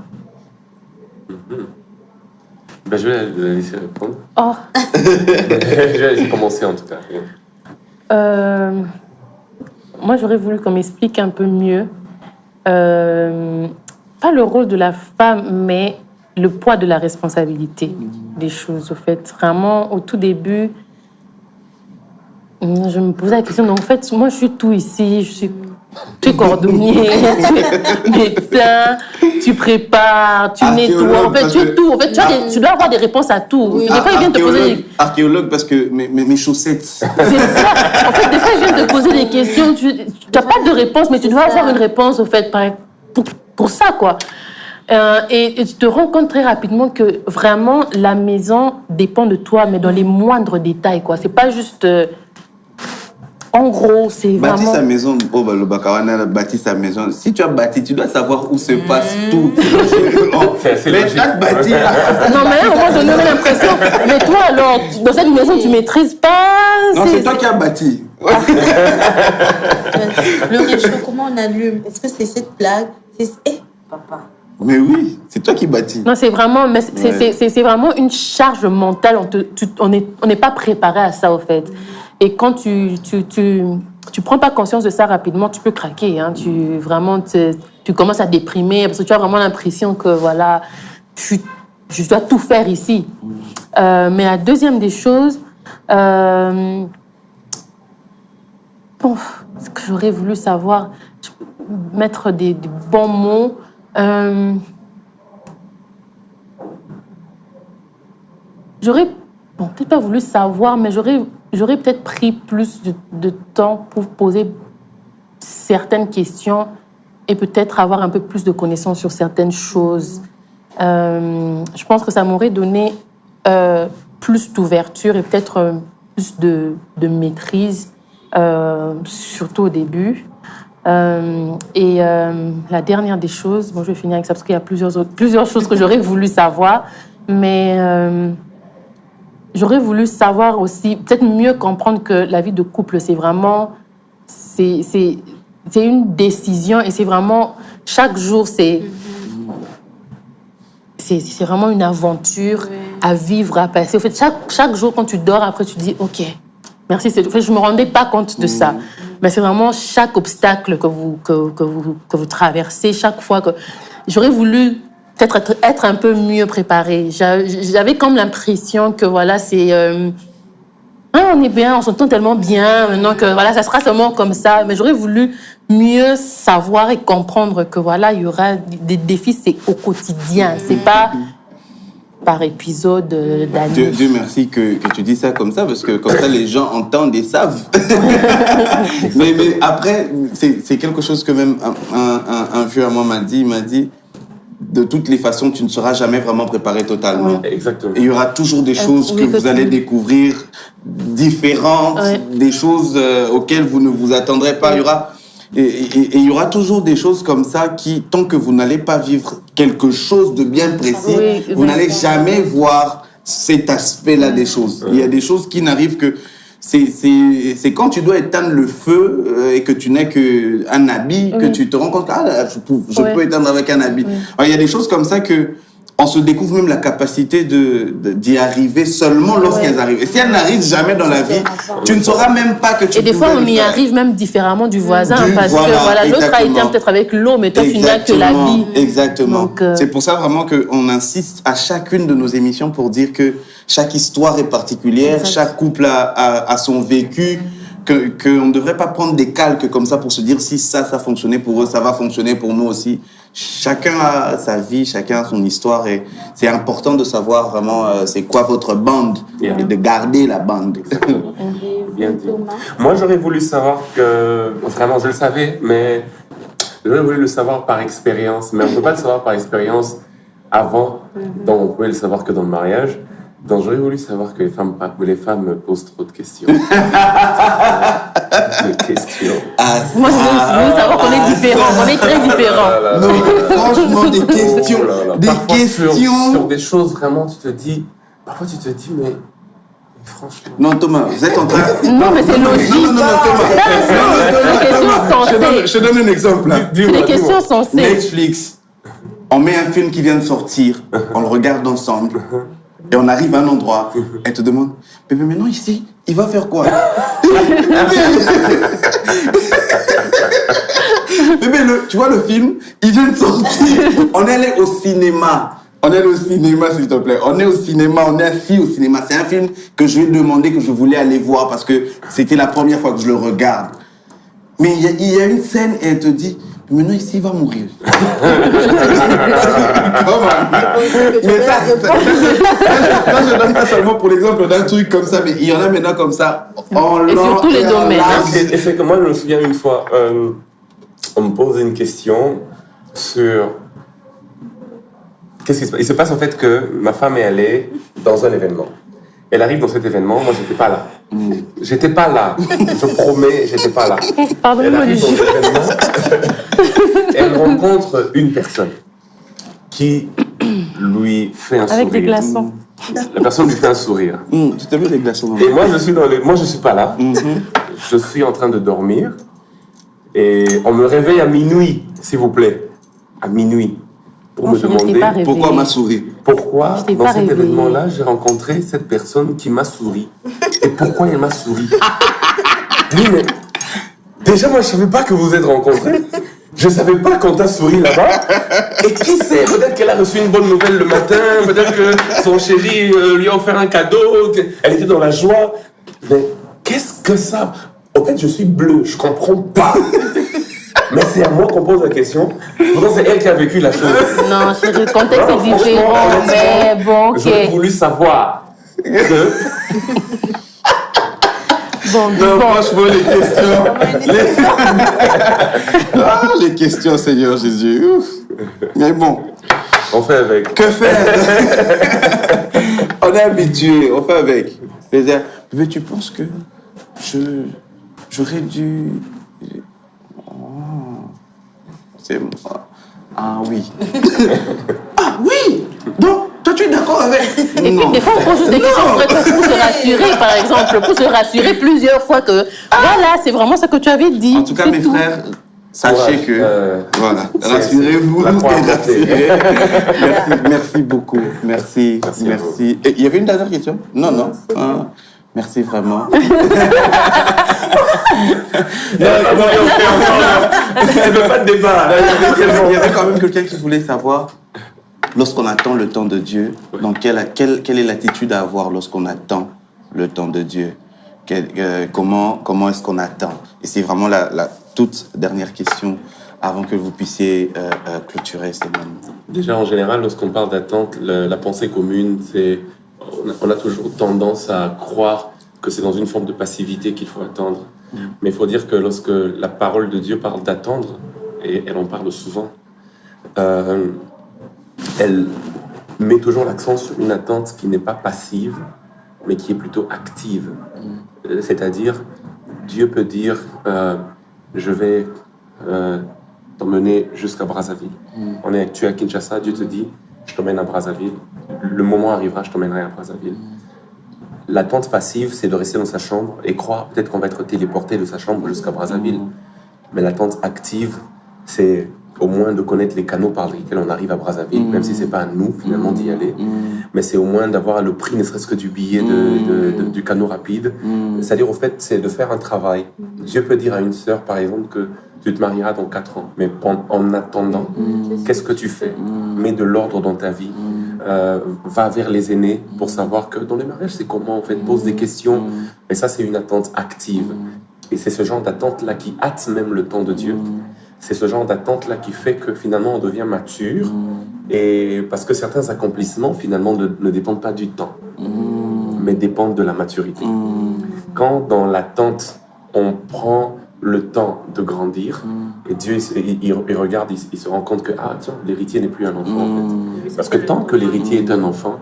Ben, je vais la laisser répondre. Oh. Je vais laisser commencer en tout cas. Moi, j'aurais voulu qu'on m'explique un peu mieux, pas le rôle de la femme, mais le poids de la responsabilité des choses. Au fait, vraiment, au tout début, Je me posais la question. Donc, en fait, moi, je suis tout ici. Tu es cordonnier, tu es médecin, tu prépares, tu nettoies. En fait, tu es tout. En fait, tu dois avoir des réponses à tout. Oui. Des fois, ils viennent te poser Archéologue, parce que mes chaussettes. C'est ça. En fait, des fois, ils viennent te poser des questions. Tu n'as pas de réponse, mais tu dois avoir une réponse, au fait, pour ça, quoi. Et tu te rends compte très rapidement que vraiment, la maison dépend de toi, mais dans les moindres détails, quoi. C'est pas juste... En gros, c'est vraiment... Bâtir sa maison, le Bakawana a bâti sa maison. Si tu as bâti, tu dois savoir où se passe tout. Mais chaque bâti... Non, mais à un moment donné, on a l'impression... Mais toi, alors, dans cette maison, tu maîtrises pas... Non, c'est toi qui as bâti. Le réchaud, comment on allume? Est-ce que c'est cette plaque? Papa. Mais oui, c'est toi qui bâtis. Non, c'est vraiment, c'est vraiment une charge mentale. On n'est pas préparé à ça, au fait. Et quand tu prends pas conscience de ça rapidement, tu peux craquer. Hein. Tu commences à déprimer parce que tu as vraiment l'impression que voilà, je dois tout faire ici. Mais la deuxième des choses, ce que j'aurais voulu savoir, mettre des bons mots. J'aurais peut-être pas voulu savoir, mais j'aurais peut-être pris plus de temps pour poser certaines questions et peut-être avoir un peu plus de connaissances sur certaines choses. Je pense que ça m'aurait donné plus d'ouverture et peut-être plus de maîtrise, surtout au début. Et la dernière des choses, je vais finir avec ça parce qu'il y a plusieurs choses que j'aurais voulu savoir, mais j'aurais voulu savoir aussi, peut-être mieux comprendre que la vie de couple, c'est vraiment, c'est une décision et c'est vraiment, chaque jour, c'est vraiment une aventure à vivre, à passer. En fait, chaque jour, quand tu dors, après, tu te dis, OK, merci. En fait, je ne me rendais pas compte de ça. Mais c'est vraiment chaque obstacle que vous traversez, chaque fois que... J'aurais voulu peut-être être un peu mieux préparée. J'avais comme l'impression que, voilà, c'est... on est bien, on s'entend tellement bien, maintenant que, voilà, ça sera seulement comme ça. Mais j'aurais voulu mieux savoir et comprendre que, voilà, il y aura des défis, c'est au quotidien. C'est pas... par épisode d'année. Dieu merci que tu dis ça comme ça, parce que comme ça, les gens entendent et savent. mais après, c'est quelque chose que même un vieux à moi m'a dit. Il m'a dit, de toutes les façons, tu ne seras jamais vraiment préparé totalement. Oui. Exactement. Et il y aura toujours des choses que vous allez découvrir différentes, des choses auxquelles vous ne vous attendrez pas. Il y aura... Et il y aura toujours des choses comme ça qui, tant que vous n'allez pas vivre quelque chose de bien précis, vous n'allez jamais voir cet aspect-là des choses. Il y a des choses qui n'arrivent que... C'est quand tu dois éteindre le feu et que tu n'as qu'un habit, que tu te rends compte que je peux éteindre avec un habit. Alors, il y a des choses comme ça que... On se découvre même la capacité d'y arriver seulement lorsqu'elles arrivent. Et si elles n'arrivent jamais dans la vie, tu ne sauras même pas que tu peux. Et des fois, on y arrive même différemment du voisin, parce que voilà, l'autre a été peut-être avec l'eau, mais toi, tu n'as que la vie. Exactement. C'est pour ça vraiment qu'on insiste à chacune de nos émissions pour dire que chaque histoire est particulière, chaque couple a son vécu, qu'on ne devrait pas prendre des calques comme ça pour se dire si ça fonctionnait pour eux, ça va fonctionner pour nous aussi. Chacun a sa vie, chacun a son histoire et c'est important de savoir vraiment c'est quoi votre bande et de garder la bande. Bien dit. Moi, j'aurais voulu savoir que... Vraiment, je le savais, mais j'aurais voulu le savoir par expérience. Mais on ne peut pas le savoir par expérience avant, donc on peut le savoir que dans le mariage. Donc j'aurais voulu savoir que les femmes posent trop de questions. Moi, je veux savoir qu'on est différents, qu'on est très différents. Non, franchement, des questions. Sur des choses, vraiment, parfois tu te dis, mais franchement... Non, Thomas, vous êtes en train... Non, mais c'est logique. Non, Thomas. Je donne un exemple. C'est des questions sensées. Netflix, on met un film qui vient de sortir, on le regarde ensemble. Et on arrive à un endroit, elle te demande, bébé, maintenant ici, il va faire quoi? Bébé, tu vois le film, il vient de sortir. On est allé au cinéma. On est au cinéma, s'il te plaît. On est au cinéma, on est assis au cinéma. C'est un film que je lui ai demandé, que je voulais aller voir parce que c'était la première fois que je le regarde. Mais il y a une scène et elle te dit, maintenant ici, il va mourir. Mais ça, je donne pas seulement pour l'exemple d'un truc comme ça, mais il y en a maintenant comme ça. Et sur tous les domaines. Et c'est que moi, je me souviens une fois, on me pose une question sur... Qu'est-ce qui se passe? Il se passe en fait que ma femme est allée dans un événement. Elle arrive dans cet événement, moi j'étais pas là. J'étais pas là. Je promets, j'étais pas là. Elle arrive dans cet événement. Elle rencontre une personne qui lui fait un sourire. Avec des glaçons. La personne lui fait un sourire. Tu t'as vu les glaçons? Et moi je suis pas là. Je suis en train de dormir. Et on me réveille à minuit, s'il vous plaît. À minuit. Pour me demander pourquoi m'a souri. Pourquoi, dans cet événement-là, j'ai rencontré cette personne qui m'a souri. Et pourquoi elle m'a souri? Oui, mais déjà, moi, je ne savais pas que vous êtes rencontrés. Je ne savais pas qu'on t'a souri là-bas. Et qui sait, peut-être qu'elle a reçu une bonne nouvelle le matin, peut-être que son chéri lui a offert un cadeau, elle était dans la joie. Mais qu'est-ce que ça? En fait, je suis bleu, je ne comprends pas. Mais c'est à moi qu'on pose la question. Pourtant, c'est elle qui a vécu la chose. Non, chérie, le contexte est différent. Mais bon, ok. J'aurais voulu savoir que... Bon, franchement, les questions. Les questions, Seigneur Jésus. Ouf. Mais bon. On fait avec. Que faire? On est habitué, on fait avec. Mais tu penses que j'aurais dû... C'est moi. Ah oui. Ah oui. Donc, toi, tu es d'accord avec... Et puis, des fois, on pose juste des questions pour se rassurer, par exemple, pour se rassurer plusieurs fois que, voilà, c'est vraiment ce que tu avais dit. En tout cas, mes frères, sachez que... voilà, rassurez-vous. Merci beaucoup. Merci. Et il y avait une dernière question? Non. Merci vraiment. Elle ne veut pas de débat. Il y avait quand même quelqu'un qui voulait savoir, lorsqu'on attend le temps de Dieu, donc quelle est l'attitude à avoir lorsqu'on attend le temps de Dieu? Comment est-ce qu'on attend? Et c'est vraiment la toute dernière question avant que vous puissiez clôturer ces moments. Déjà, en général, lorsqu'on parle d'attente, la pensée commune, c'est... On a toujours tendance à croire que c'est dans une forme de passivité qu'il faut attendre. Mais il faut dire que lorsque la parole de Dieu parle d'attendre, et elle en parle souvent, elle met toujours l'accent sur une attente qui n'est pas passive, mais qui est plutôt active. C'est-à-dire, Dieu peut dire, je vais t'emmener jusqu'à Brazzaville. Tu es à Kinshasa, Dieu te dit, je t'emmène à Brazzaville. Le moment arrivera, je t'emmènerai à Brazzaville. L'attente passive, c'est de rester dans sa chambre et croire peut-être qu'on va être téléporté de sa chambre jusqu'à Brazzaville. Mais l'attente active, c'est au moins de connaître les canaux par lesquels on arrive à Brazzaville, même si c'est pas à nous finalement d'y aller. Mais c'est au moins d'avoir le prix, ne serait-ce que du billet du canot rapide. C'est-à-dire, au fait, c'est de faire un travail. Dieu peut dire à une sœur, par exemple, que tu te marieras dans 4 ans. Mais en attendant, qu'est-ce que tu fais? Mets de l'ordre dans ta vie. Va vers les aînés pour savoir que dans les mariages, c'est comment, en fait, pose des questions. Mais ça, c'est une attente active. Et c'est ce genre d'attente-là qui hâte même le temps de Dieu. C'est ce genre d'attente-là qui fait que finalement, on devient mature. Et parce que certains accomplissements, finalement, ne dépendent pas du temps, mais dépendent de la maturité. Quand, dans l'attente, on prend le temps de grandir, et Dieu, il regarde, il se rend compte que, ah, tiens, l'héritier n'est plus un enfant, en fait. Parce que tant que l'héritier est un enfant,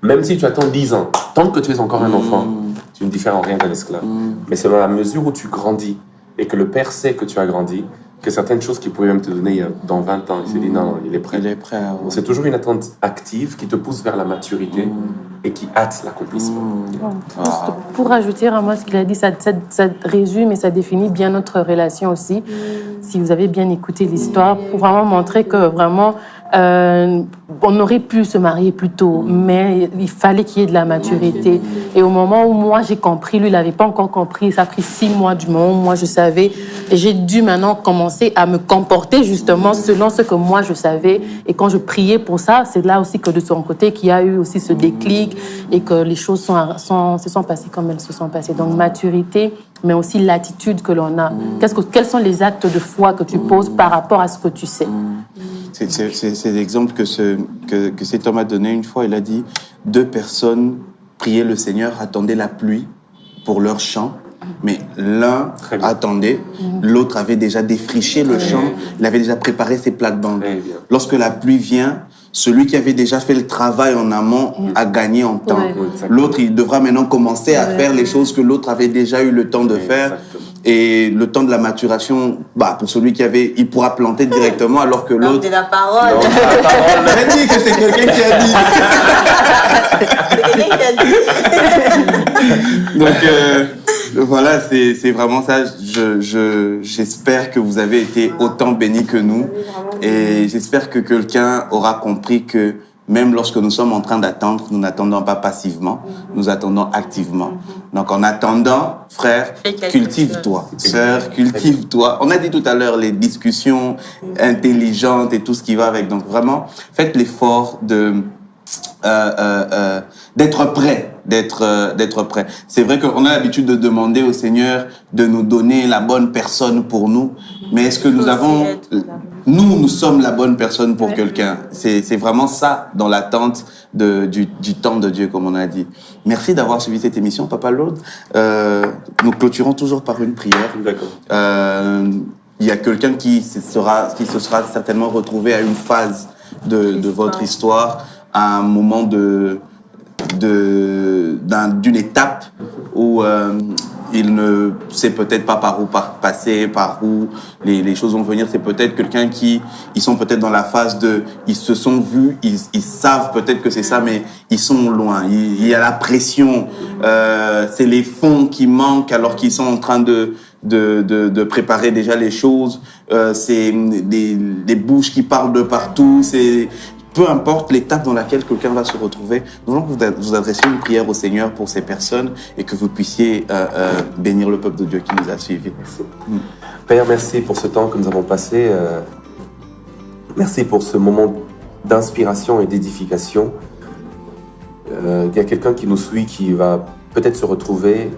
même si tu attends 10 ans, tant que tu es encore un enfant, tu ne diffères en rien d'un esclave. Mais c'est dans la mesure où tu grandis, et que le Père sait que tu as grandi, que certaines choses qu'il pouvait même te donner dans 20 ans, il s'est dit non, il est prêt. C'est toujours une attente active qui te pousse vers la maturité et qui hâte l'accomplissement. Pour ajouter à moi ce qu'il a dit, ça résume et ça définit bien notre relation aussi. Si vous avez bien écouté l'histoire, pour vraiment montrer que vraiment, on aurait pu se marier plus tôt, mais il fallait qu'il y ait de la maturité. Et au moment où moi j'ai compris, lui il n'avait pas encore compris, ça a pris 6 mois du moment où moi je savais. Et j'ai dû maintenant commencer à me comporter justement selon ce que moi je savais. Et quand je priais pour ça, c'est là aussi que de son côté qu'il y a eu aussi ce déclic et que les choses se sont passées comme elles se sont passées. Donc maturité, mais aussi l'attitude que l'on a. Quels sont les actes de foi que tu poses par rapport à ce que tu sais? C'est l'exemple que cet homme a donné une fois. Il a dit 2 personnes priaient le Seigneur, attendaient la pluie pour leur champ. Mais l'un attendait, l'autre avait déjà défriché le champ, il avait déjà préparé ses plates-bandes. Lorsque la pluie vient, celui qui avait déjà fait le travail en amont a gagné en temps. L'autre, il devra maintenant commencer à faire les choses que l'autre avait déjà eu le temps de faire. Et le temps de la maturation, pour celui qui avait, il pourra planter directement, alors que l'autre... C'est la parole. J'ai dit que c'est quelqu'un qui a dit. C'est quelqu'un qui a dit. Donc, voilà, c'est vraiment ça. J'espère que vous avez été autant bénis que nous. Et j'espère que quelqu'un aura compris que même lorsque nous sommes en train d'attendre, nous n'attendons pas passivement, nous attendons activement. Donc en attendant, frère, cultive-toi. Sœur, cultive-toi. On a dit tout à l'heure les discussions intelligentes et tout ce qui va avec. Donc vraiment, faites l'effort d'être prêt. D'être prêt. C'est vrai qu'on a l'habitude de demander au Seigneur de nous donner la bonne personne pour nous, mais est-ce que nous sommes la bonne personne pour quelqu'un? C'est vraiment ça dans l'attente du temps de Dieu, comme on a dit. Merci d'avoir suivi cette émission, Papa Lord. Nous clôturons toujours par une prière. D'accord. Il y a quelqu'un qui se sera certainement retrouvé à une phase de votre histoire, à un moment d'une étape où il ne sait peut-être pas par où passer, par où les choses vont venir. C'est peut-être quelqu'un ils sont peut-être dans la phase ils se sont vus, ils savent peut-être que c'est ça, mais ils sont loin. Il y a la pression, c'est les fonds qui manquent alors qu'ils sont en train de préparer déjà les choses. C'est des bouches qui parlent de partout. Peu importe l'étape dans laquelle quelqu'un va se retrouver, nous voulons que vous adressiez une prière au Seigneur pour ces personnes et que vous puissiez bénir le peuple de Dieu qui nous a suivis. Merci. Père, merci pour ce temps que nous avons passé. Merci pour ce moment d'inspiration et d'édification. Il y a quelqu'un qui nous suit, qui va peut-être se retrouver,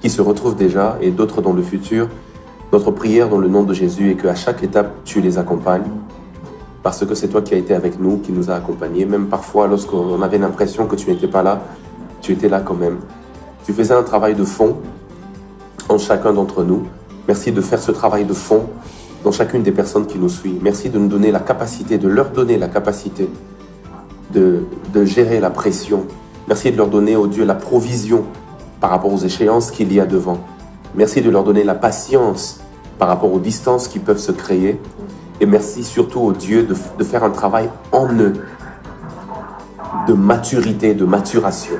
qui se retrouve déjà, et d'autres dans le futur. Notre prière dans le nom de Jésus est qu'à chaque étape, tu les accompagnes. Parce que c'est toi qui as été avec nous, qui nous a accompagnés. Même parfois, lorsqu'on avait l'impression que tu n'étais pas là, tu étais là quand même. Tu faisais un travail de fond en chacun d'entre nous. Merci de faire ce travail de fond dans chacune des personnes qui nous suivent. Merci de nous donner la capacité, de leur donner la capacité de gérer la pression. Merci de leur donner, oh Dieu, la provision par rapport aux échéances qu'il y a devant. Merci de leur donner la patience par rapport aux distances qui peuvent se créer. Et merci surtout au Dieu de faire un travail en eux, de maturité, de maturation.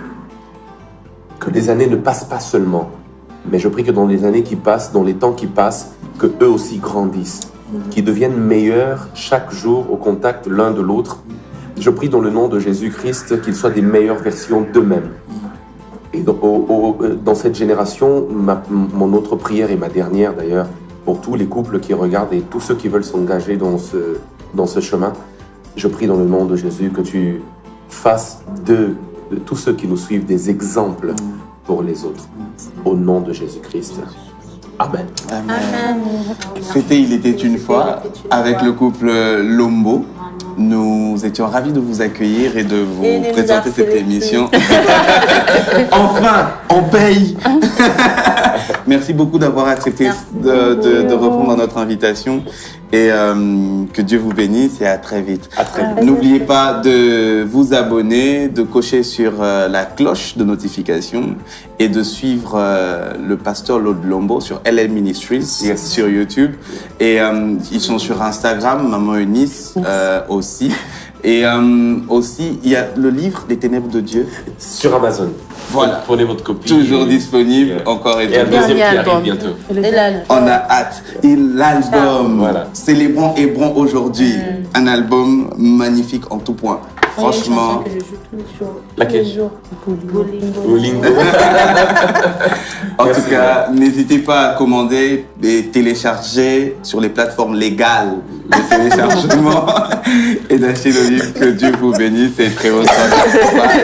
Que les années ne passent pas seulement, mais je prie que dans les années qui passent, dans les temps qui passent, que eux aussi grandissent, qu'ils deviennent meilleurs chaque jour au contact l'un de l'autre. Je prie dans le nom de Jésus-Christ qu'ils soient des meilleures versions d'eux-mêmes. Et dans cette génération, mon autre prière et ma dernière d'ailleurs, pour tous les couples qui regardent et tous ceux qui veulent s'engager dans ce chemin, je prie dans le nom de Jésus que tu fasses de tous ceux qui nous suivent des exemples pour les autres. Au nom de Jésus-Christ. Amen. Amen. C'était Il était une fois avec le couple Lombo. Nous étions ravis de vous accueillir et de vous présenter cette émission. Enfin, on paye. Merci beaucoup d'avoir accepté de répondre à notre invitation. Et que Dieu vous bénisse et à très vite. N'oubliez pas de vous abonner, de cocher sur la cloche de notification et de suivre le pasteur Lord Lombo sur LL Ministries sur YouTube. Et ils sont sur Instagram, Maman Eunice aussi. Et aussi, il y a le livre Les Ténèbres de Dieu. Sur Amazon. Voilà. Prenez votre copie. Toujours disponible, encore et Et un toujours. deuxième qui arrive album. bientôt. Et là, On a hâte. Et l'album, Voilà. Célébrons Hébron aujourd'hui. Un album magnifique en tout point. Franchement, que je joue tous les jours. Laquelle? Tous les jours. Bolingo. Bolingo. en Merci, tout cas, n'hésitez pas à commander et télécharger sur les plateformes légales de téléchargement et d'acheter le livre. Que Dieu vous bénisse et très bonne soirée.